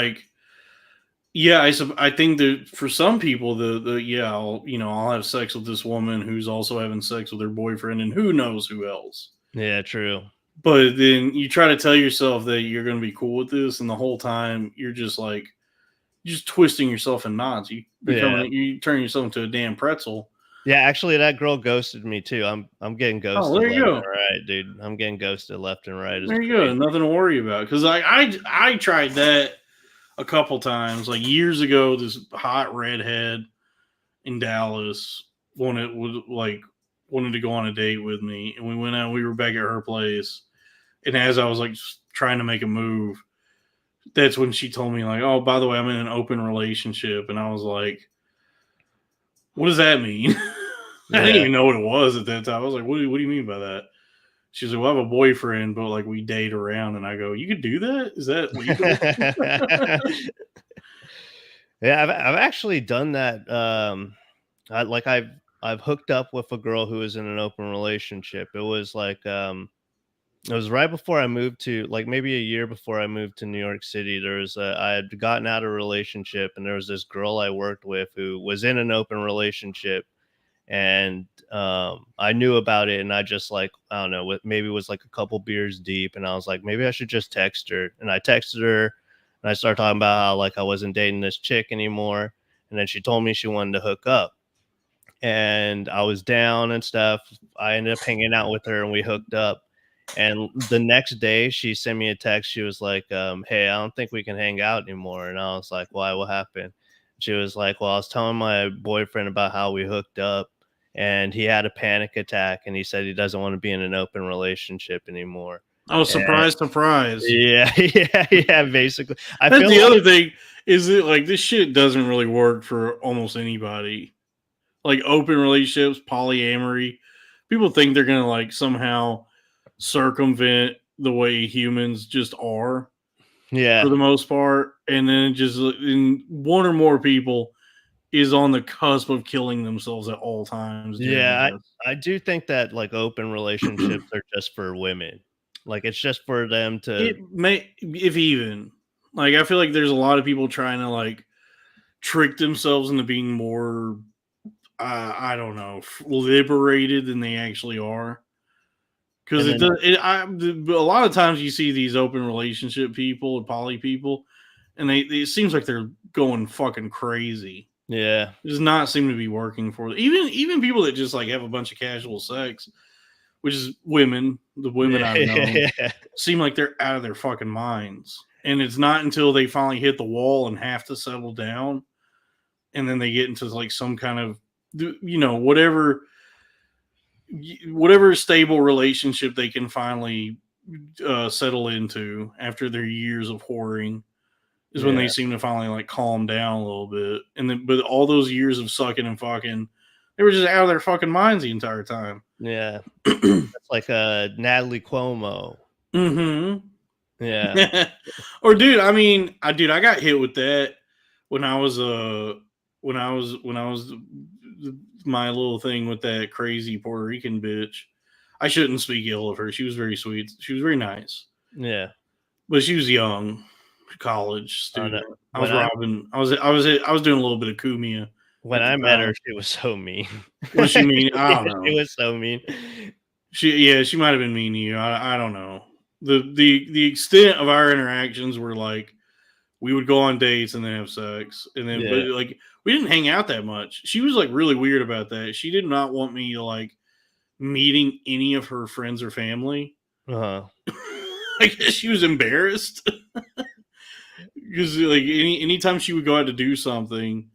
yeah, I think that for some people, I'll have sex with this woman who's also having sex with her boyfriend, and who knows who else. yeah, true. But then you try to tell yourself that you're going to be cool with this, and the whole time you're just twisting yourself in knots. You turn yourself into a damn pretzel. Yeah, actually, that girl ghosted me too. I'm getting ghosted. Oh, there you go. And right, dude. I'm getting ghosted left and right. There you go. Nothing to worry about. Because I tried that a couple times. Years ago, this hot redhead in Dallas wanted to go on a date with me, and we went out. We were back at her place, and as I was trying to make a move, that's when she told me "Oh, by the way, I'm in an open relationship," and I was like, "What does that mean?" I didn't even know what it was at that time. I was like, what do you mean by that? She's like, well, I have a boyfriend, but we date around. And I go, you could do that? Is that legal? Yeah, I've actually done that. I've hooked up with a girl who was in an open relationship. It was it was right before I moved to maybe a year before I moved to New York City. I had gotten out of a relationship, and there was this girl I worked with who was in an open relationship. And I knew about it, and I just I don't know, maybe it was a couple beers deep, and I was like, maybe I should just text her. And I texted her, and I started talking about how I wasn't dating this chick anymore. And then she told me she wanted to hook up, and I was down and stuff. I ended up hanging out with her, and we hooked up. And the next day she sent me a text. She was like, hey, I don't think we can hang out anymore. And I was like, why? What happened? She was like, well, I was telling my boyfriend about how we hooked up, and he had a panic attack, and he said he doesn't want to be in an open relationship anymore. Oh, surprise, surprise. Yeah, yeah, basically. I That's feel the other thing is that this shit doesn't really work for almost anybody. Open relationships, polyamory, people think they're going to somehow circumvent the way humans just are. Yeah. For the most part. And then one or more people is on the cusp of killing themselves at all times. Yeah, I do think that open relationships are just for women. It's just for them to. It may, if even, I feel like there's a lot of people trying to trick themselves into being more, I don't know, liberated than they actually are. Because a lot of times you see these open relationship people and poly people, and it seems like they're going fucking crazy. Yeah, it does not seem to be working for them. Even people that just have a bunch of casual sex, which is women. The women I've known seem like they're out of their fucking minds. And it's not until they finally hit the wall and have to settle down, and then they get into some kind of whatever stable relationship they can finally settle into after their years of whoring, is when they Yeah. seem to finally like calm down a little bit. And then, but all those years of sucking and fucking, they were just out of their fucking minds the entire time. Yeah. That's like Natalie Cuomo. Mm-hmm. Yeah. Or dude, I mean, I got hit with that when I was my little thing with that crazy Puerto Rican bitch. I shouldn't speak ill of her. She was very sweet. She was very nice. Yeah. But she was young, college student. no. I was When I robbing. I was doing a little bit of Kumia. when at the I met her, time. she was so mean. What's she mean? I don't know. She was so mean. She might have been mean to you. I don't know. The extent of our interactions were like we would go on dates and then have sex, and then but Yeah. like we didn't hang out that much. She was like really weird about that. She did not want me to like meeting any of her friends or family. Uh-huh. I guess she was embarrassed because like anytime she would go out to do something,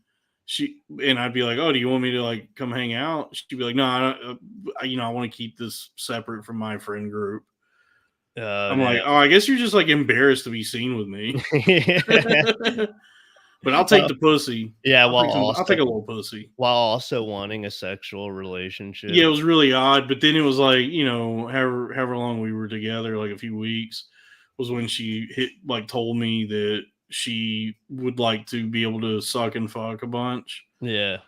I'd be like, "Oh, do you want me to like come hang out?" She'd be like, "No, I want to keep this separate from my friend group." I'm like, "Oh, I guess you're just like embarrassed to be seen with me." But I'll take the pussy. Yeah, I'll take a little pussy while also wanting a sexual relationship. Yeah, it was really odd. But then it was like, however long we were together, like a few weeks, was when she told me that she would like to be able to suck and fuck a bunch. Yeah.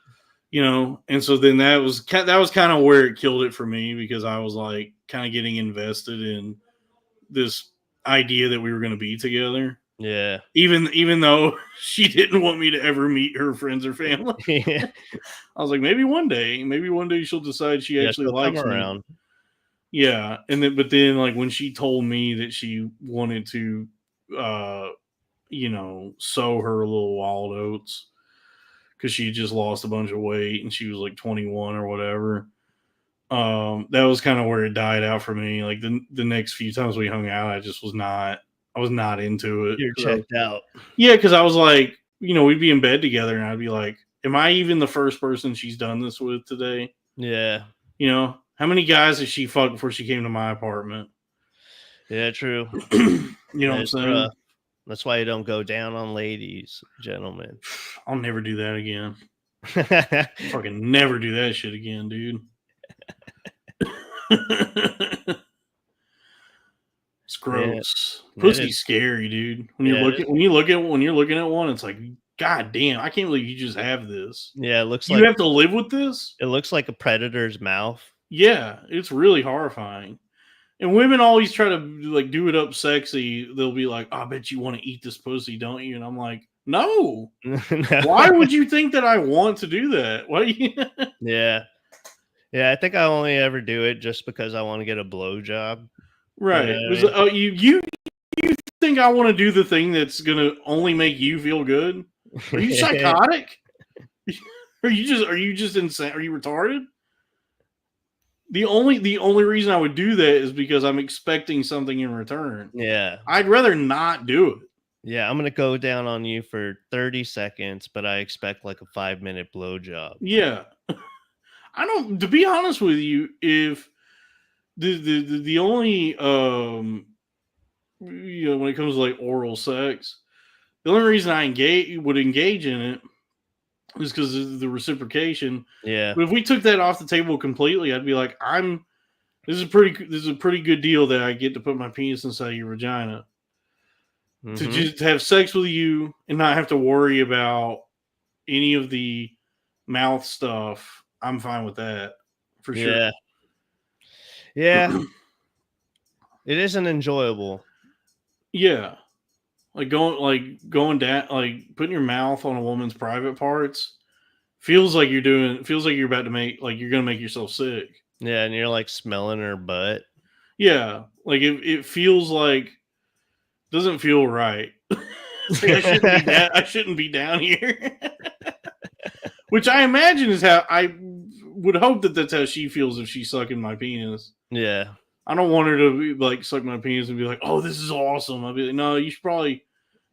And so then that was kind of where it killed it for me, because I was like kind of getting invested in this idea that we were going to be together. Yeah. Even though she didn't want me to ever meet her friends or family. Yeah. I was like, maybe one day she'll decide she actually likes me. Around. Yeah. But then like when she told me that she wanted to, sow her little wild oats because she just lost a bunch of weight and she was like 21 or whatever. That was kind of where it died out for me. Like the next few times we hung out, I was not into it. You're checked out. Yeah, because I was like, we'd be in bed together and I'd be like, am I even the first person she's done this with today? Yeah. How many guys has she fucked before she came to my apartment? Yeah, true. You know what I'm saying? Rough. That's why you don't go down on ladies, gentlemen. I'll never do that again. Fucking never do that shit again, dude. It's gross. Yeah, pussy's scary, dude. When you're looking at one, it's like, God damn, I can't believe you just have this. Yeah, it looks like you have to live with this. It looks like a predator's mouth. Yeah, it's really horrifying. And women always try to like do it up sexy. They'll be like, oh, I bet you want to eat this pussy, don't you? And I'm like, no. No. Why would you think that I want to do that? Why? Yeah. Yeah, I think I only ever do it just because I want to get a blowjob. Right. You think I want to do the thing that's going to only make you feel good? Are you psychotic? Are you just insane? Are you retarded? The only reason I would do that is because I'm expecting something in return. Yeah. I'd rather not do it. Yeah, I'm going to go down on you for 30 seconds, but I expect like a 5-minute blowjob. Yeah. To be honest with you, if the only when it comes to like oral sex, the only reason I would engage in it is because of the reciprocation. Yeah. But if we took that off the table completely, I'd be like, this is a pretty good deal that I get to put my penis inside your vagina. Mm-hmm. To just have sex with you and not have to worry about any of the mouth stuff. I'm fine with that for sure. Yeah. Yeah. It isn't enjoyable. Yeah. Like going down, like putting your mouth on a woman's private parts feels like you're about to you're going to make yourself sick. Yeah. And you're like smelling her butt. Yeah. Like it feels like, doesn't feel right. I shouldn't be down here. Which I imagine is how I would hope that's how she feels if she's sucking my penis. Yeah. I don't want her to be like suck my penis and be like, oh, this is awesome. I'll be like, no, you should probably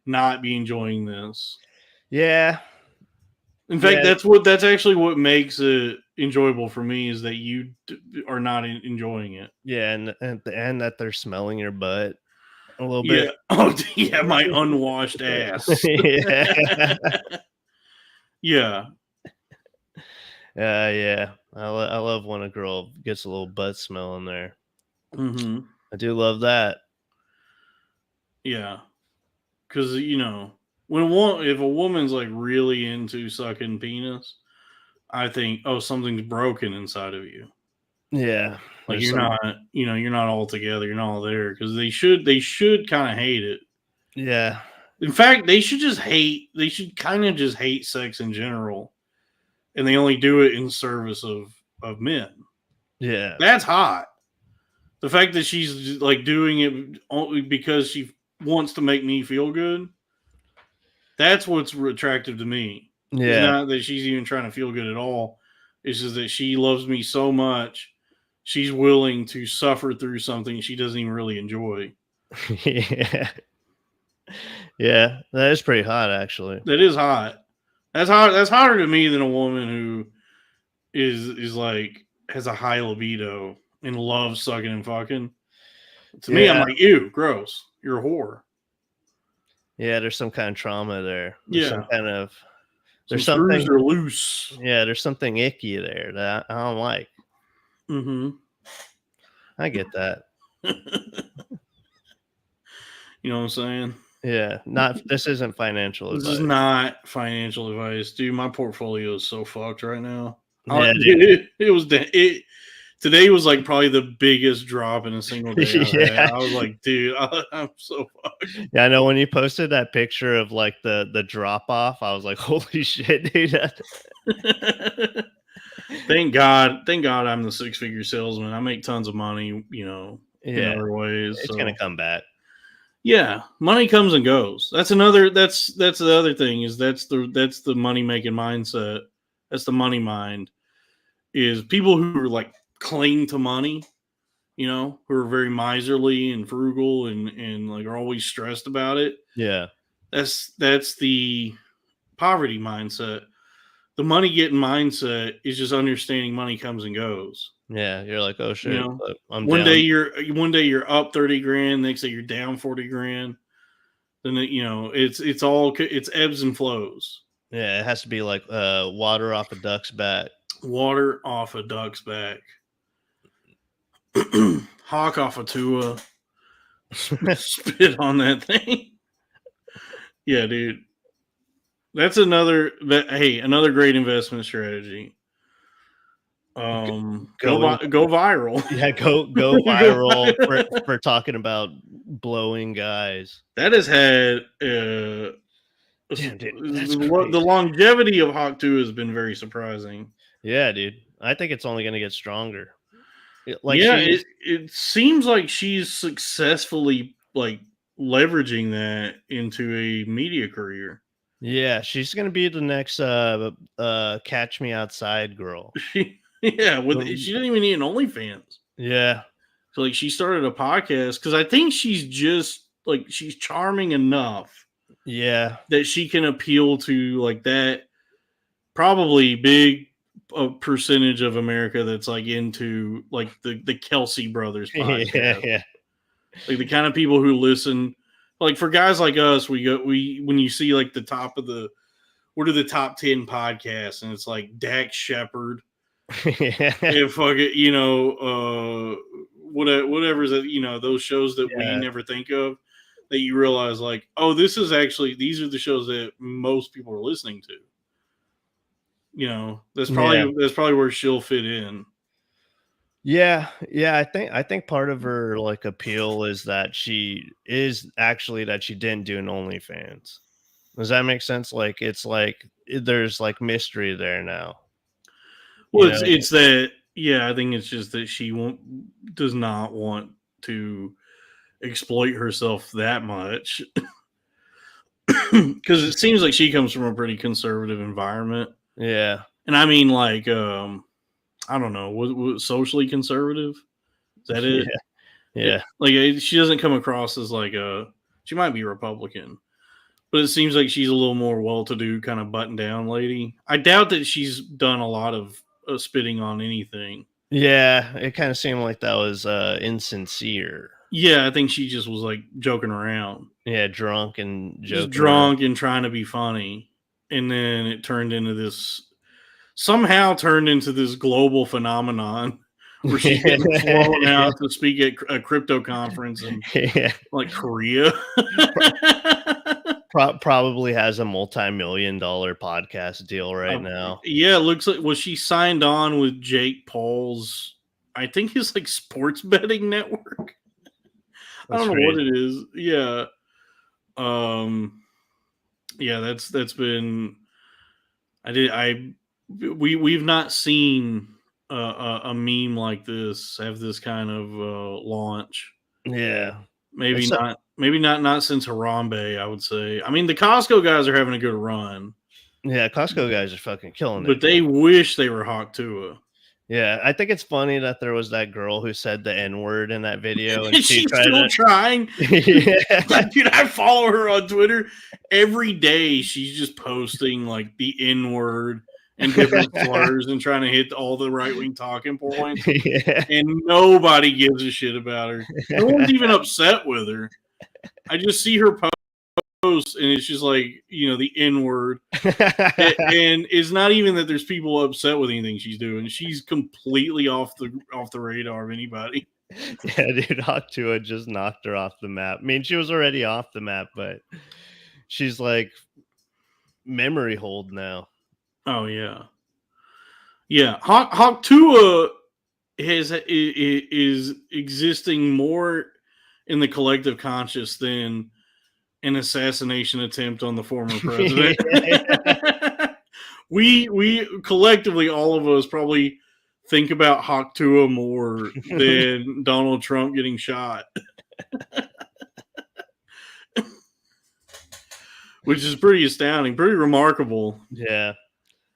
not be enjoying this. Yeah. In fact, that's actually what makes it enjoyable for me, is that you are not enjoying it. Yeah, and that they're smelling your butt. A little Yeah. bit. Oh, yeah, my unwashed ass. Yeah. Yeah. Yeah. I love when a girl gets a little butt smell in there. Mm-hmm. I do love that. Yeah. Because, you know, if a woman's like really into sucking penis, I think, oh, something's broken inside of you. Yeah. Like There's you're some, not, you're not all together. You're not all there because they should kind of hate it. yeah. In fact, they should kind of just hate sex in general. And they only do it in service of men. Yeah. That's hot. The fact that she's like doing it only because she wants to make me feel good. That's what's attractive to me. It's Yeah. not that she's even trying to feel good at all. It's just that she loves me so much, she's willing to suffer through something she doesn't even really enjoy. Yeah. Yeah. That is pretty hot, actually. That is hot. That's hot. That's hotter to me than a woman who is like has a high libido and loves sucking and fucking. To me, I'm Yeah. like, ew, gross. You're a whore. Yeah. There's some kind of trauma there. There's Yeah. some kind of, Some there's screws something, are loose. yeah, there's something icky there that I don't like. Mm-hmm. I get that. You know what I'm saying? Yeah. This isn't financial This advice. is not financial advice, dude. My portfolio is so fucked right now. Yeah, Dude, today was like probably the biggest drop in a single day I've had. Yeah. I was like, dude, I'm so fucked. Yeah, I know when you posted that picture of like the drop off, I was like, holy shit, dude. Thank God I'm the 6-figure salesman. I make tons of money, in Yeah. other ways. It's So gonna come back. yeah, money comes and goes. That's the other thing is that's the money making mindset. That's the money mind. Is people who are like cling to money, who are very miserly and frugal and like are always stressed about it. Yeah. That's the poverty mindset. The money getting mindset is just understanding money comes and goes. Yeah. You're like, oh shit. But I'm One down. day you're up 30 grand, next day you're down 40 grand. Then it's ebbs and flows. Yeah, it has to be like water off a duck's back. Water off a duck's back. Hawk off a Tua. Spit on that thing. Yeah, dude. That's another great investment strategy. Go viral. Yeah, go viral for talking about blowing guys. That has had Damn, dude, that's the longevity of Hawk 2 has been very surprising. Yeah, dude. I think it's only gonna get stronger. It seems like she's successfully like leveraging that into a media career. Yeah, she's gonna be the next Catch Me Outside girl. She didn't even need an OnlyFans. Yeah. So like she started a podcast because I think she's just like she's charming enough. Yeah. That she can appeal to like that probably big percentage of America that's like into like the Kelsey brothers podcast. Yeah. Like the kind of people who listen, like for guys like us, when you see like the top of what are the top 10 podcasts, and it's like Dax Shepard, and fuck it, whatever's that, those shows that we never think of, that you realize like, oh, these are the shows that most people are listening to. That's probably where she'll fit in. Yeah. I think part of her like appeal is that she didn't do an OnlyFans. Does that make sense? Like it's like there's like mystery there now. Well, it's that. Yeah, I think it's just that she does not want to exploit herself that much, because it seems like she comes from a pretty conservative environment. Yeah, and I mean like I don't know, what socially conservative? Is that it? Yeah. Like she doesn't come across as like she might be Republican, but it seems like she's a little more well-to-do kind of button-down lady. I doubt that she's done a lot of spitting on anything. Yeah, it kind of seemed like that was insincere. Yeah, I think she just was like joking around. Yeah, drunk and Just joking drunk and trying to be funny. And then it somehow turned into this global phenomenon where she's getting flown out to speak at a crypto conference in Yeah. like Korea. Probably has a multi-million-dollar podcast deal right now. Yeah, it looks like, well, she signed on with Jake Paul's, I think his like sports betting network. I don't know what it is. Yeah. Yeah, that's been, we've not seen a meme like this have this kind of launch. Yeah. Maybe It's not since Harambe, I would say. I mean, the Costco guys are having a good run, Yeah, Costco guys are fucking killing but it. they wish they were Hawk Tua. Yeah, I think it's funny that there was that girl who said the N-word in that video, and And she she's tried still to. trying. Yeah. Like, dude, I follow her on Twitter every day. She's just posting like the N-word and different slurs and trying to hit all the right-wing talking points. Yeah. And nobody gives a shit about her. No one's even upset with her. I just see her post, and it's just like, the N-word. And it's not even that there's people upset with anything she's doing. She's completely off the radar of anybody. Yeah, dude, Hawk Tua just knocked her off the map. I mean, she was already off the map, but she's like memory hold now. Oh yeah, yeah. Hawk Tua is existing more in the collective conscious than an assassination attempt on the former president. we collectively, all of us, probably think about Hawk Tua more than Donald Trump getting shot. Which is pretty astounding, pretty remarkable. Yeah,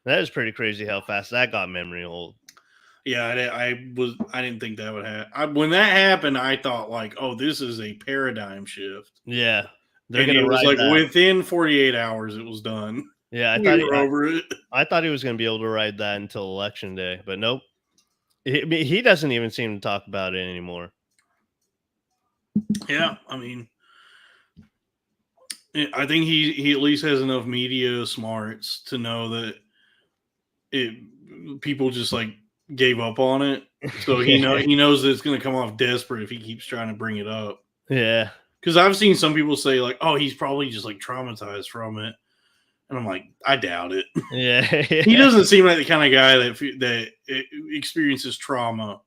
that is pretty crazy how fast that got memory hold. Yeah, I didn't think that would happen. When that happened, I thought like, oh, this is a paradigm shift. Yeah, and it was like within 48 hours, it was done. Yeah, I thought he was going to be able to ride that until election day, but nope. He doesn't even seem to talk about it anymore. Yeah, I mean, I think he at least has enough media smarts to know that people just like gave up on it. So he knows that it's going to come off desperate if he keeps trying to bring it up. Yeah. Because I've seen some people say like, oh, he's probably just like traumatized from it. And I'm like, I doubt it. Yeah. He doesn't seem like the kind of guy that experiences trauma,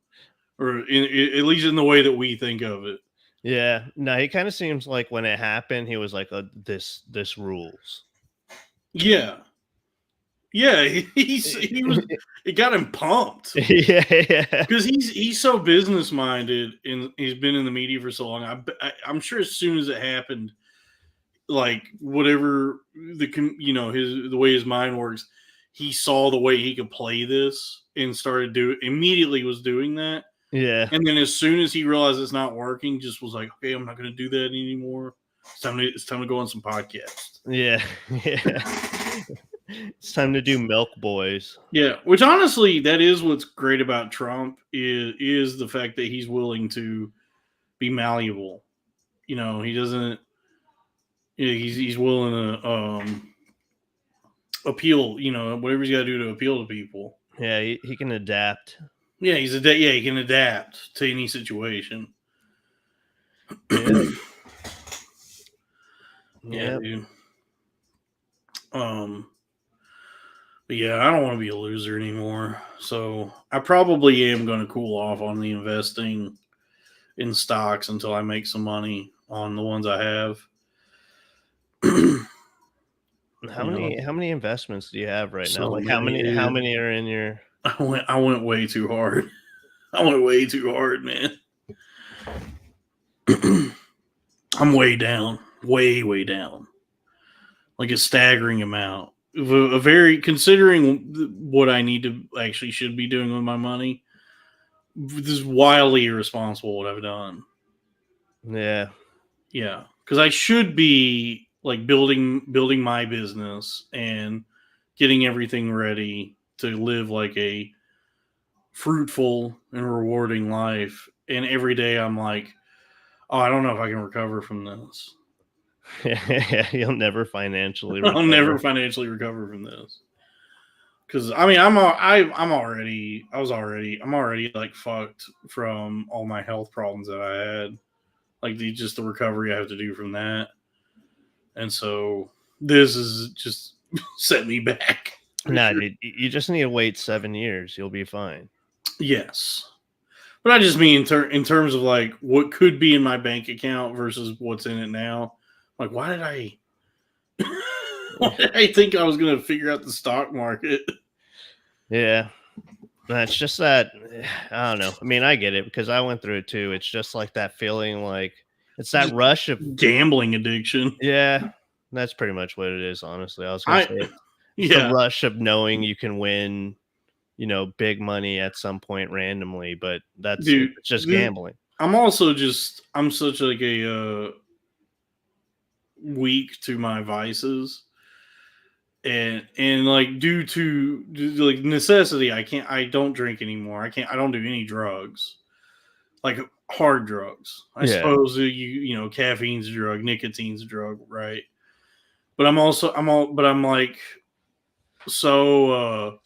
or at least in the way that we think of it. Yeah. No, he kind of seems like when it happened, he was like, this rules. Yeah. Yeah, he was. It got him pumped. Yeah, because he's so business minded, and he's been in the media for so long. I'm sure as soon as it happened, like whatever the way his mind works, he saw the way he could play this and immediately was doing that. Yeah, and then as soon as he realized it's not working, just was like, okay, I'm not going to do that anymore. It's time to go on some podcasts. Yeah. It's time to do Milk Boys. Yeah, which honestly, that is what's great about Trump is the fact that he's willing to be malleable. He doesn't. He's willing to appeal. Whatever he's got to do to appeal to people. Yeah, he can adapt. Yeah, he can adapt to any situation. Yeah. Yeah, dude. But yeah, I don't want to be a loser anymore. So I probably am going to cool off on the investing in stocks until I make some money on the ones I have. How many investments do you have right now? Like how many are in your? I went way too hard. I went way too hard, man. I'm way down, way down, like a staggering amount. Considering what I should be doing with my money, this is wildly irresponsible what I've done. Yeah, because I should be like building my business and getting everything ready to live like a fruitful and rewarding life. And every day I'm like, Oh, I don't know if I can recover from this. You'll never financially I'll recover. never financially recover from this. Because I mean, I'm already like fucked from all my health problems that I had, like just the recovery I have to do from that, and so this is just set me back. Nah, dude, you just need to wait 7 years. You'll be fine. Yes, but I just mean in terms of like what could be in my bank account versus what's in it now. Like, why did I think I was going to figure out the stock market? Yeah. It's just that, I don't know. I mean, I get it because I went through it too. It's just like that feeling, like it's that rush of Gambling addiction. Yeah, that's pretty much what it is. Honestly, I was gonna say it's the rush of knowing you can win, big money at some point randomly, but it's just gambling. I'm such like a weak to my vices. And like due to like necessity, I don't drink anymore. I don't do any drugs, like hard drugs. I suppose caffeine's a drug, nicotine's a drug, right? But I'm like so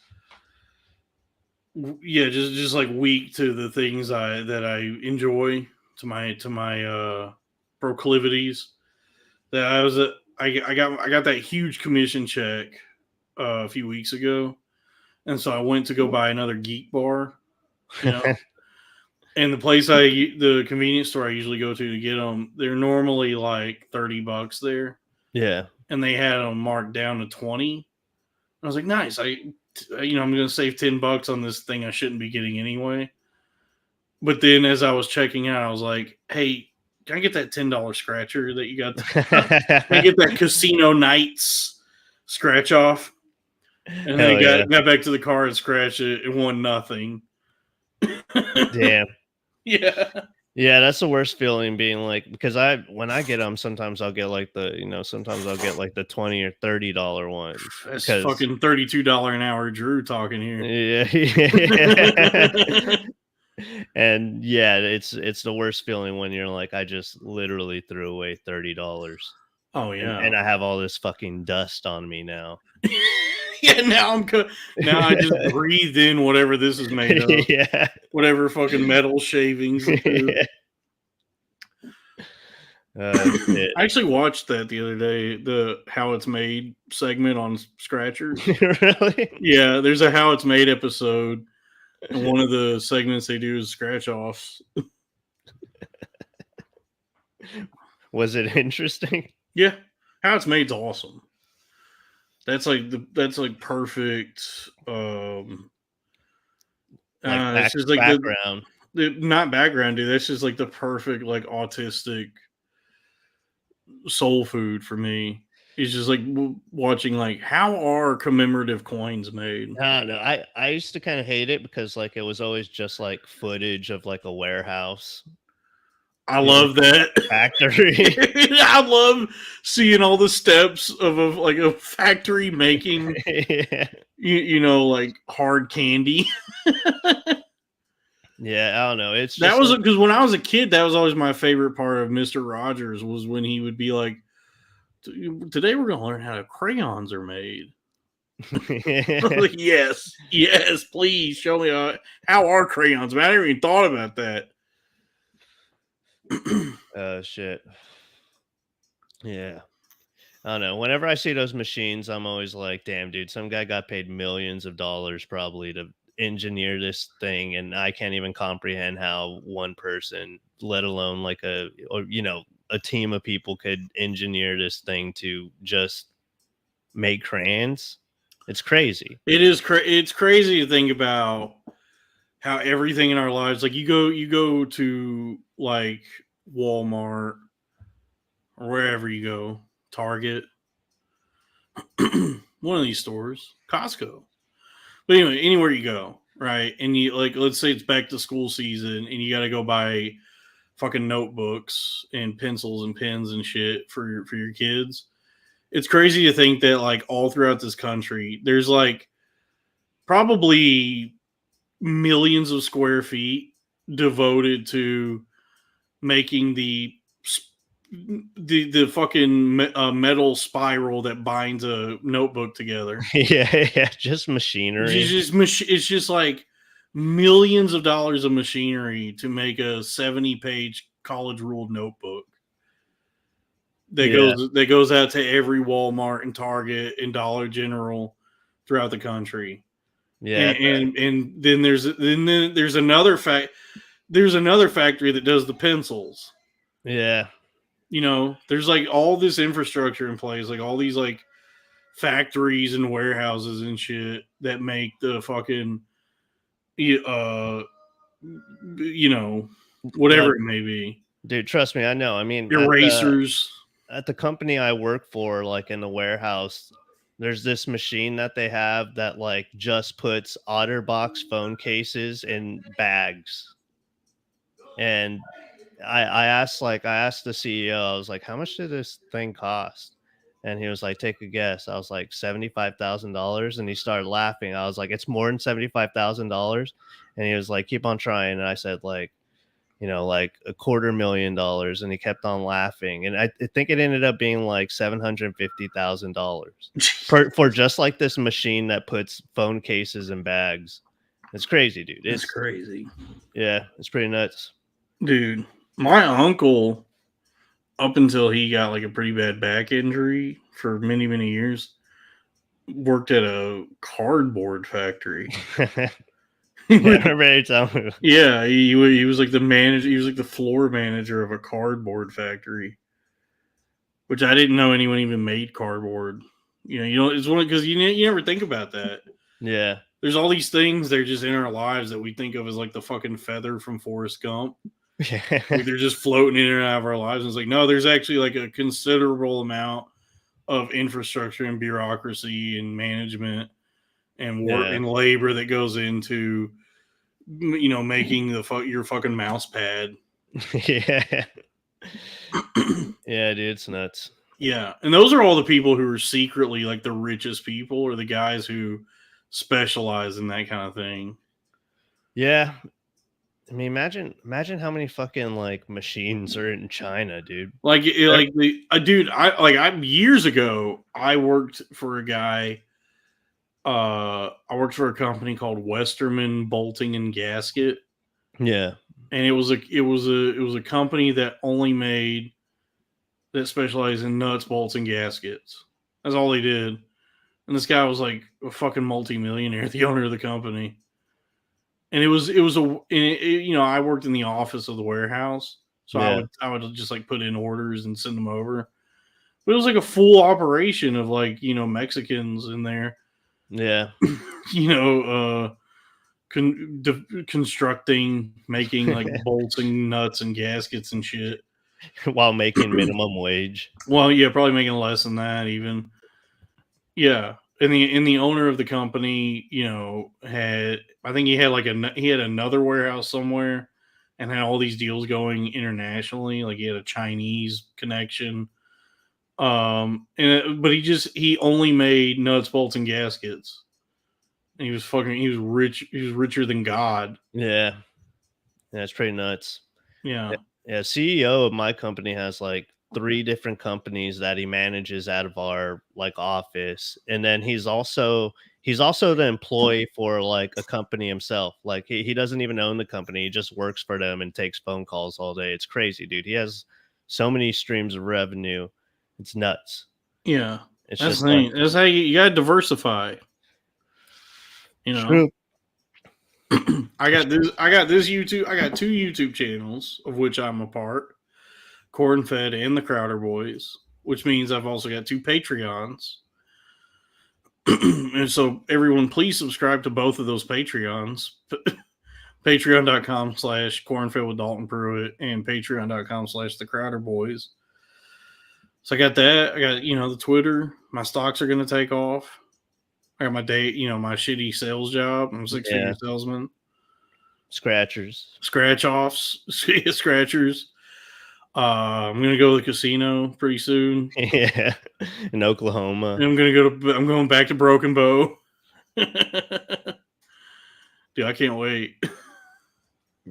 just like weak to the things that I enjoy, to my proclivities, that I got that huge commission check a few weeks ago, and so I went to go buy another Geek Bar, and the convenience store I usually go to get them, they're normally like $30 there. Yeah, and they had them marked down to 20. I was like, nice. I'm going to save $10 on this thing I shouldn't be getting anyway. But then as I was checking out, I was like, hey, can I get that $10 scratcher that you got? Can I get that Casino Nights scratch off? And then got back to the car and scratched it and won nothing. Damn. Yeah. Yeah, that's the worst feeling, being like, because when I get them, sometimes I'll get like the the $20 or $30 ones. That's fucking $32 an hour Drew talking here. Yeah. And yeah, it's the worst feeling when you're like, I just literally threw away $30. Oh yeah. And I have all this fucking dust on me now. Yeah, now I just breathed in whatever this is made of. Yeah. Whatever fucking metal shavings. I actually watched that the other day, the How It's Made segment on Scratchers. Really? Yeah, there's a How It's Made episode, and one of the segments they do is scratch offs. Was it interesting? Yeah, How It's Made's awesome. That's like perfect. It's just like background. Not background, dude. That's just like the perfect like autistic soul food for me. It's just like watching like how are commemorative coins made. No, I used to kind of hate it because like it was always just like footage of like a warehouse. I love that factory. I love seeing all the steps of a factory making, like hard candy. Yeah, I don't know. It's that was because when I was a kid, that was always my favorite part of Mr. Rogers, was when he would be like, "Today we're going to learn how crayons are made." Like, yes, please show me how are crayons. Man, I never even thought about that. Oh shit. Yeah. I don't know. Whenever I see those machines, I'm always like, damn, dude, some guy got paid millions of dollars probably to engineer this thing, and I can't even comprehend how one person, let alone like a team of people, could engineer this thing to just make crayons. It's crazy. It is it's crazy to think about how everything in our lives, like you go to like Walmart or wherever you go, Target, one of these stores, Costco. But anyway, anywhere you go, right? And you like, let's say it's back to school season and you got to go buy fucking notebooks and pencils and pens and shit for your kids. It's crazy to think that like all throughout this country, there's like probably millions of square feet devoted to making the fucking metal spiral that binds a notebook together. Yeah, just machinery. It's just like millions of dollars of machinery to make a 70-page college ruled notebook that goes out to every Walmart and Target and Dollar General throughout the country. Yeah, and then there's another factory that does the pencils. yeah. You know, there's like all this infrastructure in place, like all these like factories and warehouses and shit that make the fucking you know, whatever it may be. Dude, trust me, I know. I mean, Erasers. At the company I work for, like in the warehouse, there's this machine that they have that like just puts OtterBox phone cases in bags. And I asked the CEO, I was like, how much did this thing cost? And he was like, take a guess. I was like, $75,000. And he started laughing. I was like, it's more than $75,000. And he was like, keep on trying. And I said, like, you know, like $250,000. And he kept on laughing. And I think it ended up being like $750,000 for just like this machine that puts phone cases in bags. It's crazy, dude. It's crazy. Yeah, it's pretty nuts. Dude, my uncle, up until he got like a pretty bad back injury for many, many years, worked at a cardboard factory. Yeah, he was like the manager. He was like the floor manager of a cardboard factory, which I didn't know anyone even made cardboard. You know, it's one because you never think about that. Yeah, there's all these things that are just in our lives that we think of as like the fucking feather from Forrest Gump. Like they're just floating in and out of our lives. And it's like, no, there's actually like a considerable amount of infrastructure and bureaucracy and management and work and labor that goes into, you know, making your fucking mouse pad. Yeah. Yeah, dude, it's nuts. Yeah. And those are all the people who are secretly like the richest people, or the guys who specialize in that kind of thing. Yeah. I mean, imagine how many fucking like machines are in China, dude. Years ago, I worked for a guy. I worked for a company called Westerman Bolting and Gasket. Yeah, and it was a company that specialized in nuts, bolts, and gaskets. That's all they did. And this guy was like a fucking multi-millionaire, the owner of the company. And I worked in the office of the warehouse, so I would just like put in orders and send them over. But it was like a full operation of like, you know, Mexicans in there. Yeah. You know, constructing, making like bolts and nuts and gaskets and shit while making minimum wage. Well, yeah, probably making less than that even. Yeah. And the owner of the company, you know, he had another warehouse somewhere and had all these deals going internationally. Like he had a Chinese connection. But he only made nuts, bolts, and gaskets. And he was rich. He was richer than God. Yeah. Yeah, it's pretty nuts. Yeah. Yeah. CEO of my company has like 3 different companies that he manages out of our like office. And then he's also the employee for like a company himself. Like he doesn't even own the company. He just works for them and takes phone calls all day. It's crazy, dude. He has so many streams of revenue. It's nuts. Yeah. That's how you gotta diversify. You know. True. I got two YouTube channels of which I'm a part. Corn Fed and the Crowder Boys, which means I've also got 2 Patreons. And so everyone, please subscribe to both of those Patreons. Patreon.com/cornfed with Dalton Pruitt and Patreon.com/the Crowder Boys. So I got that. I got, you know, the Twitter. My stocks are going to take off. I got my my shitty sales job. I'm a 6-figure salesman. Scratchers. Scratch-offs. Scratchers. I'm gonna go to the casino pretty soon. Yeah, in Oklahoma. And I'm going back to Broken Bow. Dude, I can't wait.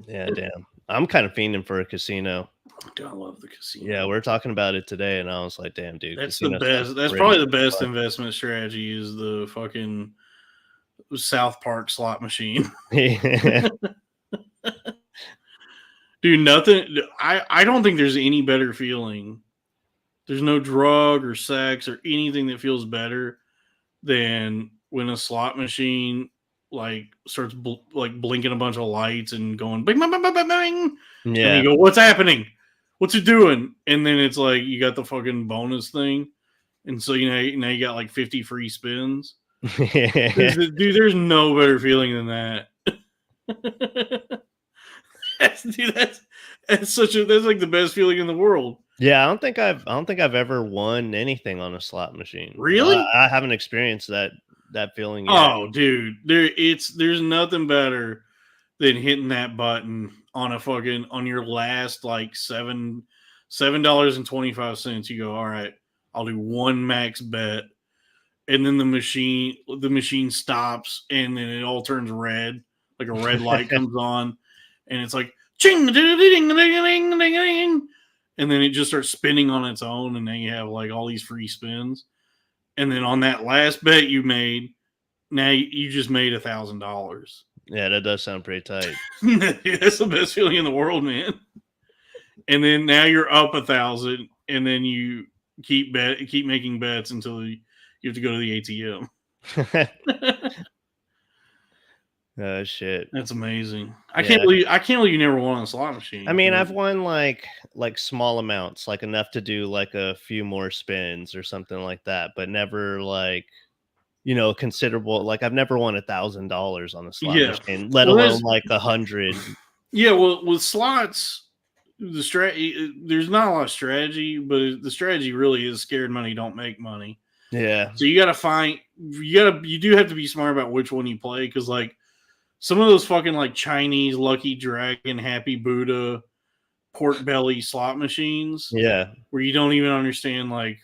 Yeah, damn. I'm kind of fiending for a casino. Dude, I love the casino. Yeah, we're talking about it today, and I was like, "Damn, dude, That's the casino best. sounds That's great." probably the best investment strategy is the fucking South Park slot machine. Yeah. Dude, nothing. I don't think there's any better feeling. There's no drug or sex or anything that feels better than when a slot machine like starts like blinking a bunch of lights and going bing, bing, bing, bing, bing, bing. And then you go, what's happening? What's it doing? And then it's like you got the fucking bonus thing, and so now you got like 50 free spins. Dude, there's no better feeling than that. That's that's like the best feeling in the world. Yeah, I don't think I've ever won anything on a slot machine. Really? I haven't experienced that feeling yet. Oh, dude, there's nothing better than hitting that button on your last like $7.25. You go, all right, I'll do one max bet, and then the machine stops, and then it all turns red, like a red light comes on, and it's like ching ding ding ding ding ding, and then it just starts spinning on its own, and then you have like all these free spins, and then on that last bet you made, now you just made $1,000. Yeah, that does sound pretty tight. That's the best feeling in the world, man. And then now you're up 1,000, and then you keep making bets until you have to go to the ATM. Oh shit. That's amazing. I can't believe you never won on a slot machine. I mean, I've won like small amounts, like enough to do like a few more spins or something like that, but never like, considerable. Like I've never won $1,000 on a slot machine, let alone like 100. Yeah, well, with slots, there's not a lot of strategy, but the strategy really is scared money don't make money. Yeah. So you do have to be smart about which one you play, because like some of those fucking like Chinese Lucky Dragon, Happy Buddha, pork belly slot machines, Yeah, where you don't even understand like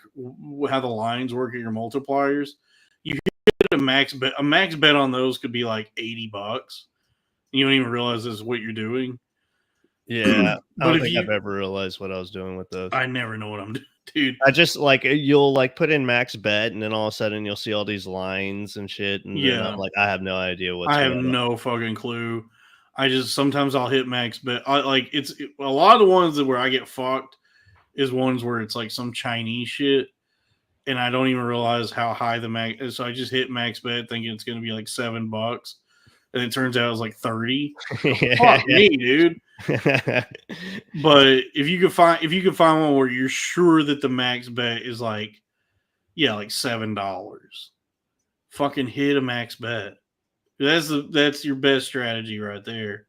how the lines work at your multipliers. You hit a max bet on those could be like $80. You don't even realize this is what you're doing. Yeah, I don't think I've ever realized what I was doing with those. I never know what I'm doing, dude. I just like you'll like put in max bet, and then all of a sudden you'll see all these lines and shit, and then I'm like, I have no idea what's I have no fucking clue. Sometimes I'll hit max bet. A lot of the ones that where I get fucked is ones where it's like some Chinese shit, and I don't even realize how high the max is. So I just hit max bet thinking it's going to be like $7, and it turns out it was like 30. Fuck me, dude. But if you could find one where you're sure that the max bet is like $7, fucking hit a max bet. That's your best strategy right there,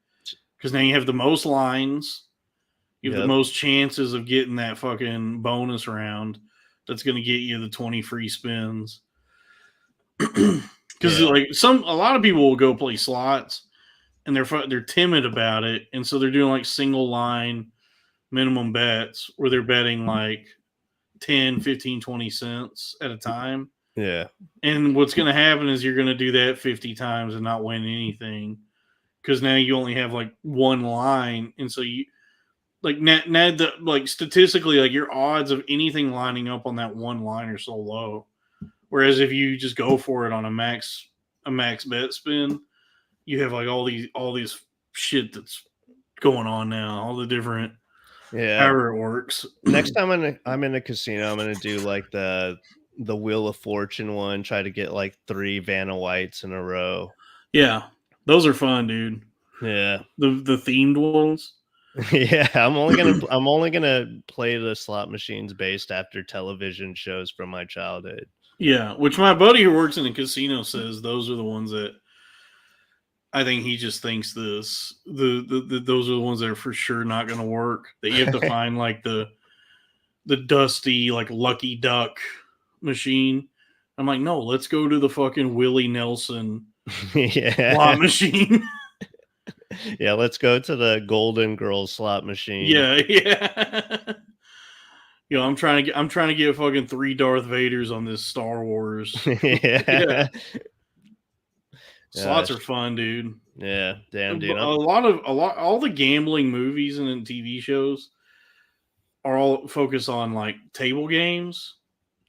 because now you have the most lines, you have the most chances of getting that fucking bonus round that's going to get you the 20 free spins. Because a lot of people will go play slots, and they're timid about it, and so they're doing like single line minimum bets where they're betting like 10, 15, 20 cents at a time. Yeah. And what's going to happen is you're going to do that 50 times and not win anything, because now you only have like one line, and so you like statistically, like your odds of anything lining up on that one line are so low. Whereas if you just go for it on a max bet spin, you have like all these shit that's going on now, all the different however it works. Next time I'm in a casino, I'm gonna do like the Wheel of Fortune one, try to get like 3 Vanna Whites in a row. Yeah, those are fun, dude. Yeah, the themed ones. Yeah, I'm only gonna play the slot machines based after television shows from my childhood. Yeah, which my buddy who works in a casino says those are the ones that I think he just thinks those are the ones that are for sure not going to work. That you have to find like the dusty like Lucky Duck machine. I'm like, no, let's go to the fucking Willie Nelson slot machine. Yeah, let's go to the Golden Girls slot machine. Yeah. I'm trying to get fucking 3 Darth Vaders on this Star Wars. Yeah. Slots are fun, dude. Yeah, damn, dude. All the gambling movies and TV shows, are all focused on like table games,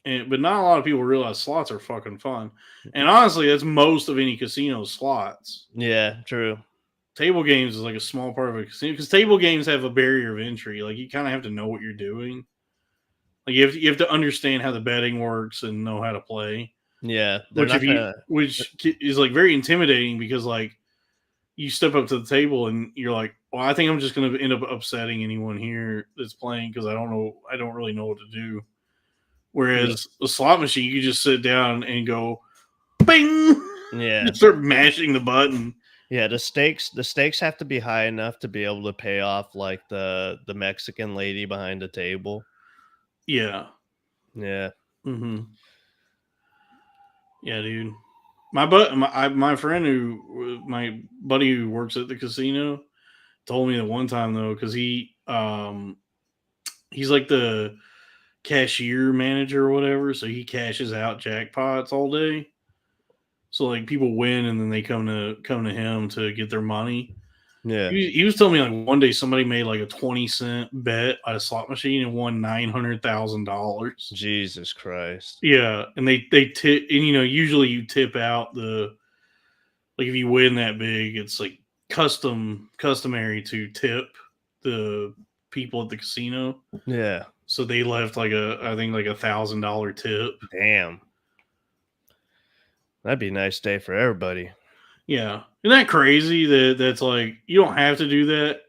but not a lot of people realize slots are fucking fun. And honestly, that's most of any casino slots. Yeah, true. Table games is like a small part of a casino because table games have a barrier of entry. Like you kind of have to know what you're doing. Like you have to understand how the betting works and know how to play. Yeah, they're not gonna. Which is like very intimidating because like you step up to the table and you're like, well, I think I'm just going to end up upsetting anyone here that's playing because I don't really know what to do. Whereas a slot machine, you just sit down and go, bing, Yeah, just start mashing the button. Yeah, the stakes have to be high enough to be able to pay off like the Mexican lady behind the table. Yeah. Yeah. Mm-hmm. Yeah, dude. My friend my buddy who works at the casino told me that one time though, because he's like the cashier manager or whatever, so he cashes out jackpots all day. So like people win and then they come to him to get their money. Yeah. He was telling me like one day somebody made like a 20-cent bet at a slot machine and won $900,000. Jesus Christ. Yeah, and they tip, and usually you tip out the, like if you win that big, it's like customary to tip the people at the casino. Yeah. So they left like I think like $1,000 tip. Damn. That'd be a nice day for everybody. Yeah, isn't that crazy that's like you don't have to do that,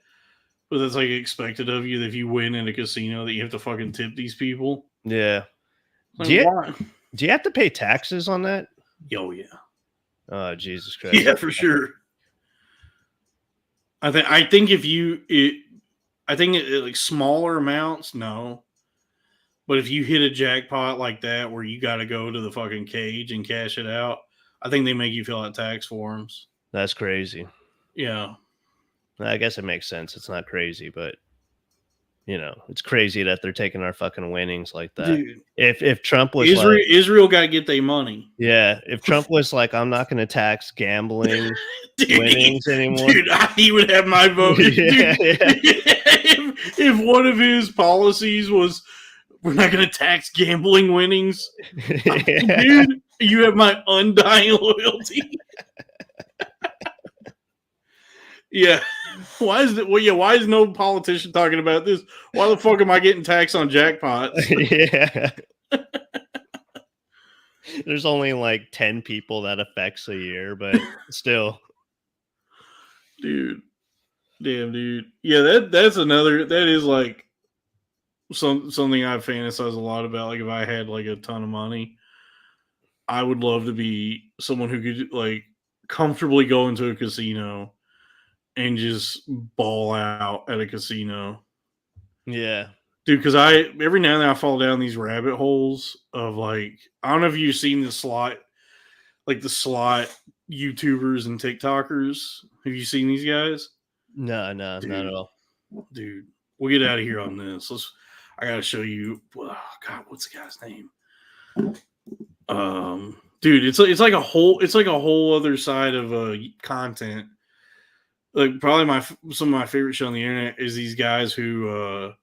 but that's like expected of you that if you win in a casino that you have to fucking tip these people. Yeah. Like, do why? you have to pay taxes on that? Oh yeah. Oh Jesus Christ. Yeah, for sure. I think like smaller amounts, no. But if you hit a jackpot like that where you got to go to the fucking cage and cash it out, I think they make you fill out tax forms. That's crazy. Yeah. I guess it makes sense. It's not crazy, but it's crazy that they're taking our fucking winnings like that. Dude, if Trump was Israel got to get their money. Yeah, if Trump was like, I'm not going to tax gambling winnings anymore. Dude, he would have my vote. Yeah, if one of his policies was, we're not going to tax gambling winnings, dude, you have my undying loyalty. Yeah. Why is no politician talking about this? Why the fuck am I getting taxed on jackpots? Yeah. There's only like 10 people that affects a year, but still. Dude. Damn, dude. Yeah, that is like something I fantasize a lot about. Like if I had like a ton of money, I would love to be someone who could like comfortably go into a casino and just ball out at a casino. Yeah. Dude, because every now and then I fall down these rabbit holes of like, I don't know if you've seen the slot YouTubers and TikTokers. Have you seen these guys? No, dude, not at all. Dude, we'll get out of here on this. I gotta show you. Oh, God, what's the guy's name? Dude, it's like a whole other side of content. Like probably some of my favorite show on the internet is these guys who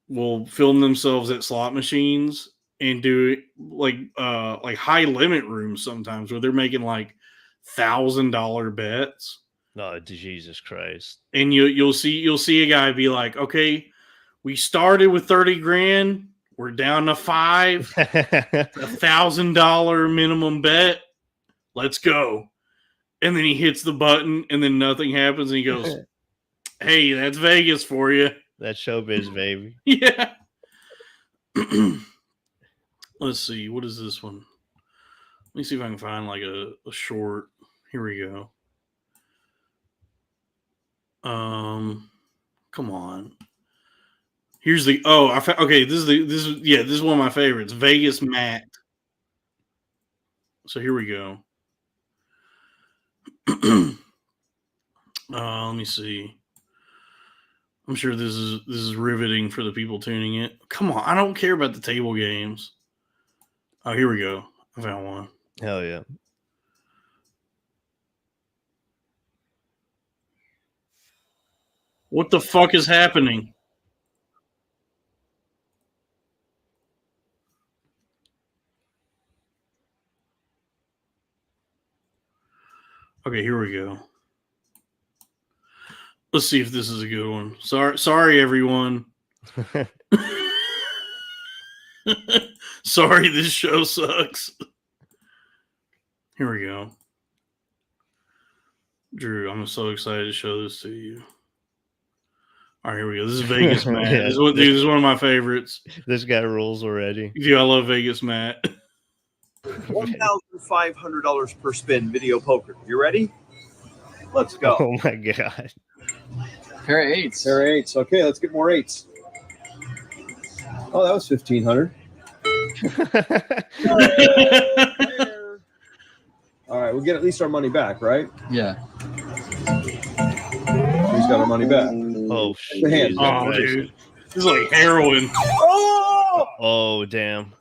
will film themselves at slot machines and do like high limit rooms sometimes where they're making like $1,000 bets. Oh, Jesus Christ. And you'll see a guy be like, okay, we started with 30 grand, we're down to 5, $1,000 minimum bet, let's go. And then he hits the button and then nothing happens and he goes, hey, that's Vegas for you. That's showbiz, baby. Yeah. Let's see. What is this one? Let me see if I can find like a short. Here we go. Come on. Here's the okay. This is one of my favorites. Vegas Matt. So here we go. Let me see. I'm sure this is riveting for the people tuning in. Come on, I don't care about the table games. Oh, here we go. I found one. Hell yeah. What the fuck is happening? Okay, here we go. Let's see if this is a good one. Sorry, everyone. Sorry, this show sucks. Here we go. Drew, I'm so excited to show this to you. All right, here we go. This is Vegas Matt. Yeah, this is one of my favorites. This guy rules already. Dude, I love Vegas Matt. $1,500 per spin video poker. You ready? Let's go. Oh my god. Pair of eights. Pair of eights. Okay, let's get more eights. Oh, that was 1,500. All right, we'll get at least our money back, right? Yeah. He's got our money back. Oh The hand. shit. Oh, dude. This is like heroin. Oh! Oh damn.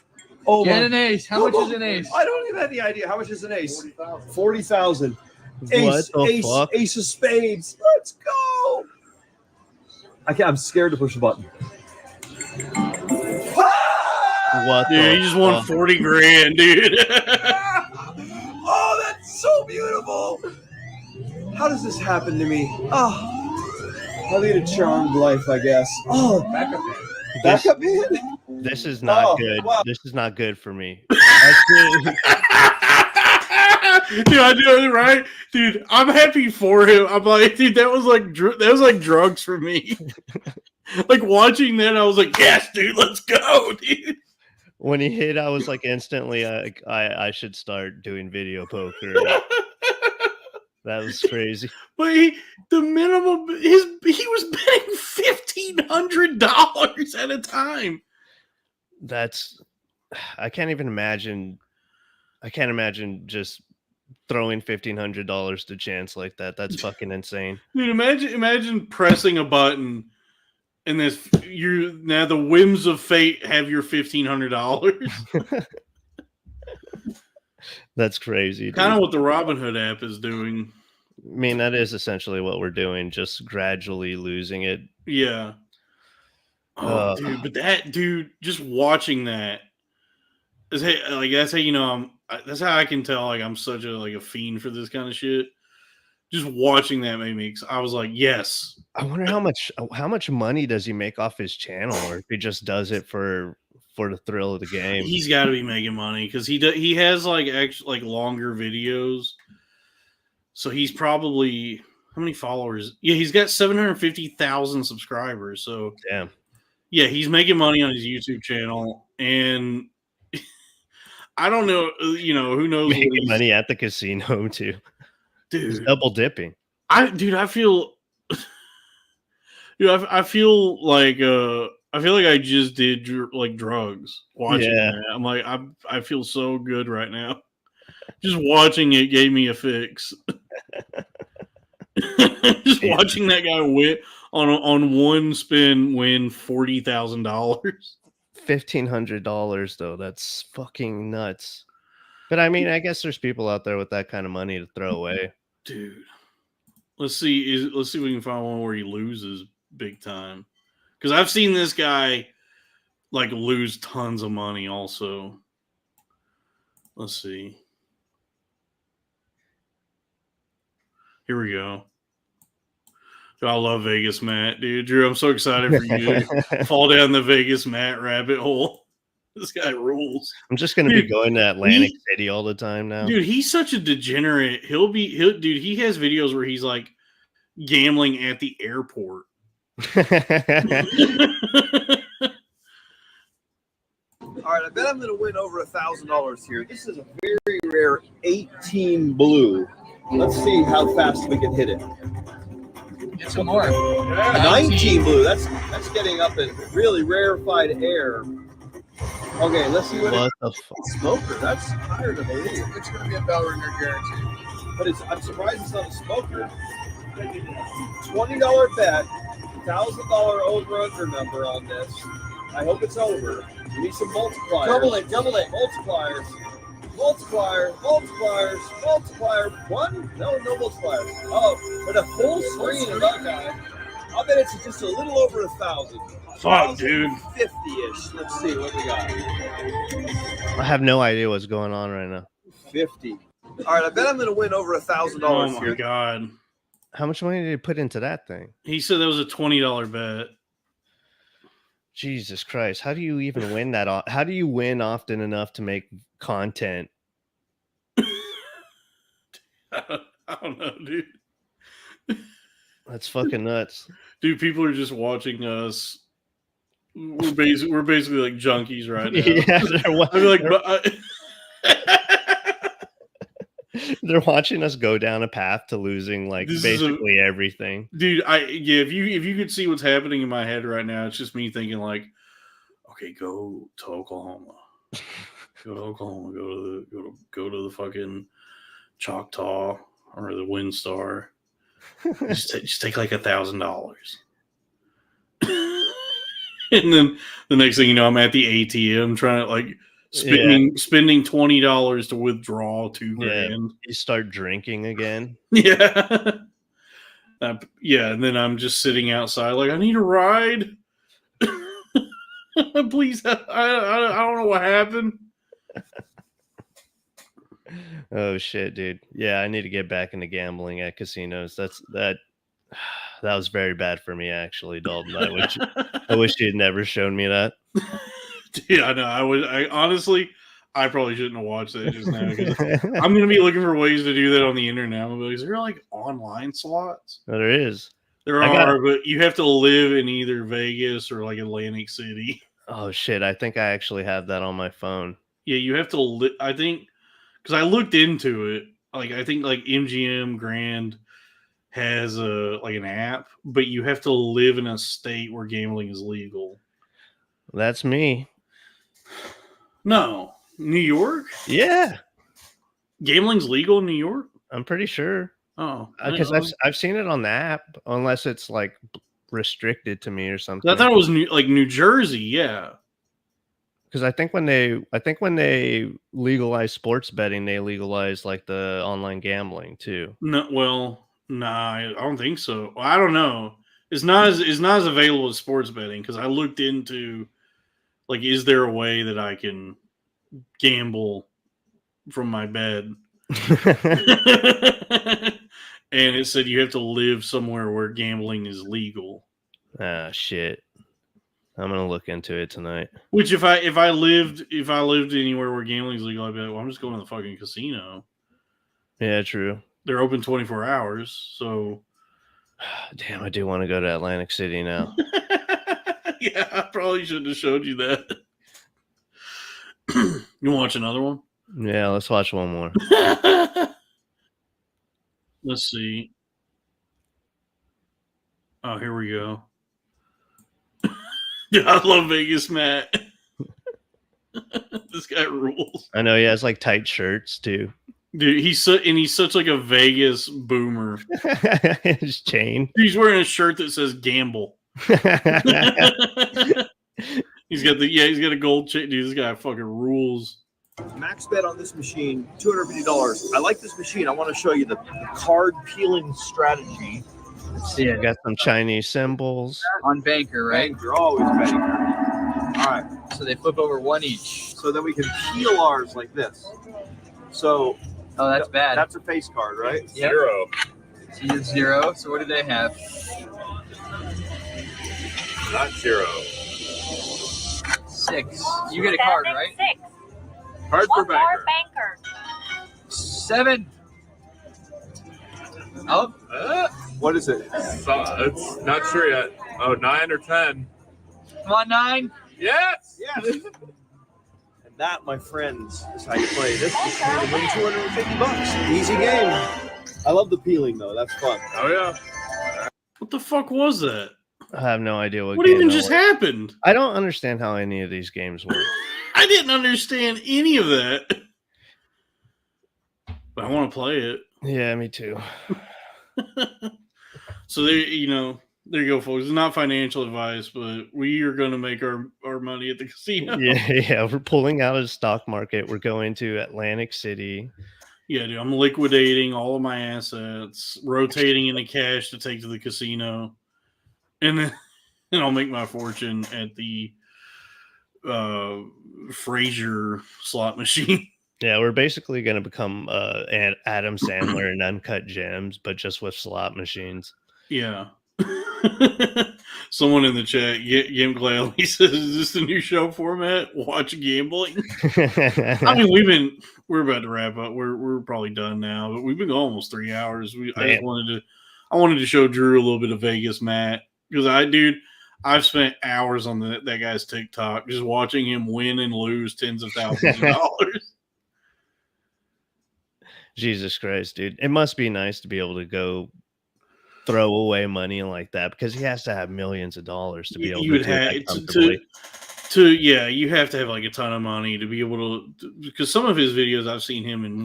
Oh, Get my. an ace. How much is an ace? I don't even have any idea. How much is an ace? 40,000. What Ace, the ace, fuck? ace of spades. Let's go. I'm scared to push the button. What Dude, the he just won fuck? 40 grand, dude. Oh, that's so beautiful. How does this happen to me? Oh, I lead a charmed life, I guess. Oh, backup hand. This is not Oh, good. wow. This is not good for me. That's Dude, I do it right, dude. I'm happy for him. I'm like, dude, that was like drugs for me. Like watching that, I was like, yes, dude, let's go, dude. when he hit, I was like instantly, I should start doing video poker. That was crazy. But the minimum, he was betting $1,500 at a time. That's, I can't even imagine. I can't imagine just throwing $1,500 to chance like that. That's fucking insane. Dude, imagine pressing a button and this now the whims of fate have your $1,500. That's crazy. Kind of what the Robinhood app is doing. I mean, that is essentially what we're doing, just gradually losing it. Yeah. Oh, dude, but that dude, just watching that is like that's how you know that's how I can tell like I'm such a fiend for this kind of shit. Just watching that made me. I was like, yes. I wonder how much money does he make off his channel, or if he just does it for the thrill of the game. He's got to be making money because he has like actually like longer videos. So he's probably how many followers? Yeah, he's got 750,000 subscribers. So Damn. Yeah, he's making money on his YouTube channel, and I don't know. You know who knows? Making money at the casino too. He's Dude. double dipping. I feel, I feel like I just did like drugs watching that. I'm like I feel so good right now. Just watching it gave me a fix. Just watching that guy win on one spin win $40,000. $1,500 though. That's fucking nuts. But I mean, I guess there's people out there with that kind of money to throw away. Dude, let's see if we can find one where he loses big time. Because I've seen this guy like lose tons of money also. Let's see. Here we go. Dude, I love Vegas Matt, dude. Drew, I'm so excited for you to fall down the Vegas Matt rabbit hole. This guy rules. I'm just gonna be going to Atlantic City all the time now. Dude, he's such a degenerate. Dude, he has videos where he's like gambling at the airport. All right, I bet I'm going to win over $1,000 here. This is a very rare 18 blue. Let's see how fast we can hit it. Get some more. 19 blue. That's getting up in really rarefied air. Okay, let's see what the fuck? Smoker. That's higher to believe. It's going to be a bell ringer guarantee. But I'm surprised it's not a smoker. $20 bet, $1,000 over/under number on this. I hope it's over. We need some multipliers. Double it. Multipliers. Multiplier. One? No multipliers. Oh, but a full screen of that guy. I'll bet it's just a little over 1,000. Fuck, dude. 50-ish. Let's see what we got. I have no idea what's going on right now. 50. All right, I bet I'm going to win over $1,000 Oh my here. god. How much money did he put into that thing? He said that was a $20 bet. Jesus Christ. How do you even win that? How do you win often enough to make content? I don't know, dude. That's fucking nuts. Dude, people are just watching us. We're basically like junkies right now. Yeah, I feel like, they're watching us go down a path to losing like This is basically everything. dude, if you could see what's happening in my head right now, it's just me thinking like, okay, go to Oklahoma. Go to Oklahoma. Go to the fucking Choctaw or the Windstar. just take like $1,000. And then the next thing you know, I'm at the ATM trying to like spending $20 to withdraw $2,000. You start drinking again. Yeah. Yeah, and then I'm just sitting outside like, I need a ride. Please, I don't know what happened. Oh shit, dude. Yeah, I need to get back into gambling at casinos. That was very bad for me, actually, Dalton. I wish you had never shown me that. Dude, I know. I honestly, I probably shouldn't have watched that just now. 'Cause I'm gonna be looking for ways to do that on the internet. I'm gonna be like, is there like online slots? There is. There are, but you have to live in either Vegas or like Atlantic City. Oh shit, I think I actually have that on my phone. Yeah, you have to. I think because I looked into it. Like I think like MGM Grand has an app, but you have to live in a state where gambling is legal. That's me. No, New York. Yeah, Gambling's legal in New York. I'm pretty sure. Oh, Because I've seen it on the app, unless it's like restricted to me or something. I thought it was New Jersey. Yeah, because I think when they legalize sports betting, they legalize like the online gambling too. no, well, nah, I don't think so. Well, I don't know. It's not as available as sports betting because I looked into like, is there a way that I can gamble from my bed? And it said you have to live somewhere where gambling is legal. Ah, shit. I'm gonna look into it tonight. Which if I lived anywhere where gambling is legal, I'd be like, well, I'm just going to the fucking casino. Yeah, true. They're open 24 hours, so damn, I do want to go to Atlantic City now. yeah, I probably shouldn't have showed you that. You watch another one? Yeah, let's watch one more. Let's see. Oh, here we go. Yeah, I love Vegas Matt. This guy rules. I know he has like tight shirts too. Dude, he's such like a Vegas boomer. His chain. He's wearing a shirt that says gamble. He's got a gold chain. Dude, this guy fucking rules. Max bet on this machine, $250. I like this machine. I want to show you the card peeling strategy. Let's see it. Got some Chinese symbols. On banker, right? You're always betting. All right. So they flip over one each. So then we can peel ours like this. So Oh, that's bad. that's a face card, right? Yep. Zero. So you did 0. So what do they have? Not zero. 6. You get a card, right? 6. Card for One more banker. banker. 7. Oh, What is it? It's not sure yet. Oh, 9 or 10. come on, 9. Yes! Yes. And that, my friends, is how you play this machine to win $250. Easy game. I love the peeling though. That's fun. Oh, yeah. What the fuck was that? I have no idea what What game even that just was. happened? I don't understand how any of these games work. I didn't understand any of that. But I want to play it. Yeah, me too. So there you go, folks. It's not financial advice, but we are going to make our money at the casino. Yeah, we're pulling out of the stock market. We're going to Atlantic City. Yeah, dude. I'm liquidating all of my assets, rotating into cash to take to the casino. and then and I'll make my fortune at the Fraser slot machine. Yeah, we're basically going to become Adam Sandler and Uncut Gems, but just with slot machines. Yeah. Someone in the chat, Yim Gladly says, "Is this the new show format? Watch gambling." I mean, we're about to wrap up. We're probably done now, but we've been going almost 3 hours. I wanted to show Drew a little bit of Vegas Matt because I've spent hours on that guy's TikTok just watching him win and lose tens of thousands of dollars. Jesus Christ, dude. It must be nice to be able to go throw away money like that because he has to have millions of dollars to be able to do that comfortably. You have to have like a ton of money to be able to, because some of his videos I've seen him in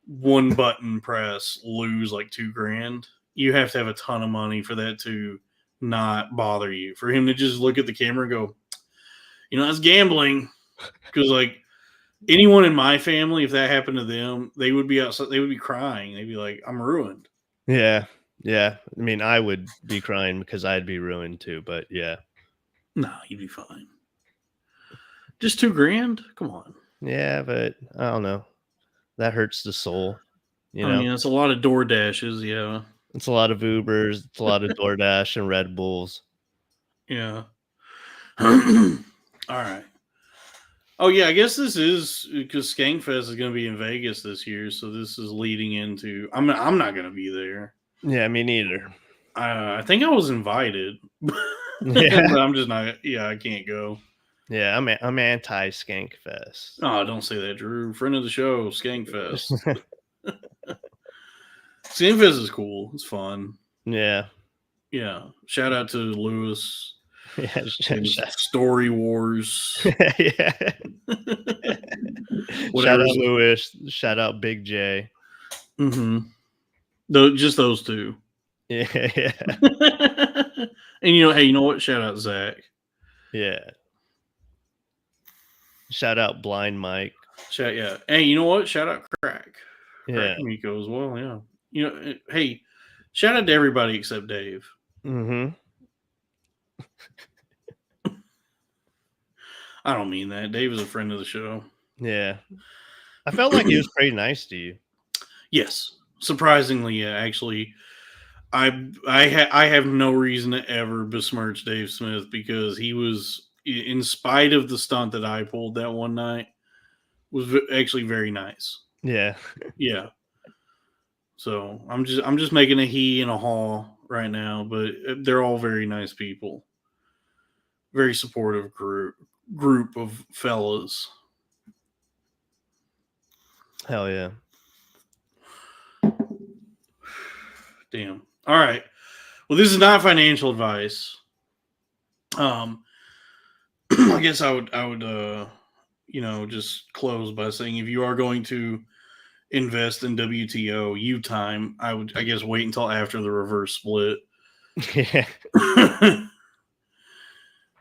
one button press lose like $2,000. You have to have a ton of money for that to not bother you. For him to just look at the camera and go, that's gambling. Because like anyone in my family, if that happened to them, they would be outside, they would be crying. They'd be like, I'm ruined. Yeah. I mean, I would be crying because I'd be ruined too, but yeah. No, you'd be fine. Just $2,000? Come on. Yeah, but I don't know. That hurts the soul. I mean, it's a lot of DoorDashes, yeah. It's a lot of Ubers, it's a lot of DoorDash and Red Bulls. Yeah. All right. Oh yeah, I guess this is because Skankfest is going to be in Vegas this year, so this is leading into. I'm not going to be there. Yeah, me neither. I think I was invited, Yeah. but I'm just not. Yeah, I can't go. Yeah, I'm anti Skankfest. Oh, don't say that, Drew. Friend of the show, Skankfest. Skankfest is cool. It's fun. Yeah. Yeah. Shout out to Lewis. Yeah. Story Wars. Yeah. Shout out Lewis. Shout out Big J. Mm-hmm. Just those two. Yeah. And hey, you know what? Shout out Zach. Yeah. Shout out Blind Mike. Yeah. Hey, you know what? Shout out Crack. Yeah. Miko as well. Yeah. Hey, shout out to everybody except Dave. Mm-hmm. I don't mean that. Dave is a friend of the show. Yeah. I felt like he was pretty nice to you. Yes. Surprisingly, yeah. Actually, I have no reason to ever besmirch Dave Smith because he was, in spite of the stunt that I pulled that one night, was actually very nice. Yeah. Yeah. So I'm just making a he and a haw right now, but they're all very nice people. Very supportive group of fellas. Hell yeah. Damn. All right. Well, this is not financial advice. I guess I would just close by saying if you are going to invest in WTO U-time, I guess wait until after the reverse split. Yeah.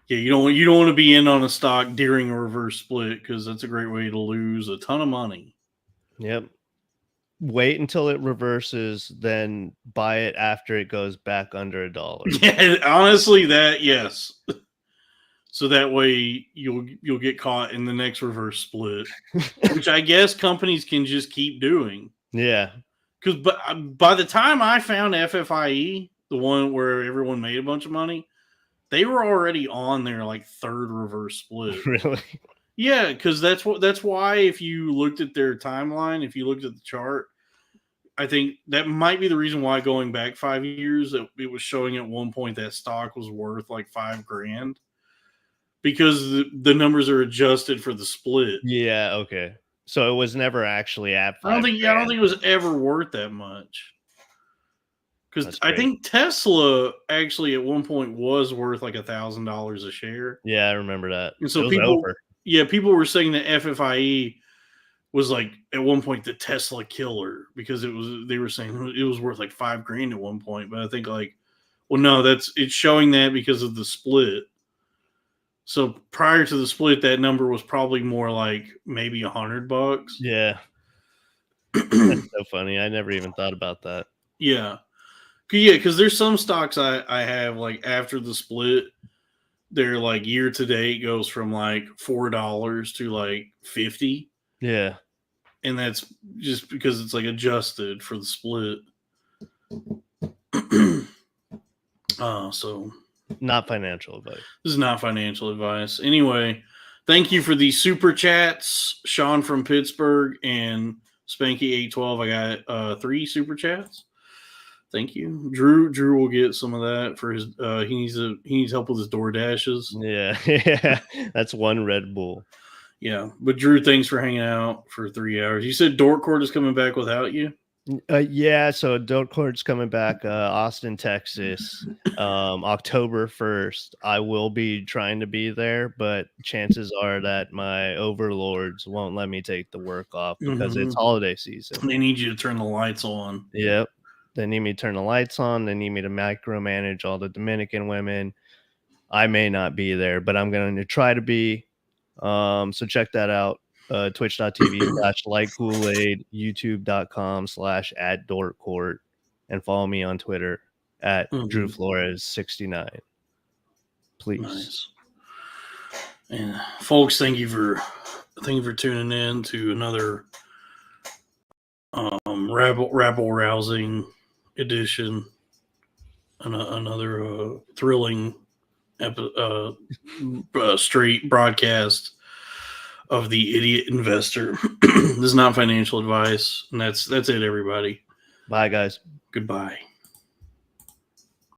Yeah, you don't want to be in on a stock during a reverse split because that's a great way to lose a ton of money. Yep. Wait until it reverses, then buy it after it goes back under $1. Yeah, honestly, yes. So that way you'll get caught in the next reverse split, which I guess companies can just keep doing. Yeah. Because by the time I found FFIE, the one where everyone made a bunch of money, they were already on their like third reverse split. Really? Yeah, because that's why if you looked at their timeline, if you looked at the chart, I think that might be the reason why going back 5 years, it was showing at one point that stock was worth like $5,000 because the numbers are adjusted for the split. Yeah. Okay. So it was never actually at $5,000. I don't think it was ever worth that much. Because I think Tesla actually at one point was worth like $1,000 a share. Yeah, I remember that. And so people were saying that FFIE was like at one point the Tesla killer because they were saying it was worth like $5,000 at one point. But I think no, it's showing that because of the split. So prior to the split, that number was probably more like maybe $100. Yeah. That's so funny. I never even thought about that. Yeah. Yeah, because there's some stocks I have like after the split, they're like year to date goes from like $4 to like 50, Yeah. and that's just because it's like adjusted for the split. So Not financial advice. this is not financial advice. Anyway, thank you for the super chats, Sean from Pittsburgh and Spanky812. I got 3 super chats. Thank you, Drew will get some of that for his. He needs help with his door dashes. Yeah, yeah. That's one Red Bull. Yeah, but Drew, thanks for hanging out for 3 hours. You said Dork Court is coming back without you. Yeah, so Adult Court's coming back, Austin, Texas, October 1st. I will be trying to be there, but chances are that my overlords won't let me take the work off because it's holiday season. They need you to turn the lights on. Yep. They need me to turn the lights on. They need me to micromanage all the Dominican women. I may not be there, but I'm going to try to be. So check that out. Twitch.tv/LikeKool-Aid, YouTube.com/@DorkCourt, and follow me on Twitter at Drew Flores 69. Please. Nice. And folks, thank you for tuning in to another rabble rousing edition, another thrilling straight broadcast of the Idiot Investor. This is not financial advice, and that's it, everybody. Bye, guys. Goodbye.